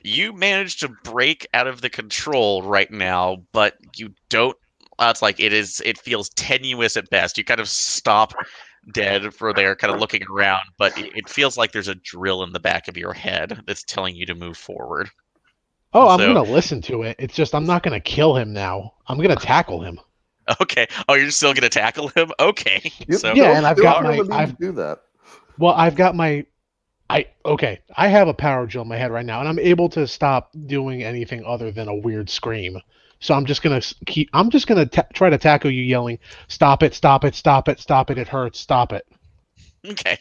you managed to break out of the control right now, but you don't. It's like it feels tenuous at best. You kind of stop dead for there, kind of looking around, but it feels like there's a drill in the back of your head that's telling you to move forward. Oh, I'm So- gonna listen to it. It's just I'm not gonna kill him now. I'm gonna tackle him. Okay. Oh, you're still gonna tackle him? Okay. So Yeah, and I've got my- I do that. Well, I've got my. I have a power gel in my head right now, and I'm able to stop doing anything other than a weird scream. So I'm just gonna keep. I'm just gonna try to tackle you, yelling, "Stop it! Stop it! Stop it! Stop it! It hurts! Stop it!" okay.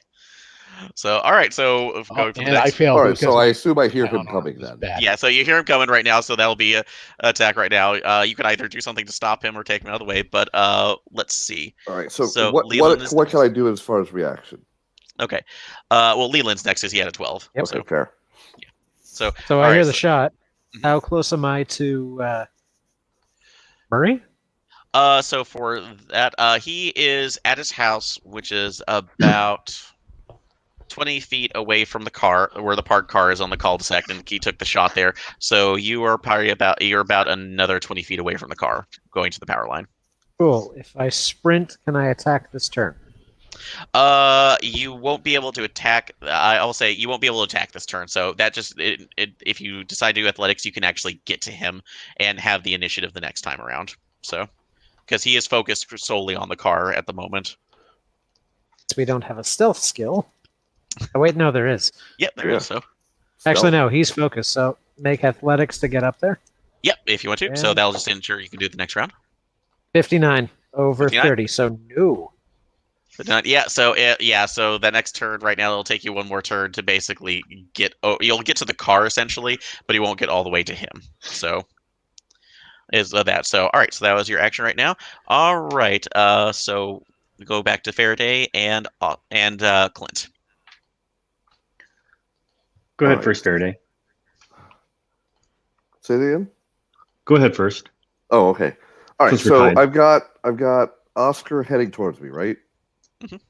So all right. So going for the And I next. failed. All right, because so I assume I hear my him unarmed coming was then. bad. Yeah, so you hear him coming right now, so that'll be a attack right now. You can either do something to stop him or take him out of the way, but let's see. All right, so, So what Leland is can I next. do as far as reaction? Okay. Well, Leland's next, as he had a 12. Yep. Okay, So, fair. so So all I right, hear the so- shot. Mhm. How close am I to Murray? So for that, he is at his house, which is about 20 feet away from the car, where the parked car is on the cul-de-sac, and he took the shot there. So you're about another 20 feet away from the car, going to the power line. Cool. If I sprint, can I attack this turn? You won't be able to attack. I'll say you won't be able to attack this turn. So that just if you decide to do athletics, you can actually get to him and have the initiative the next time around. So because he is focused solely on the car at the moment. We don't have a stealth skill. Oh wait, no, there is. Yep, there is. Yeah. So Actually, no, he's focused. So make athletics to get up there. yep, if you want to. So Yeah. that'll just ensure you can do it the next round. 59 over 59? 30. So no. But not, yeah. So So that next turn right now, it'll take you one more turn to basically get. Oh, you'll get to the car essentially, but you won't get all the way to him. So is that. So all right. So that was your action right now. All right. So we go back to Faraday and Clint. Go ahead Alright. first, Faraday. Say it again. Go ahead first. Oh, okay. All right. Since we're So tied. I've got Oscar heading towards me, right? Mhm.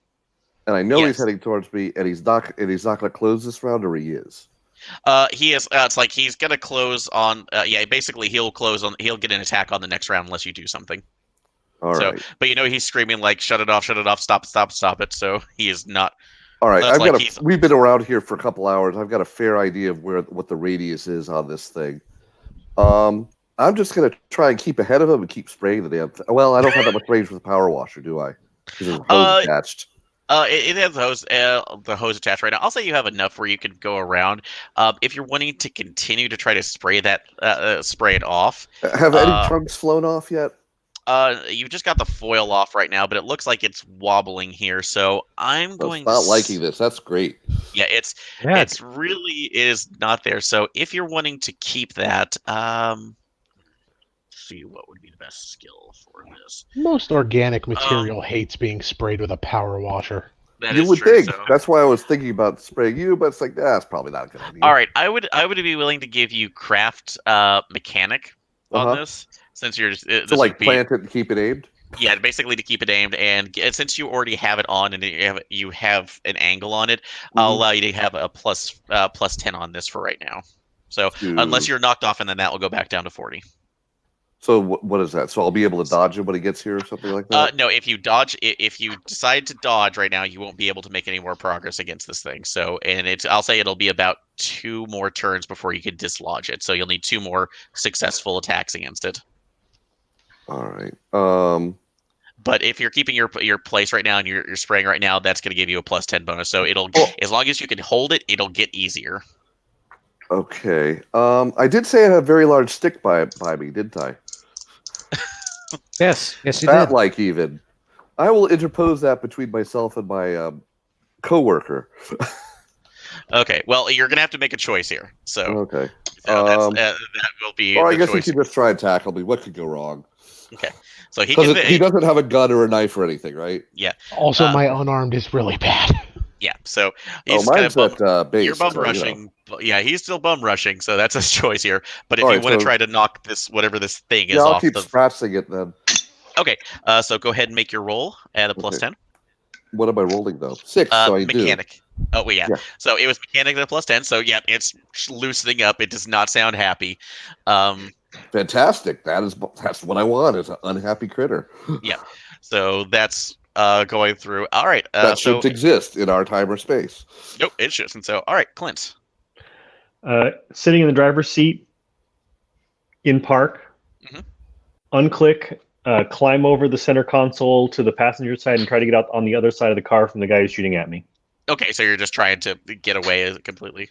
And I know Yes. he's heading towards me, and he's not going to close this round, or he is. He is. It's like he's gonna close on. Yeah, basically he'll close on. He'll get an attack on the next round unless you do something. All So, right. but he's screaming like, "Shut it off! Shut it off! Stop! Stop! Stop it!" So he is not. All right. That's like he's- We've been around here for a couple hours. I've got a fair idea of what the radius is on this thing. I'm just going to try and keep ahead of him and keep spraying the damn thing. Well, I don't have that much range with the power washer, do I? Because there's a hose attached. It has the hose attached right now. I'll say you have enough where you can go around. If you're wanting to continue to try to spray spray it off. Have any chunks flown off yet? You've just got the foil off right now, but it looks like it's wobbling here. So I'm going. Not liking this. That's great. Yeah, it's really is not there. So if you're wanting to keep that, see what would be the best skill for this. Most organic material hates being sprayed with a power washer. That You is would true, think. so- That's why I was thinking about spraying you, but it's like, that's probably not a good idea. All right, I would be willing to give you craft mechanic on Uh-huh. this, since you're just So, like, plant it and keep it aimed? yeah, basically to keep it aimed, and since you already have it on and you have an angle on it, I'll Mhm. allow you to have a plus 10 on this for right now. So unless Dude. you're knocked off, and then that will go back down to 40. So what is that? So I'll be able to dodge him when he gets here or something like that? No, if you dodge, if you decide to dodge right now, you won't be able to make any more progress against this thing. So, and I'll say it'll be about 2 more turns before you can dislodge it. So you'll need 2 more successful attacks against it. All right. But if you're keeping your place right now and you're spraying right now, that's going to give you a plus 10 bonus. So it'll, as long as you can hold it, it'll get easier. Okay. I did say I had a very large stick by me, didn't I? Yes, you That did. like even. I will interpose that between myself and my coworker. Okay, well, you're going to have to make a choice here. So, Okay. that will be Or I the guess choice. he can just try and tackle me. What could go wrong? So he Because can, he doesn't have a gun or a knife or anything, right? Also, Uh, my unarmed is really bad. yeah. So Oh, he's going mine's to at base. you're bum so, you know. rushing. Yeah, he's still bum rushing, so that's a choice here. But if All you right, want to so- try to knock this, whatever this thing is Yeah, I'll off keep the. scratching it then. Okay, so go ahead and make your roll at a plus Okay. 10. What am I rolling though? 6, so I do. Mechanic. Oh, well, yeah. Yeah. So it was mechanic at a plus 10. So yeah, it's loosening up. It does not sound happy. Fantastic. That's what I want, is an unhappy critter. So that's going through. All right. That So shouldn't exist in our time or space. nope, it shouldn't. So all right, Clint. Sitting in the driver's seat, in park, unclick, climb over the center console to the passenger side and try to get out on the other side of the car from the guy who's shooting at me. Okay, so you're just trying to get away completely.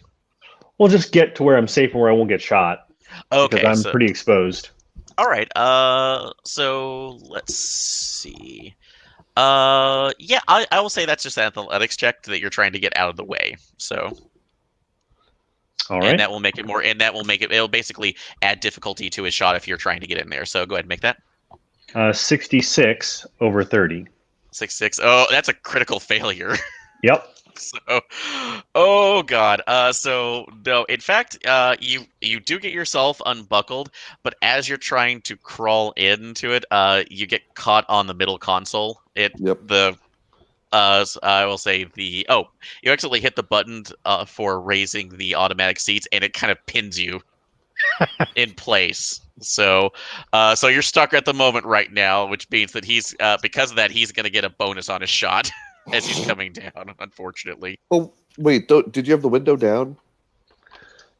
We'll just get to where I'm safe and where I won't get shot. Okay, because I'm so pretty exposed. all right. So let's see. Yeah, I will say that's just an athletics check that you're trying to get out of the way. So, All and right. that will make it more, and that will make it. It'll basically add difficulty to his shot if you're trying to get in there. So go ahead and make that 66 over 30. 6-6. Oh, that's a critical failure. Yep. So, oh god. So no. In fact, you do get yourself unbuckled, but as you're trying to crawl into it, you get caught on the middle console. I will say you accidentally hit the button for raising the automatic seats, and it kind of pins you in place. So you're stuck at the moment right now, which means that he's because of that he's going to get a bonus on his shot as he's coming down. Unfortunately. Oh wait, did you have the window down?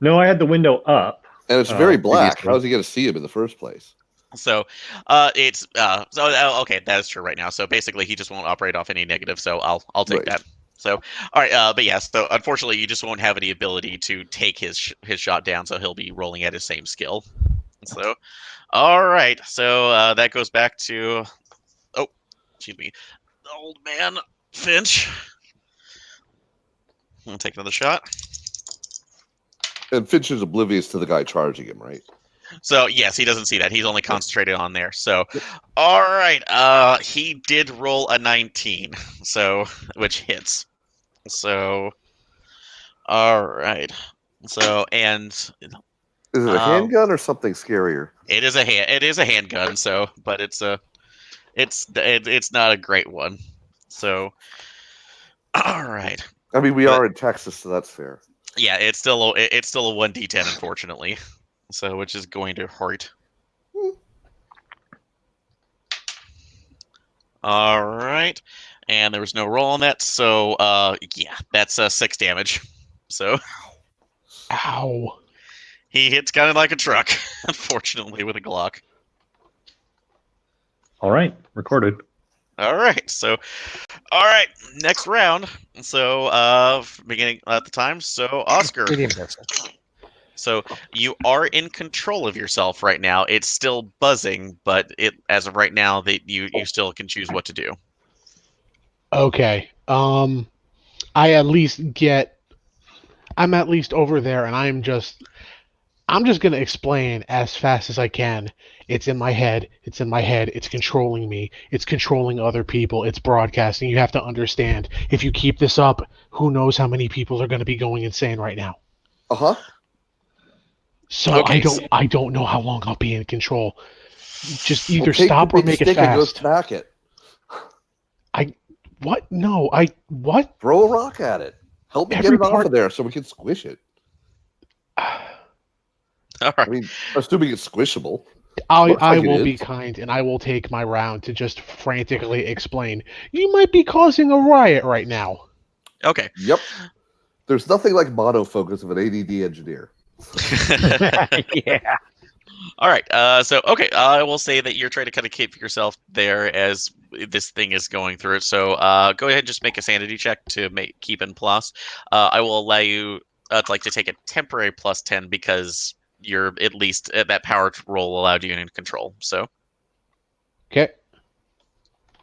No, I had the window up. And it's very black. Previously. How's he going to see him in the first place? So okay, that is true right now. So basically, he just won't operate off any negative. So I'll take Right. that. So all right, but yes. So unfortunately, you just won't have any ability to take his shot down. So he'll be rolling at his same skill. So all right. So that goes back to excuse me, the old man Finch. I'll take another shot. And Finch is oblivious to the guy charging him, right? So yes, he doesn't see that. He's only concentrated on there. So, all right. He did roll a 19, so which hits. So, all right. So and Is it a handgun or something scarier? it is a handgun. So, but it's not a great one. So, all right. I mean, we are in Texas, so that's fair. Yeah, it's still a 1d10, unfortunately. So, which is going to hurt. All right, and there was no roll on that, so yeah, that's 6 damage. So, Ow. he hits kind of like a truck, unfortunately, with a Glock. All right, recorded. All right, so, all right, next round. So, beginning at the time. So, Oscar. Medium pistol. So you are in control of yourself right now. It's still buzzing, but as of right now, that you still can choose what to do. Okay. I'm at least over there, and I'm just gonna explain as fast as I can. It's in my head. It's in my head. It's controlling me. It's controlling other people. It's broadcasting. You have to understand. If you keep this up, who knows how many people are going to be going insane right now. Uh-huh. So Okay, I don't know how long I'll be in control. Just either Take stop the or big make it stick and go fast. smack it. What? No, what? Throw a rock at it. Help me get Every it off part- of there so we can squish it. All I right. mean, assuming it's squishable. I Looks like it will be is. kind, and I will take my round to just frantically explain. You might be causing a riot right now. Okay. Yep. There's nothing like monofocus of an ADD engineer. Yeah. All right. So okay, I will say that you're trying to kind of keep yourself there as this thing is going through it. So go ahead and just make a sanity check to keep in plus. I will allow you to take a temporary plus 10 because you're at least that power roll allowed you in control. So Okay.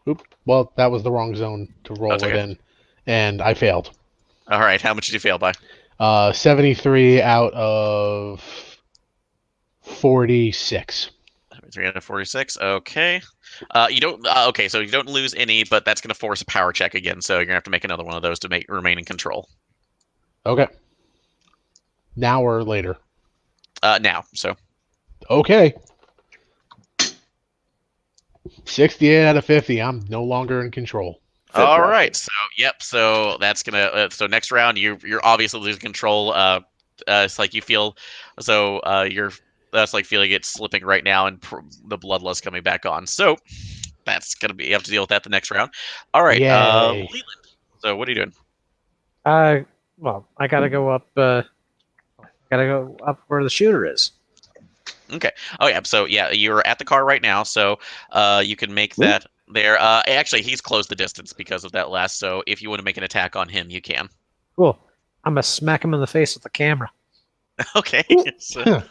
Oop. Well, that was the wrong zone to roll That's it okay. in, and I failed. all right, how much did you fail by? 73 out of 46. 346. Okay. You don't. Okay, so you don't lose any, but that's going to force a power check again. So you're gonna have to make another one of those to remain in control. Okay. Now or later? Now. So Okay. 68 out of 50. I'm no longer in control. all Fantastic. right. So yep. So that's gonna. So next round, you're obviously losing control. It's like you feel. So you're. That's like feeling it slipping right now, and the bloodlust coming back on. So that's gonna be. You have to deal with that the next round. All right. Yay. Leland. So what are you doing? Well, I gotta go up. Gotta go up where the shooter is. Okay. Oh yeah. So yeah, you're at the car right now, so you can make Ooh. that there. Actually, he's closed the distance because of that last. So if you want to make an attack on him, you can. Cool. I'm gonna smack him in the face with the camera. Okay. So,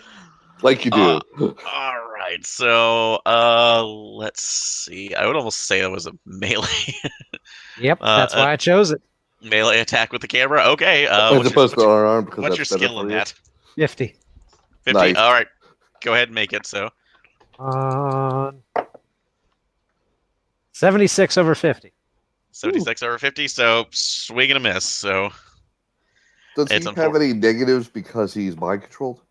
Like you do. all right. So let's see. I would almost say it was a melee Yep, that's a why I chose it. melee attack with the camera. Okay. As opposed to unarmed, because what's that's your better skill for in you. that? 50. 50. Nice. All right. Go ahead and make it. So 76 over 50. 76 over 50. So swing and a miss. So Does he it's have any negatives because he's mind controlled?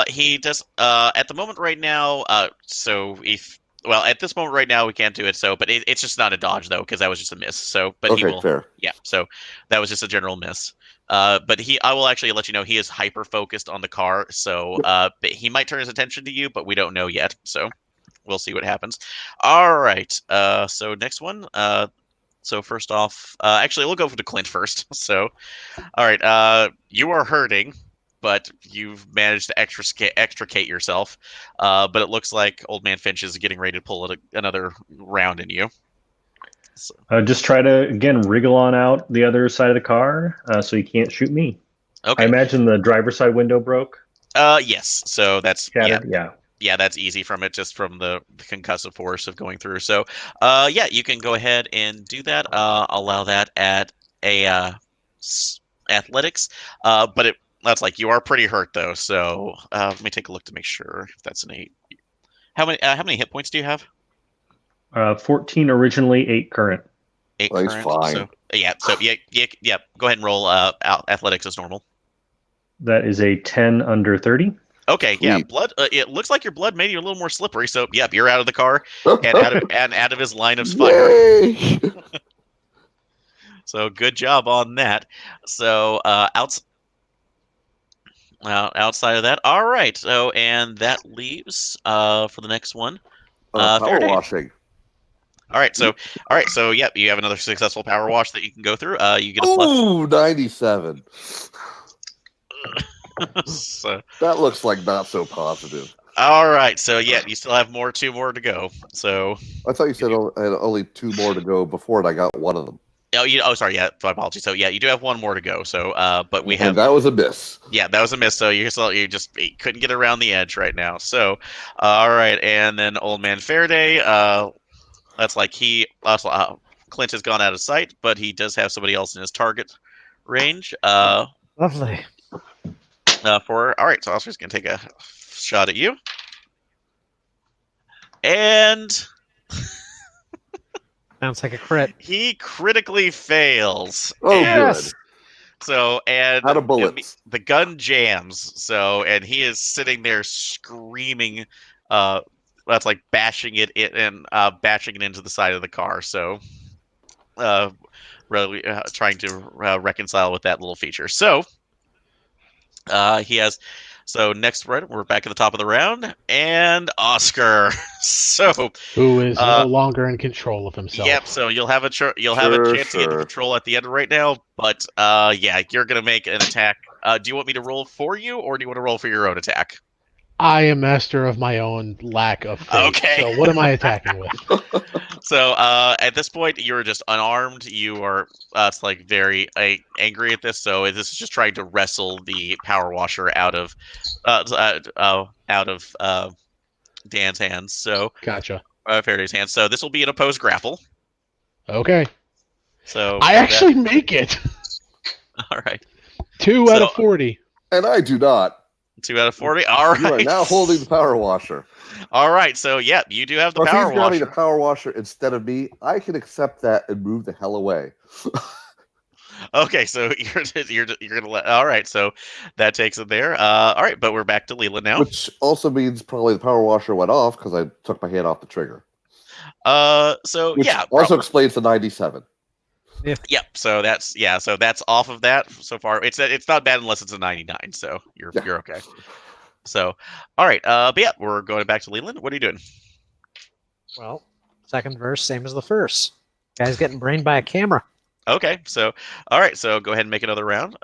He does. At the moment right now. So if at this moment right now we can't do it. So, but it's just not a dodge though, because that was just a miss. So, but he Okay, will. fair. Yeah. So that was just a general miss. But I will actually let you know he is hyper focused on the car. So, but he might turn his attention to you, but we don't know yet. So, we'll see what happens. All right. So next one. So first off, actually we'll go for the Clint first. So, all right. You are hurting, but you've managed to extricate yourself. But it looks like Old Man Finch is getting ready to pull another round in you. So, Just try to, again, wriggle on out the other side of the car so he can't shoot me. okay. I imagine the driver's side window broke. Yes. So that's Shattered. yeah, that's easy from it, just from the concussive force of going through. So, yeah, you can go ahead and do that. Allow that at a athletics. But that's like you are pretty hurt though. So let me take a look to make sure if that's an 8. How many hit points do you have? 14 originally, 8 current. 8 Well, he's current. fine. So yeah. So yeah. Go ahead and roll athletics as normal. That is a 10 under 30. Okay, yeah, Sweet. blood. It looks like your blood made you a little more slippery. So, yep, you're out of the car and out of his line of fire. Yay! So, good job on that. So, outside of that, all right. So, and that leaves for the next one. Power Faraday. washing. All right. So, yep, you have another successful power wash that you can go through. You get a plus. Ooh, 97. So, That looks like not so positive. all right. So, yeah, you still have 2 more to go. So, I thought you said I had only 2 more to go before, and I got one of them. sorry. Yeah, my apologies. So, yeah, you do have 1 more to go. So, but we And have. that was a miss. Yeah, that was a miss. So you couldn't get around the edge right now. So, all right, and then Old Man Faraday. That's like Clint has gone out of sight, but he does have somebody else in his target range. Lovely. All right, so Oscar's gonna take a shot at you, and Sounds like a crit. he critically fails. Oh, Yes! good. So and Out of bullets. the gun jams. So and he is sitting there screaming. That's like bashing it into the side of the car. So, really trying to reconcile with that little feature. So, he has. So next, right, we're back at the top of the round, and Oscar. So Who is no longer in control of himself. yep. So you'll have a chance to get the control at the end right now. But yeah, you're gonna make an attack. Do you want me to roll for you, or do you want to roll for your own attack? I am master of my own lack of faith. Okay. So what am I attacking with? So at this point, you're just unarmed. You are it's like very angry at this. So this is just trying to wrestle the power washer out of Dan's hands. So Gotcha. Faraday's hands. So this will be an opposed grapple. Okay. So I actually make it. all right. 2 out of 40. And I do not. 2 out of 40. All right. You are now holding the power washer. All right. So yeah, you do have the Or if power he's grabbing washer. the power washer instead of me, I can accept that and move the hell away. Okay, so you're gonna let. All right, so that takes it there. All right, but we're back to Leland now. Which also means probably the power washer went off because I took my hand off the trigger. So Which yeah, also explains the 97. Yep. So that's off of that so far. It's not bad unless it's a 99. So you're okay. So, all right. But yeah, we're going back to Leland. What are you doing? Well, second verse, same as the first. Guy's getting brained by a camera. Okay. So, all right. So go ahead and make another round.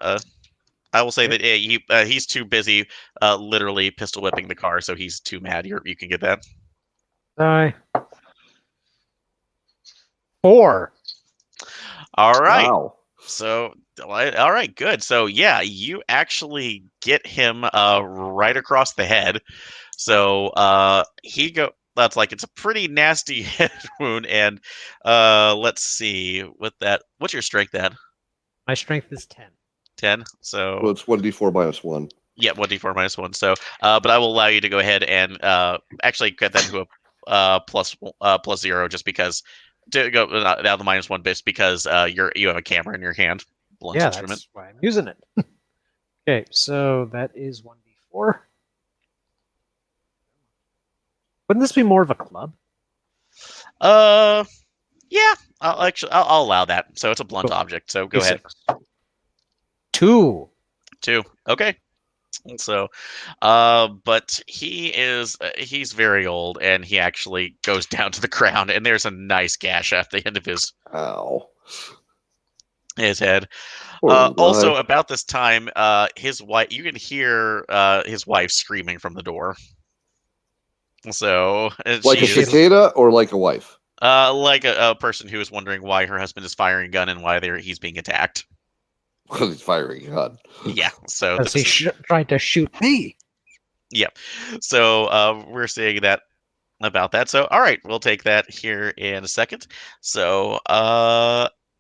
I will say that he's too busy, literally pistol whipping the car, so he's too mad. You can get that. Die. 4. All right. Wow. So, all right, good. So, yeah, you actually get him right across the head. So, he go. That's like it's a pretty nasty head wound, and let's see with that. What's your strength at? My strength is 10. 10. So, Well, it's 1d4 minus 1. yeah, 1d4 minus 1. So, but I will allow you to go ahead and actually get that to a plus 0, just because to go down the minus 1 bits because you have a camera in your hand, blunt Yeah, instrument. that's why I'm using it. Okay, so that is 1d4. Wouldn't this be more of a club? Yeah, I'll allow that. So it's a blunt Cool. object. So go ahead. 2. 2. Okay. So, but he's very old, and he actually goes down to the ground, and there's a nice gash at the end of his Ow. head. Poor little guy. Also, about this time, his wife, you can hear his wife screaming from the door. So, Like a she is cicada or like a wife? like a person who is wondering why her husband is firing a gun and why he's being attacked. Because he's firing a gun. Yeah, so Because he tried to shoot me. so we're seeing that about that. So, all right, we'll take that here in a second. So,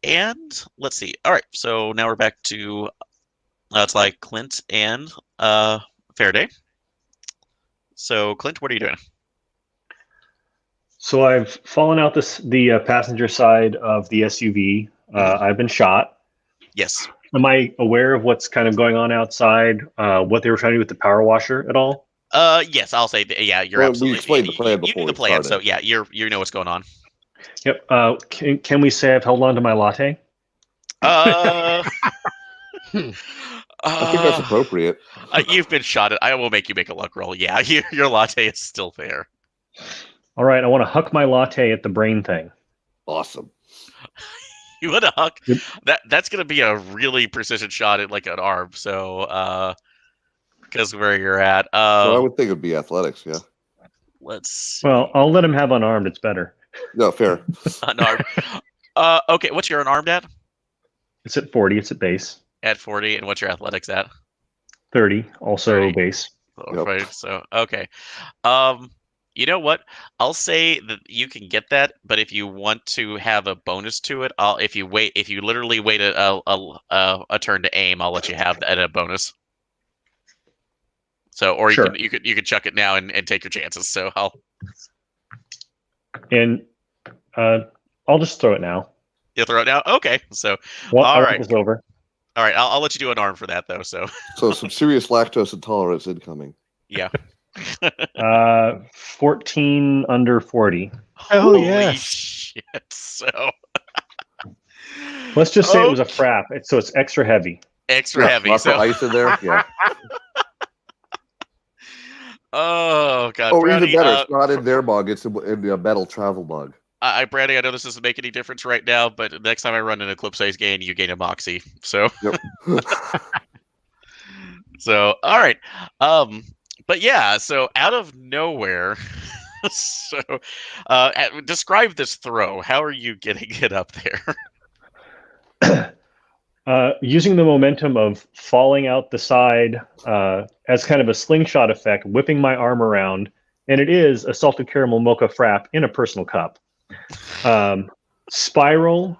and let's see. All right, so now we're back to it's like Clint and Faraday. So, Clint, what are you doing? So I've fallen out the passenger side of the SUV. I've been shot. Yes. Am I aware of what's kind of going on outside? What they were trying to do with the power washer at all? Yes, I'll say that, yeah, you're Well, absolutely. we explained the plan you before knew the we plan, started. so yeah, you know what's going on. Yep. Can we say I've held on to my latte? Uh, I think that's appropriate. You've been shot at. I will make you make a luck roll. Yeah, your latte is still there. All right. I want to huck my latte at the brain thing. Awesome. You want to huck? Yep. That's gonna be a really precision shot at like an arm. So, because where you're at. So I would think it would be athletics, yeah. Let's see. Well, I'll let him have unarmed. It's better. No, fair. Unarmed. Okay, what's your unarmed at? It's at 40. It's at base. At 40, and what's your athletics at? 30. Also 30. base. Yep. Right. So okay. You know what? I'll say that you can get that, but if you want to have a bonus to it, if you literally wait a turn to aim, I'll let you have that a bonus. So, or Sure. you could chuck it now and take your chances. So And I'll just throw it now. you'll throw it now. Okay. So All all right. right. It's over. All right. I'll let you do an arm for that though. So So some serious lactose intolerance incoming. yeah. 14 under 40. Oh, Holy yes. shit. So Let's just say it was a Okay. frap. So it's extra heavy. extra Yeah, heavy. lots So of ice in there. Yeah. oh god. Or Brownie, even better, it's not in their mug. It's in the metal travel mug. Brownie, I know this doesn't make any difference right now, but next time I run an Eclipse gain, you gain a Moxie. So, Yep. so all right. But yeah, so out of nowhere, so describe this throw. How are you getting it up there? Using the momentum of falling out the side as kind of a slingshot effect, whipping my arm around, and it is a salted caramel mocha frap in a personal cup. Spiral,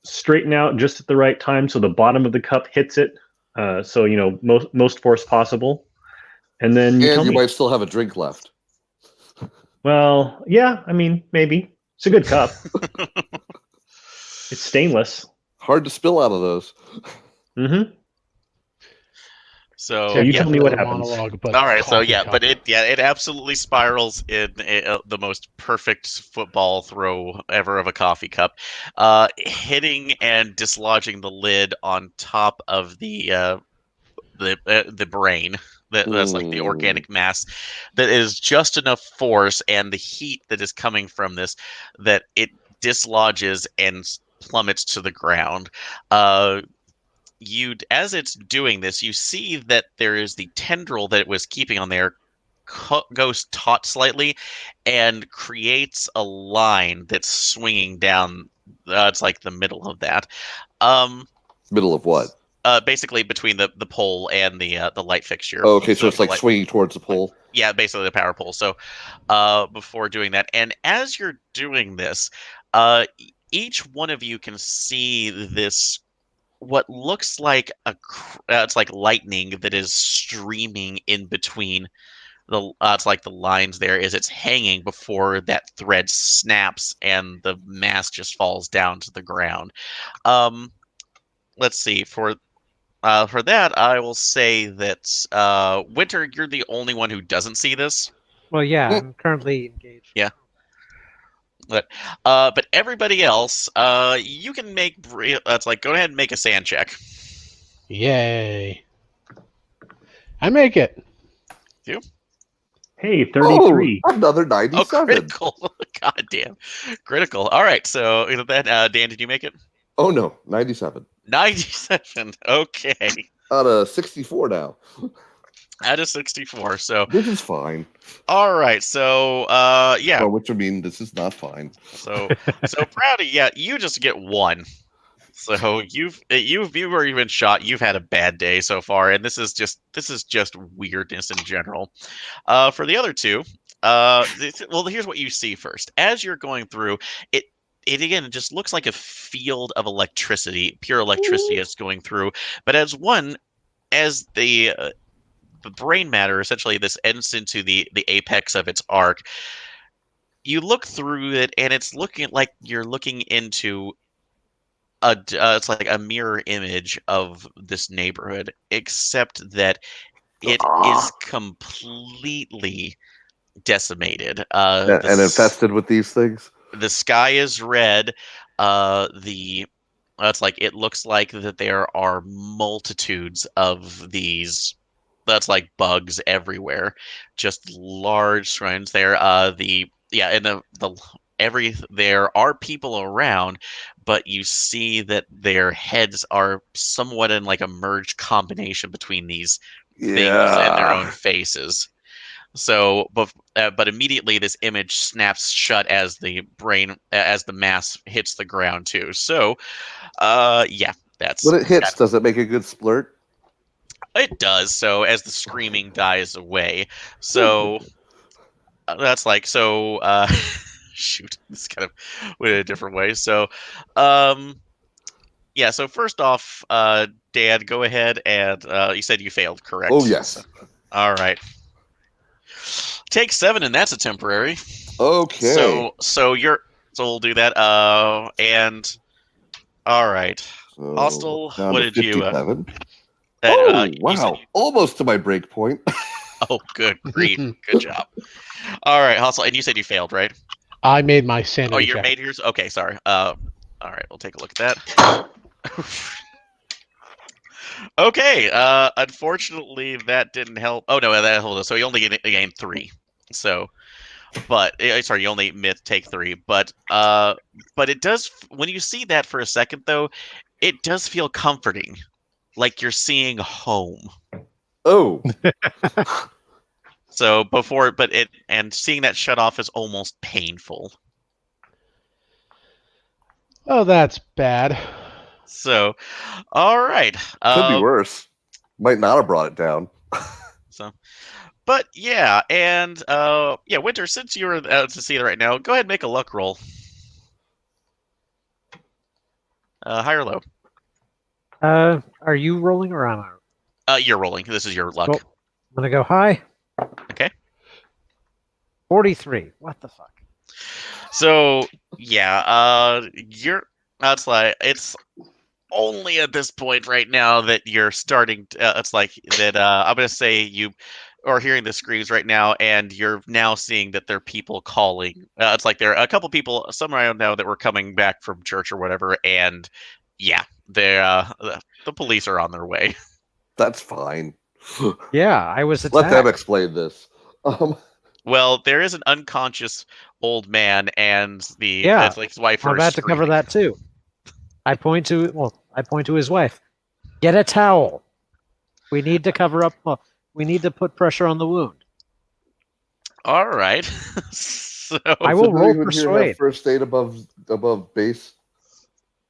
straighten out just at the right time so the bottom of the cup hits it. So most force possible, and then And tell you me. might still have a drink left. Well, yeah, I mean maybe it's a good cup. It's stainless. Hard to spill out of those. Mm-hmm. So you yeah. tell me what Another happens. monologue, but All right, so coffee yeah, cup. but it absolutely spirals in the most perfect football throw ever of a coffee cup, hitting and dislodging the lid on top of the brain. That's like the organic mass that is just enough force and the heat that is coming from this that it dislodges and plummets to the ground. as it's doing this, you see that there is the tendril that it was keeping on there goes taut slightly and creates a line that's swinging down. It's like the middle of that. Middle of what? Basically between the pole and the light fixture. Oh, okay, so it's the like swinging towards the pole. Yeah, basically the power pole. So before doing that, and as you're doing this, each one of you can see this what looks like it's like lightning that is streaming in between the it's like the lines there as it's hanging before that thread snaps and the mass just falls down to the ground. Let's see, for that I will say that Winter, you're the only one who doesn't see this. Well, yeah, I'm currently engaged. Yeah. But everybody else, you can make. It's like go ahead and make a sand check. Yay! I make it. You? Hey, 33. Oh, another Oh, 97. critical! God damn, critical. All right, so then Dan, did you make it? Oh no, 97. 97. Okay, Out of 64 now. out of 64. So This is fine. all right, so yeah. Well, which I mean, this is not fine. So Proudy, yeah, you just get 1. So you've already been shot. You've had a bad day so far, and this is just weirdness in general. For the other two, well, here's what you see first. As you're going through it. It again just looks like a field of electricity, pure electricity is going through. But as the brain matter, essentially this ends into the apex of its arc, you look through it and it's looking like you're looking into it's like a mirror image of this neighborhood, except that it is completely decimated. And infested with these things. The sky is red. It's like it looks like that there are multitudes of these. That's like bugs everywhere, just large strands there. And there are people around, but you see that their heads are somewhat in like a merged combination between these things and their own faces. So, but immediately this image snaps shut as the mass hits the ground too. So, yeah, that's When it hits, does it make a good splurt? It does. So as the screaming dies away, so that's like so. Shoot, this kind of went in a different way. So, yeah. So first off, Dan, go ahead and you said you failed, correct? Oh yes. So, all right. Take 7, and that's a temporary. Okay. So we'll do that. And all right, So, Hostel, down what to did you? 57. You Wow! said Almost to my break point. oh, good grief, good job. All right, Hostel, and you said you failed, right? I made my sanity Oh, you're check. made yours. Okay, sorry. All right, we'll take a look at that. Okay, unfortunately that didn't help. Oh no, that hold on. So you only gained 3. So, but sorry, you only take 3. But it does when you see that for a second though, it does feel comforting, like you're seeing home. Oh. So seeing that shut off is almost painful. Oh, that's bad. So, all right. Could be worse. Might not have brought it down. So, but yeah, and yeah, Winter, since you're out to see it right now, go ahead and make a luck roll. High or low? Are you rolling or am I? You're rolling. This is your luck. Well, I'm gonna go high. Okay. 43. What the fuck? So yeah, it's only at this point right now that you're starting. It's like that. I'm gonna say you are hearing the screams right now, and you're now seeing that there are people calling. It's like there are a couple people somewhere I don't know that were coming back from church or whatever, and yeah, the police are on their way. That's fine. Yeah, I was attacked. Let them explain this. Well, there is an unconscious old man and Yeah. it's like his wife. I'm are about to cover screaming. that too. I point to his wife. Get a towel. We need to cover up. We need to put pressure on the wound. All right. So I So will do roll anyone here have persuade. first aid above base?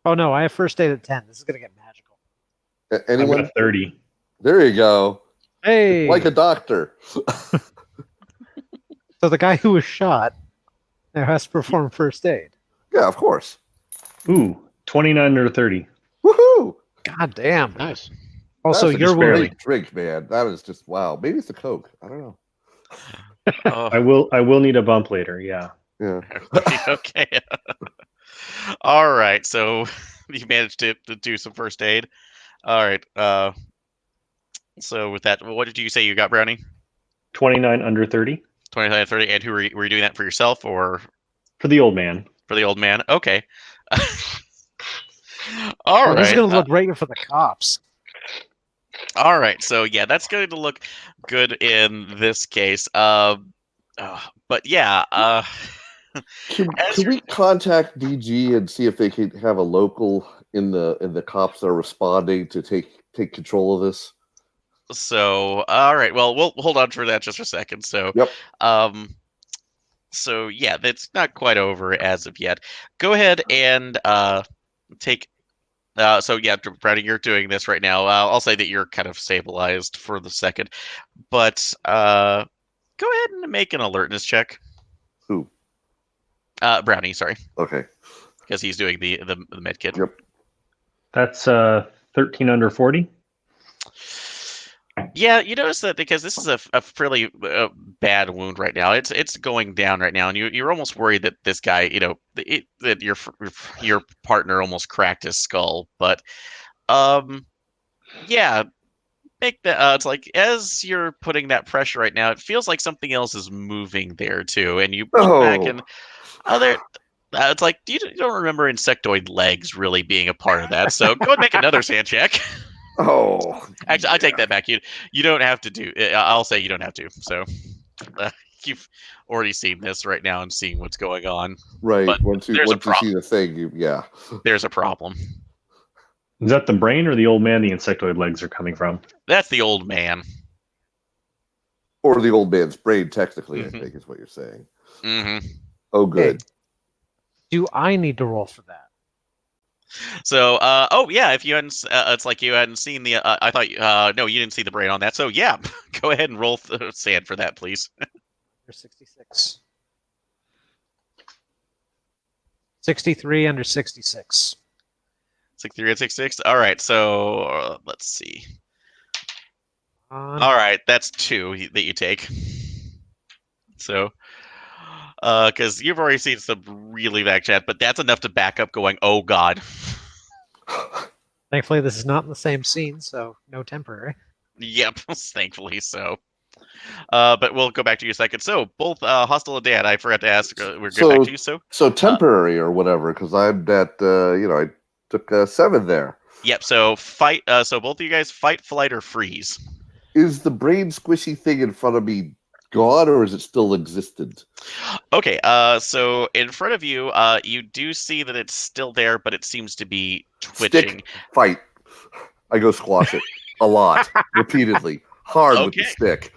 Oh no, I have first aid at 10. This is gonna get magical. I've Anyone? got 30. There you go. Hey, Like a doctor. so the guy who was shot now has to perform first aid. Yeah, of course. Ooh, 29 under 30. Woohoo! God damn. Nice. Also, That's a you're just barely. wounded. great drink, man. That is just wow. Maybe it's the Coke. I don't know. oh, I will need a bump later. Yeah. Yeah. okay. All right. So you managed to do some first aid. All right. So with that, what did you say you got, Brownie? 29 under 30 29 30. And who were you doing that for yourself or for the old man. for the old man? Okay. All This is right. gonna look great for the cops. All right. So yeah, that's going to look good in this case. But yeah. Can As we contact DG and see if they can have a local in the cops that are responding to take control of this? So, all right. Well, we'll hold on for that just a second. So, Yep. so yeah, that's not quite over as of yet. Go ahead and take. So yeah, Brady, you're doing this right now. I'll say that you're kind of stabilized for the second, but go ahead and make an alertness check. Who? Brownie, sorry, Okay. because he's doing the med kit. Yep. That's 13 under 40. Yeah, you notice that because this is a fairly bad wound right now. It's going down right now, and you're almost worried that this guy, that your partner almost cracked his skull. But yeah, make the it's like as you're putting that pressure right now, it feels like something else is moving there too, and you look back Oh. and other. It's like you don't remember insectoid legs really being a part of that. So go and make another sand check. Oh. Actually, I take that back. You don't have to do. I'll say you don't have to. So you've already seen this right now and seeing what's going on. Right. But Once you there's a see problem. the thing, yeah. There's a problem. Is that the brain or the old man the insectoid legs are coming from? That's the old man. Or the old man's brain, technically, Mhm. I think is what you're saying. hmm Oh, good. Do I need to roll for that? So, oh yeah, if you hadn't, it's like you hadn't seen the. I thought, no, you didn't see the brain on that. So yeah, go ahead and roll the sand for that, please. Under 66. 63 under 66. 63 and 66. All right, so let's see. On. All right, that's 2 that you take. So, because you've already seen some really bad chat, but that's enough to back up going, oh god. Thankfully, this is not in the same scene, so no temporary. Yep, thankfully so. But we'll go back to you a second. So, both Hostile and Dan, I forgot to ask, we're getting back to you, so. So temporary or whatever, because I'm at I took 7 there. Yep, so fight, so both of you guys fight, flight, or freeze. Is the brain squishy thing in front of me gone, or is it still existent? Okay, so in front of you, you do see that it's still there, but it seems to be twitching. Stick, fight. I go squash it a lot, repeatedly, hard with the Okay. stick.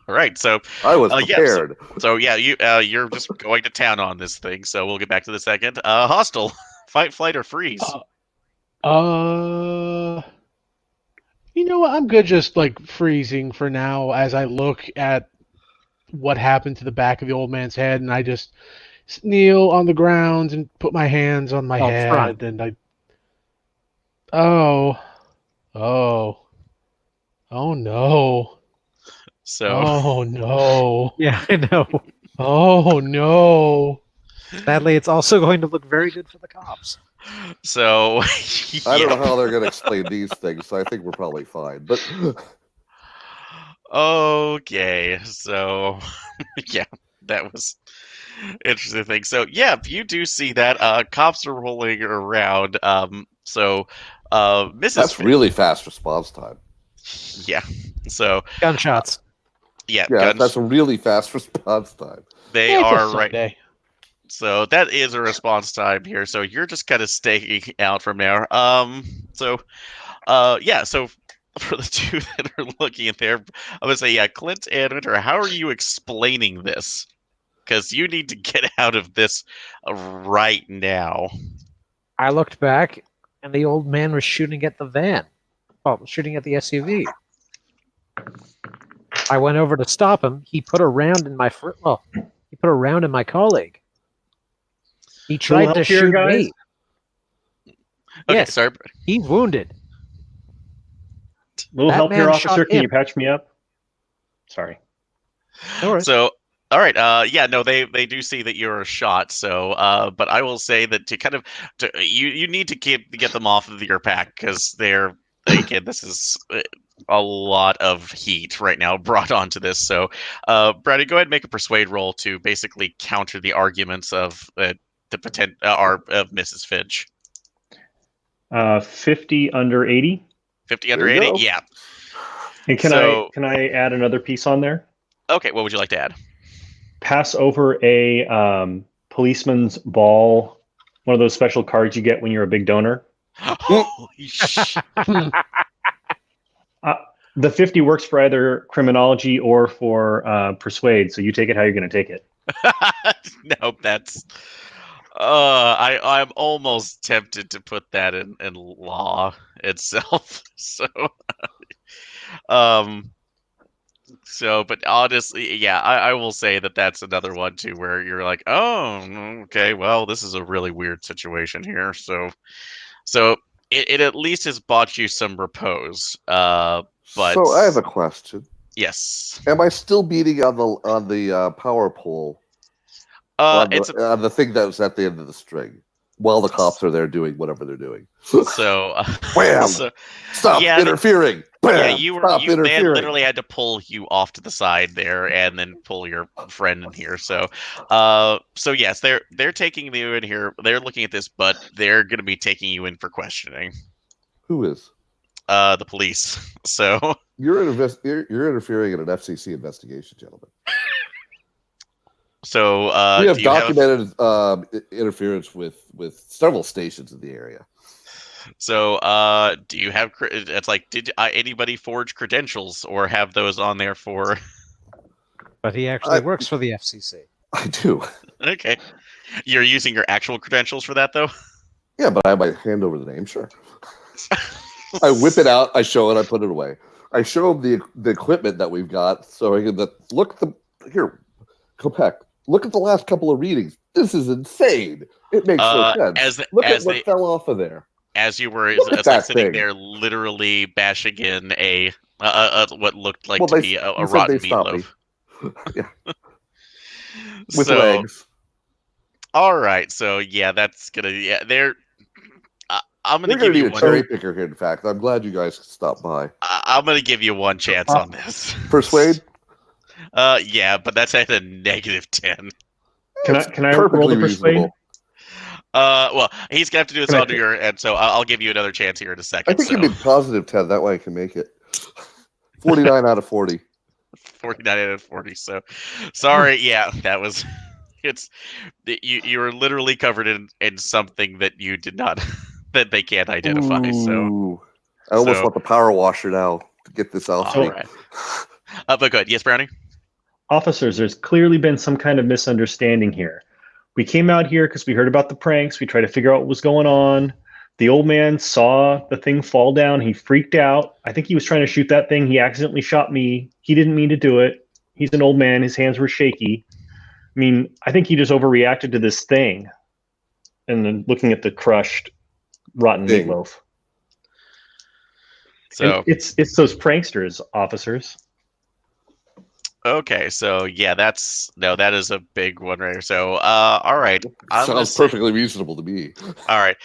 All right, so I was yeah, prepared. so yeah, you're just going to town on this thing. So we'll get back to the second. Hostile, fight, flight, or freeze. You know what? I'm good just like freezing for now as I look at what happened to the back of the old man's head, and I just kneel on the ground and put my hands on my Oh, head, front. and I. Oh no! So Oh no! Yeah, I know. Oh no! Sadly, it's also going to look very good for the cops. so I don't yep. know how they're going to explain these things, so I think we're probably fine. But Okay, so yeah, that was interesting thing. So yeah, you do see that cops are rolling around. So Mrs. that's really fast response time. Yeah. So Gunshots. yeah, Yeah, guns. that's a really fast response time. They It's a are right. Sunday. So that is a response time here. So you're just kind of staking out from there. So Yeah. So for the two that are looking at there, I'm gonna say, yeah, Clint and Winter, how are you explaining this? Because you need to get out of this right now. I looked back, and the old man was shooting at the van. Oh, shooting at the SUV. I went over to stop him. He put a round in my he put a round in my colleague. He tried help to here, shoot guys. me. Okay, Yes, sorry. he's wounded. Little That help here, man officer. shot Can you him. patch me up? Sorry. No worries. So, all right. Yeah, no, they do see that you're shot. So, but I will say that you need to get them off of your pack because they're again, this is a lot of heat right now brought onto this. So, Brady, go ahead and make a persuade roll to basically counter the arguments of the of Mrs. Fidge. 50 under 80. 50 under There you 80. go. Yeah. And can I add another piece on there? Okay. What would you like to add? Pass over a policeman's ball, one of those special cards you get when you're a big donor. Holy shit. The 50 works for either criminology or for persuade, so you take it how you're going to take it. Nope, that's. I'm almost tempted to put that in law itself. But honestly, yeah, I will say that that's another one too, where you're like, oh, okay, well, this is a really weird situation here. So it at least has bought you some repose. But So I have a question. yes, Am I still beating on the power pole? On the thing that was at the end of the string, while the cops are there doing whatever they're doing. so Wham! Stop interfering! Bam! Yeah, they interfering! literally had to pull you off to the side there, and then pull your friend in here. So yes, they're taking you in here. They're looking at this, but they're going to be taking you in for questioning. Who is? The police. So you're interfering in an FCC investigation, gentlemen. So we have documented interference with several stations in the area. So do you have? It's like, did anybody forge credentials or have those on there for? But he actually works for the FCC. I do. Okay, you're using your actual credentials for that, though. Yeah, but I might hand over the name. Sure. I whip it out. I show it. I put it away. I show them the equipment that we've got. So I can look here. Kopek. Look at the last couple of readings. This is insane. It makes no sense. Look at what fell off of there. As you were like sitting there, literally bashing in a what looked like to be a rotten meatloaf. Yeah. With legs. All right. So yeah, that's gonna they're. I'm gonna give you a cherry picker here. In fact, I'm glad you guys stopped by. I'm gonna give you one chance on this. Persuade. Yeah, but that's at a -10. Can I roll the persuade? Reasonable. Well, he's gonna have to do this under your end, so I'll give you another chance here in a second. I think you mean +10. That way I can make it 49 out of 40. 49 out of 40. So, sorry. Yeah, that was. You were literally covered in something that you did not that they can't identify. Ooh. So I almost want the power washer now to get this off. All right. But good. Yes, Brownie? Officers, there's clearly been some kind of misunderstanding here. We came out here because we heard about the pranks. We tried to figure out what was going on. The old man saw the thing fall down. He freaked out. I think he was trying to shoot that thing. He accidentally shot me. He didn't mean to do it. He's an old man. His hands were shaky. I mean, I think he just overreacted to this thing. And then looking at the crushed, rotten meatloaf. So it's those pranksters, officers. Okay, so yeah, that is a big one right here. So all right. Sounds perfectly reasonable to me. All right.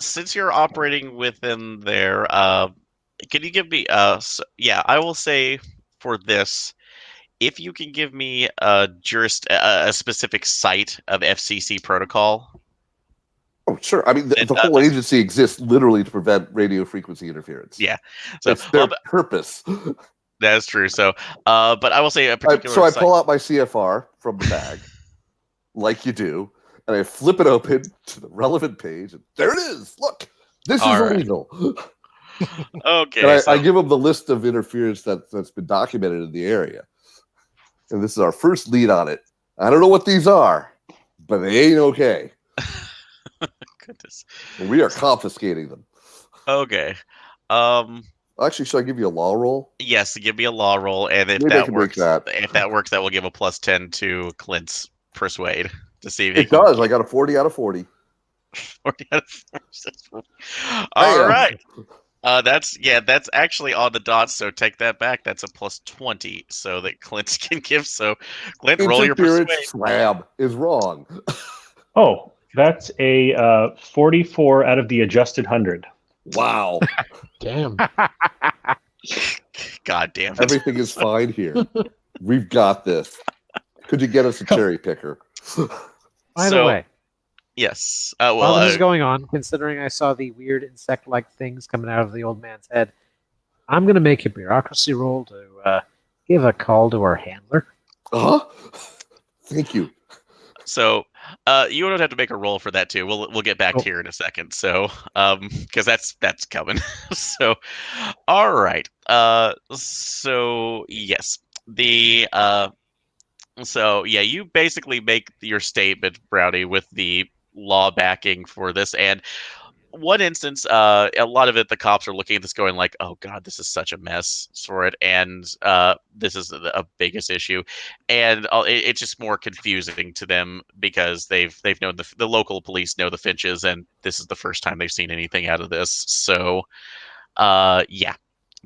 Since you're operating within there, can you give me I will say for this, if you can give me a specific site of FCC protocol. Oh, sure. I mean, the whole agency exists literally to prevent radio frequency interference. Yeah. So it's their purpose. That's true. So, but I will say a particular. So I pull out my CFR from the bag, like you do, and I flip it open to the relevant page, and there it is. Look, this is illegal. Okay, And I so give them the list of interference that's been documented in the area. And this is our first lead on it. I don't know what these are, but they ain't okay. goodness. We are confiscating them. Okay. Actually, should I give you a law roll? Yes, give me a law roll, and if Maybe I that can make works, that. that will give a +10 to Clint's persuade to see if he It can does. I got a 40 out of 40. 40 out of 4. All Bam. right. That's actually on the dot. So take that back. That's a +20, so that Clint can give. So Clint, roll your Interference persuade. slab is wrong. Oh, that's a 44 out of the adjusted 100. Wow. Damn. God damn it. Everything is fine here. We've got this. Could you get us a cherry picker? By the So, way, yes. while this is going on, considering I saw the weird insect-like things coming out of the old man's head, I'm going to make a bureaucracy roll to give a call to our handler. Huh? Thank you. So, you don't have to make a roll for that too. We'll get back Cool. here in a second. So, because that's coming. So, all right. So yes, so yeah, you basically make your statement, Brownie, with the law backing for this. And one instance, a lot of it, the cops are looking at this, going like, "Oh God, this is such a mess for it," and this is a biggest issue, and it's just more confusing to them because they've known the local police know the Finches, and this is the first time they've seen anything out of this. So, yeah,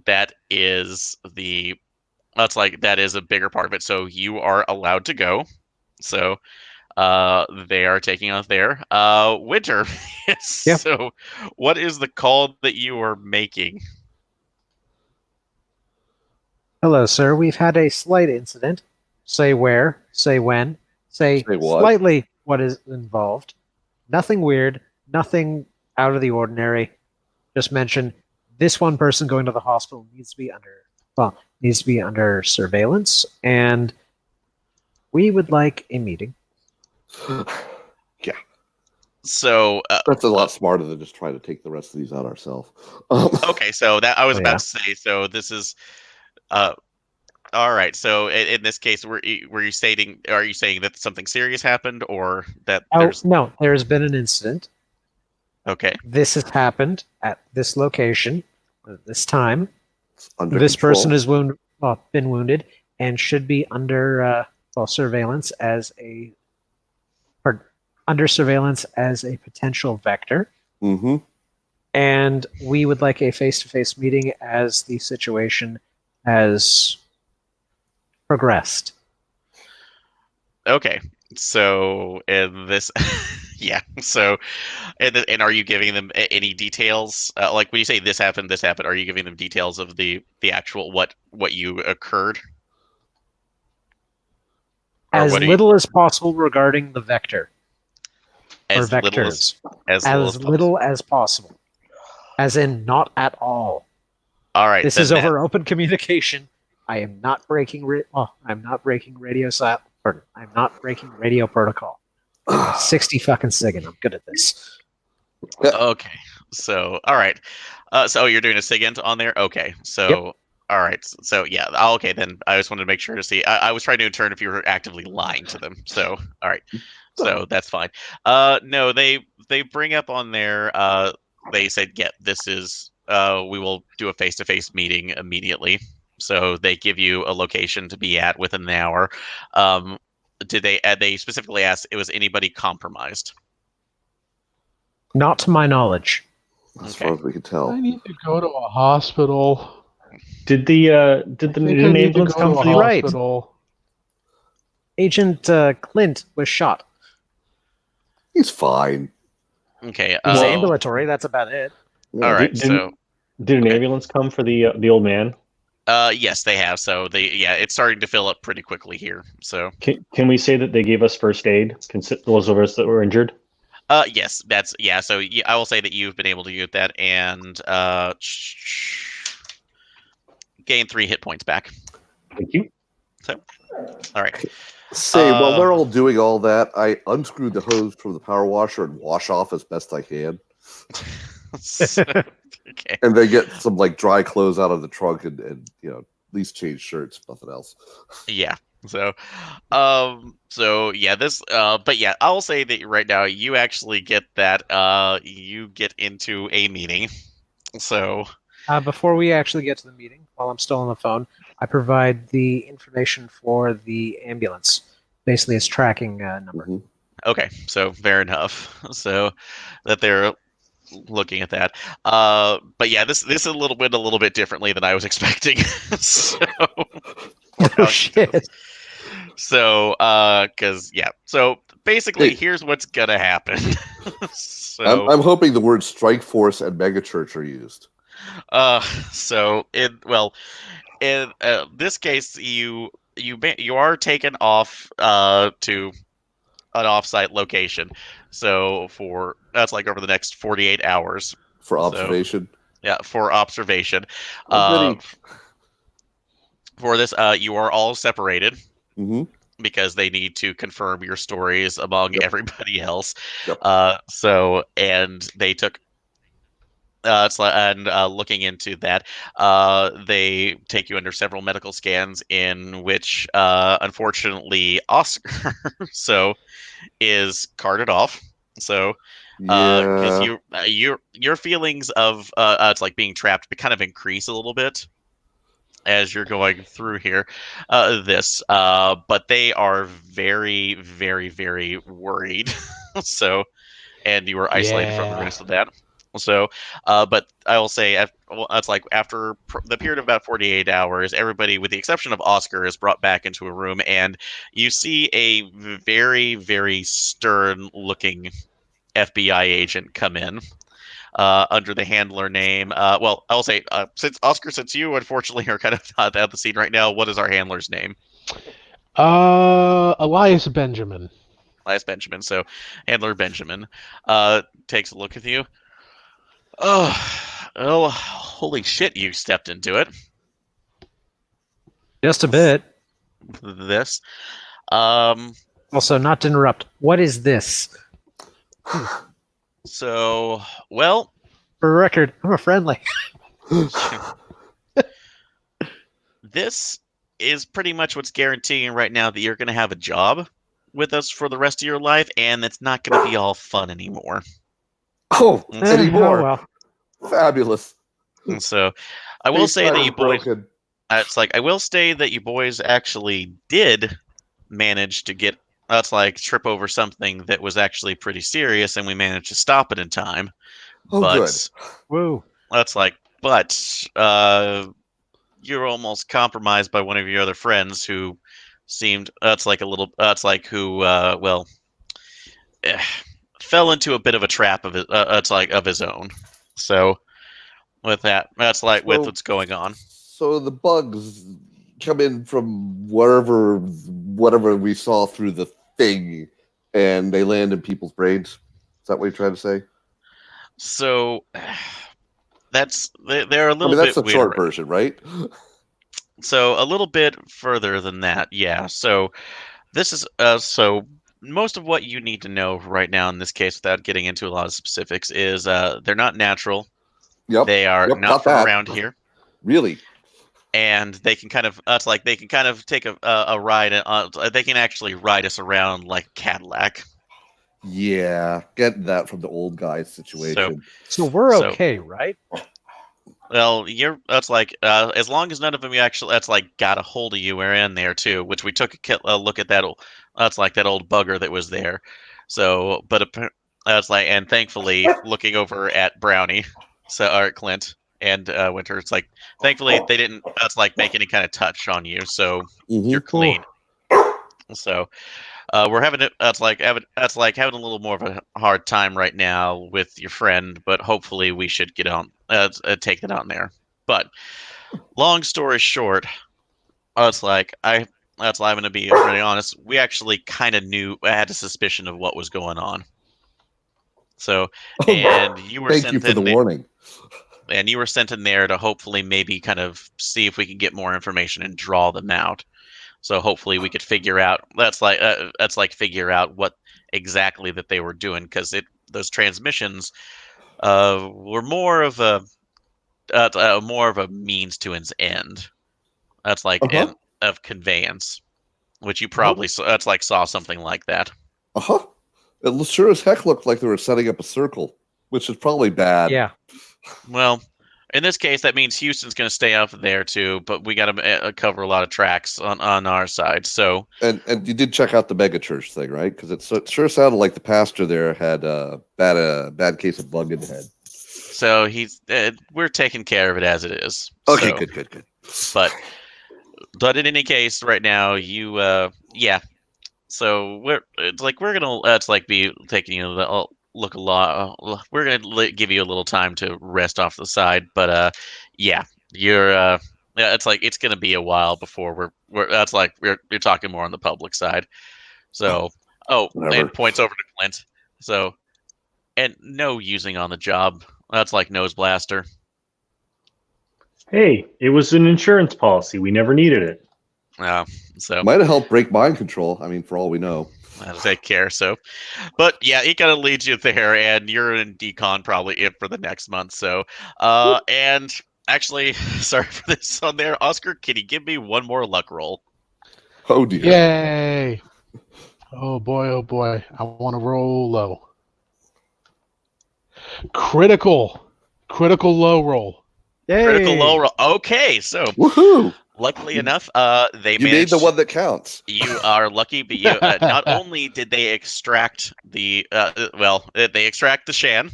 that is that is a bigger part of it. So you are allowed to go. So they are taking off there. Winter. Yes. Yeah. So what is the call that you are making? Hello, sir. We've had a slight incident. Say where, say when, say Say what? slightly what is involved. Nothing weird, nothing out of the ordinary. Just mention this one person going to the hospital needs to be under surveillance, and we would like a meeting. Yeah. So That's a lot smarter than just trying to take the rest of these out ourselves. okay, so that I was Oh, about yeah. to say. So this is all right. So in this case, are you saying that something serious happened, or that Oh, there's no, there's been an incident. okay? This has happened at this location at this time. Under This control. person has been wounded and should be under surveillance as a potential vector. Mm-hmm. And we would like a face-to-face meeting as the situation has progressed. Okay. So in this, yeah. So, and are you giving them any details? Like when you say this happened, are you giving them details of the actual what you occurred? Or As what are little as possible regarding the vector or as little vectors. as Little as possible. As in, not at all. All right. This then is over open communication. I am not breaking. I'm not breaking radio I'm not breaking radio protocol. I'm 60 fucking SIG, and I'm good at this. Okay. So, all right. So you're doing a SIGINT on there? Okay. So, Yep. all right. So, yeah. Okay. Then I just wanted to make sure to see. I was trying to determine if you were actively lying to them. So, all right. So that's fine. No, they bring up on there. They said, "Yeah, this is. We will do a face-to-face meeting immediately." So they give you a location to be at within an hour. Did they? They specifically asked, "Was anybody compromised?" Not to my knowledge. As Okay. far as we can tell. I need to go to a hospital. Did the I think I need to ambulance go come to for a the Right. hospital. Agent Clint was shot. He's fine. Okay. He's Well- ambulatory. That's about it. all right. Did- So. Did an Okay. ambulance come for the old man? Yes, they have. So it's starting to fill up pretty quickly here. So, Can we say that they gave us first aid? Those of us that were injured. yes, So I will say that you've been able to get that and gain 3 hit points back. Thank you. All right. Say, while they're all doing all that, I unscrewed the hose from the power washer and wash off as best I can. Okay. And they get some like dry clothes out of the trunk and at least change shirts, if nothing else. Yeah. So, this, but yeah, I'll say that right now you actually get that, you get into a meeting. So, Before we actually get to the meeting, while I'm still on the phone, I provide the information for the ambulance. Basically, its tracking number. Mhm. okay, so fair enough. So that they're looking at that. But yeah, this is a little bit differently than I was expecting. So, for Oh how you do this. shit! So, so basically, Hey. here's what's gonna happen. So, I'm hoping the words strike force and megachurch are used. uh, so in this case, you are taken off to an offsite location. So for that's like over the next 48 hours. For So observation. yeah, for observation. Oh, goody. For this, you are all separated Mm-hmm. because they need to confirm your stories among Yep. everybody else. Yep. And they took. Looking into that, they take you under several medical scans in which, unfortunately, Oscar is carted off. So, because Yeah. your feelings of it's like being trapped, kind of increase a little bit as you're going through here. But they are very, very, very worried. So, and you were isolated from the Yeah. rest of that. So, but I will say, it's like after the period of about 48 hours, everybody, with the exception of Oscar, is brought back into a room, and you see a very, very stern-looking FBI agent come in under the handler name. I'll say, since you unfortunately are kind of not at the scene right now, what is our handler's name? Elias Benjamin. Elias Benjamin. So, handler Benjamin takes a look at you. Holy shit! You stepped into it. Just a bit. This. Um. Also, not to interrupt. What is this? So, well, For the record, I'm a friendly. this is pretty much what's guaranteeing right now that you're going to have a job with us for the rest of your life, and it's not going to be all fun anymore. Oh, anymore. Oh well. Fabulous. And so, I will say that you boys. Broken. It's like I will say that you boys actually did manage to get. That's like trip over something that was actually pretty serious, and we managed to stop it in time. Oh, But good. Woo. that's like, you're almost compromised by one of your other friends who seemed. That's like a little. That's like who. Eh, fell into a bit of a trap of it. It's like of his own. So with that, that's like with So- what's going on. So the bugs come in from whatever we saw through the thing, and they land in people's brains. Is that what you're trying to say? So they're a I little mean, that's bit the short weird. version, right? So a little bit further than that, yeah. So this is so most of what you need to know right now in this case, without getting into a lot of specifics, is they're not natural. Yep. They are Yep, not got from that. around here, Really? and they can kind of they can kind of take a ride. They can actually ride us around like Cadillac. Yeah, getting that from the old guy situation. So we're So- okay, right? Well, that's like as long as none of them you actually that's like got a hold of you are in there too, which we took a look at that. That's like that old bugger that was there. So, but that's like, and thankfully, looking over at Brownie, or Clint and Winter, it's like thankfully they didn't. That's like make any kind of touch on you, so Mhm. you're clean. So. We're having it. That's like having a little more of a hard time right now with your friend, but hopefully we should get on take that on there. But long story short, it's like that's why I'm going to be pretty honest. We actually kind of knew. I had a suspicion of what was going on. So, and you were Thank sent you for the in there, warning. and you were sent in there to hopefully maybe kind of see if we can get more information and draw them out. So hopefully we could figure out figure out what exactly that they were doing, because those transmissions were more of a more of a means to its end. That's like Uh-huh. of conveyance, which you probably saw something like that. Uh-huh. It sure as heck looked like they were setting up a circle, which is probably bad. Yeah. Well, in this case, that means Houston's going to stay up there too, but we got to cover a lot of tracks on our side. So, And you did check out the mega church thing, right? Because it sure sounded like the pastor there had a bad case of bug in the head. so we're taking care of it as it is. Okay, So, good. But in any case, right now yeah. So we're gonna be taking you look a lot. We're gonna give you a little time to rest off the side, but yeah, yeah, it's gonna be a while before you're talking more on the public side. So Whatever. and points over to Clint. So and no using on the job. That's like nose blaster. Hey, it was an insurance policy. We never needed it. So Might have helped break mind control. I mean, for all we know. I'll take care. So, but yeah, it kind of leads you there, and you're in decon probably it for the next month. So, and actually, sorry for this on there, Oscar. Can you give me one more luck roll? Oh dear. Yay! Oh boy! I want to roll low. Critical low roll. Yay! Critical low roll. Okay, so Woohoo! luckily enough, they You made the one that counts. You are lucky, but you not only did they extract they extract the Shan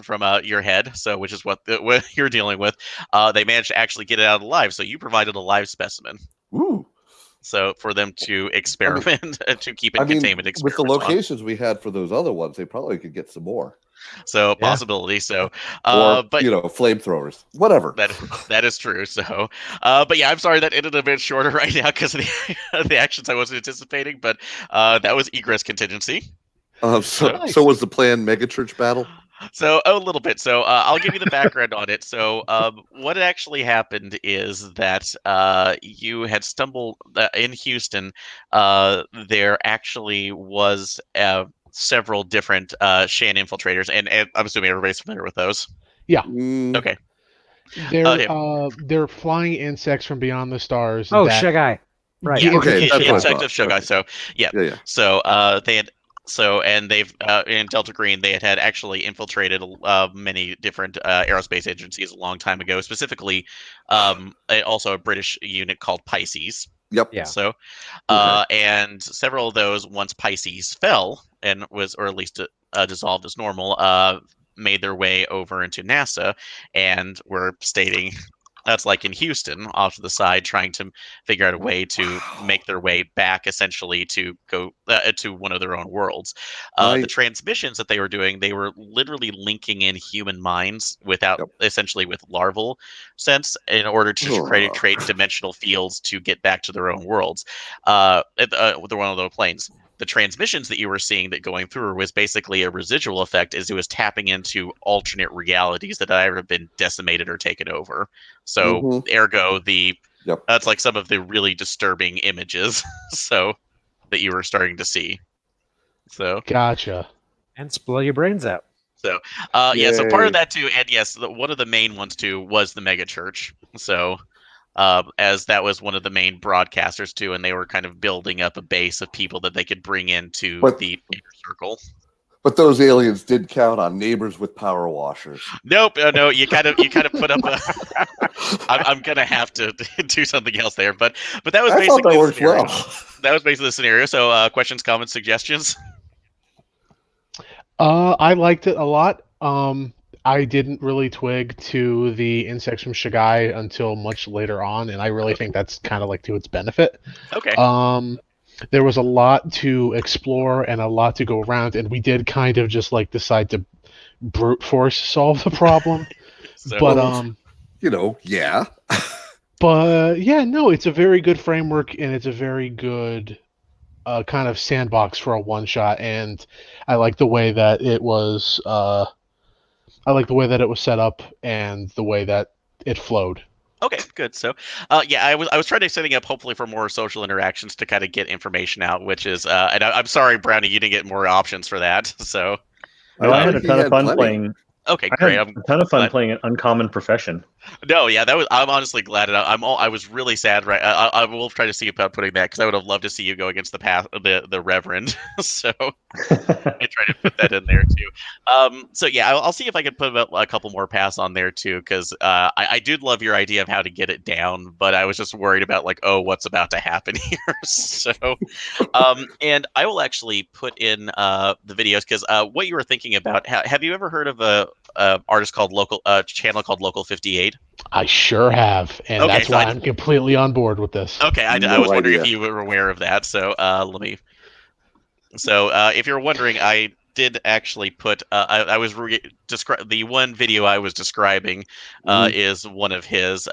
from your head, so which is what you're dealing with. They managed to actually get it out alive, so you provided a live specimen. Ooh. So for them to experiment to keep in I mean, containment with the experiments on. locations we had for those other ones, they probably could get some more. So Yeah. possibility. So Or but flamethrowers, whatever. that is true. So but yeah, I'm sorry that ended a bit shorter right now because of the actions I wasn't anticipating. But that was Egress Contingency. Nice. So was the planned megachurch battle? So a little bit. So I'll give you the background on it. So what actually happened is that you had stumbled in Houston. There actually was several different Shan infiltrators, and I'm assuming everybody's familiar with those. Yeah. Okay. They're flying insects from beyond the stars. Oh, that- Shagai. Right. Yeah, Okay, that's what I insect thought. of Shogai. Okay. So yeah. Yeah. So they had. So and they've in Delta Green they had actually infiltrated many different aerospace agencies a long time ago. Specifically, also a British unit called Pisces. Yep. Yeah. So, Okay. and several of those, once Pisces fell and was, or at least dissolved as normal, made their way over into NASA and were stating that's like in Houston off to the side, trying to figure out a way to make their way back, essentially to go to one of their own worlds. The transmissions that they were doing, they were literally linking in human minds without essentially with larval sense in order to create dimensional fields to get back to their own worlds. With one of those planes. The transmissions that you were seeing that going through was basically a residual effect as it was tapping into alternate realities that had either been decimated or taken over. So ergo that's like some of the really disturbing images so that you were starting to see. So Gotcha. And blow your brains out. So so part of that too, and yes, one of the main ones too was the mega church. So as that was one of the main broadcasters too, and they were kind of building up a base of people that they could bring into the inner circle. But those aliens did count on neighbors with power washers. Nope, no, you kind of put up a. I'm gonna have to do something else there, but that was basically that worked well. That was basically the scenario. So questions, comments, suggestions. I liked it a lot. I didn't really twig to the insects from Shagai until much later on, and I really think that's kind of like to its benefit. Okay. There was a lot to explore and a lot to go around, and we did kind of just like decide to brute force solve the problem. But yeah. But yeah, no, it's a very good framework, and it's a very good kind of sandbox for a one shot, and I like the way that it was. I like the way that it was set up and the way that it flowed. Okay, good. So, I was trying to setting up hopefully for more social interactions to kind of get information out, which is, and I'm sorry, Brownie, you didn't get more options for that. So, I had a ton of fun playing. Okay, I great. had I'm a ton of fun glad. playing an uncommon profession. No, yeah, that was. I'm honestly glad. I was really sad. Right, I will try to see about putting that because I would have loved to see you go against the Reverend. So I try to put that in there too. So yeah, I'll see if I can put a couple more pass on there too, because I did love your idea of how to get it down, but I was just worried about like, oh, what's about to happen here. So, and I will actually put in the videos because what you were thinking about. Have you ever heard of a artist called channel called Local 58? I sure have, and Okay, that's so why I'm completely on board with this. I No was wondering if idea. you were aware of that. So let me. So if you're wondering, I did actually put. I was the one video I was describing Mhm. is one of his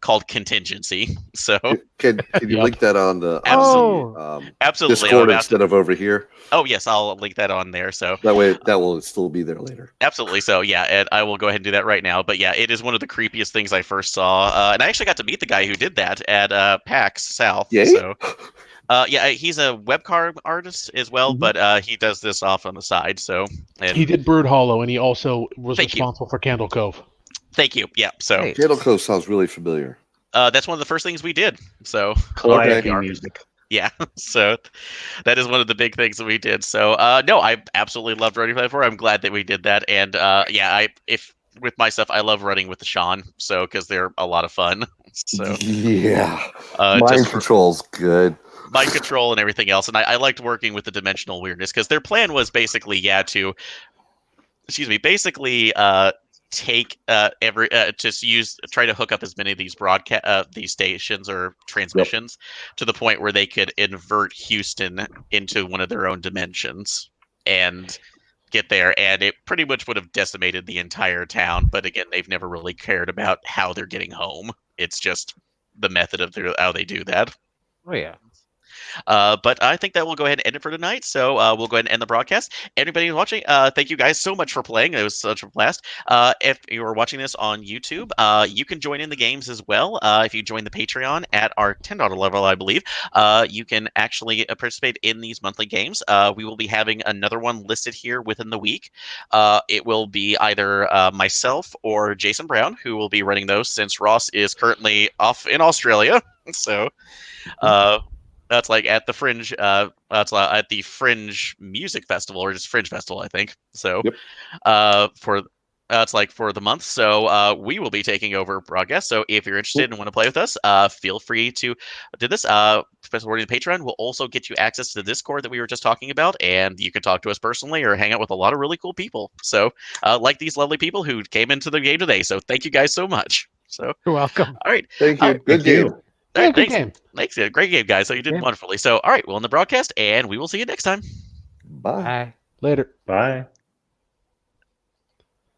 called Contingency. So Can you Yep. link that on the Oh. absolutely, I'm Discord about to. instead of over here? Oh yes, I'll link that on there. So That way, that will still be there later. absolutely. So yeah, and I will go ahead and do that right now. But yeah, it is one of the creepiest things I first saw, and I actually got to meet the guy who did that at PAX South. Yay! So yeah, he's a webcard artist as well, Mhm. but he does this off on the side. So and He did Brood Hollow, and he also was Thank you. responsible for Candle Cove. thank you. Yeah. So Hey. Candle Cove sounds really familiar. that's one of the first things we did. So Calliope RPPR. music. Yeah, so that is one of the big things that we did. So no, I absolutely loved running 54. I'm glad that we did that, and yeah, if with my stuff, I love running with the Sean, so because they're a lot of fun. So Yeah, just mind for control's good. mind control and everything else, and I liked working with the dimensional weirdness because their plan was basically to basically take every just try to hook up as many of these these stations or transmissions to the point where they could invert Houston into one of their own dimensions and get there, and it pretty much would have decimated the entire town. But again, they've never really cared about how they're getting home. It's just the method of how they do that. Oh yeah. But I think that we'll go ahead and end it for tonight. So we'll go ahead and end the broadcast. Everybody who's watching, thank you guys so much for playing. It was such a blast. If you are watching this on YouTube, you can join in the games as well. If you join the Patreon at our $10 level, I believe, you can actually participate in these monthly games. We will be having another one listed here within the week. It will be either myself or Jason Brown who will be running those since Ross is currently off in Australia. So that's like at the Fringe. That's at the Fringe Music Festival or just Fringe Festival, I think. So, Yep. for it's like for the month. So we will be taking over broadcast. So if you're interested and want to play with us, feel free to do this. Supporting the Patreon will also get you access to the Discord that we were just talking about, and you can talk to us personally or hang out with a lot of really cool people. So like these lovely people who came into the game today. So thank you guys so much. So You're welcome. all right. Thank you. All right. Good Thank game. you. All Yeah, right, good thanks. game. Thanks. Yeah, great game, guys. So you did Yeah. wonderfully. So, all right, we'll end the broadcast, and we will see you next time. Bye. Bye. Later. Bye.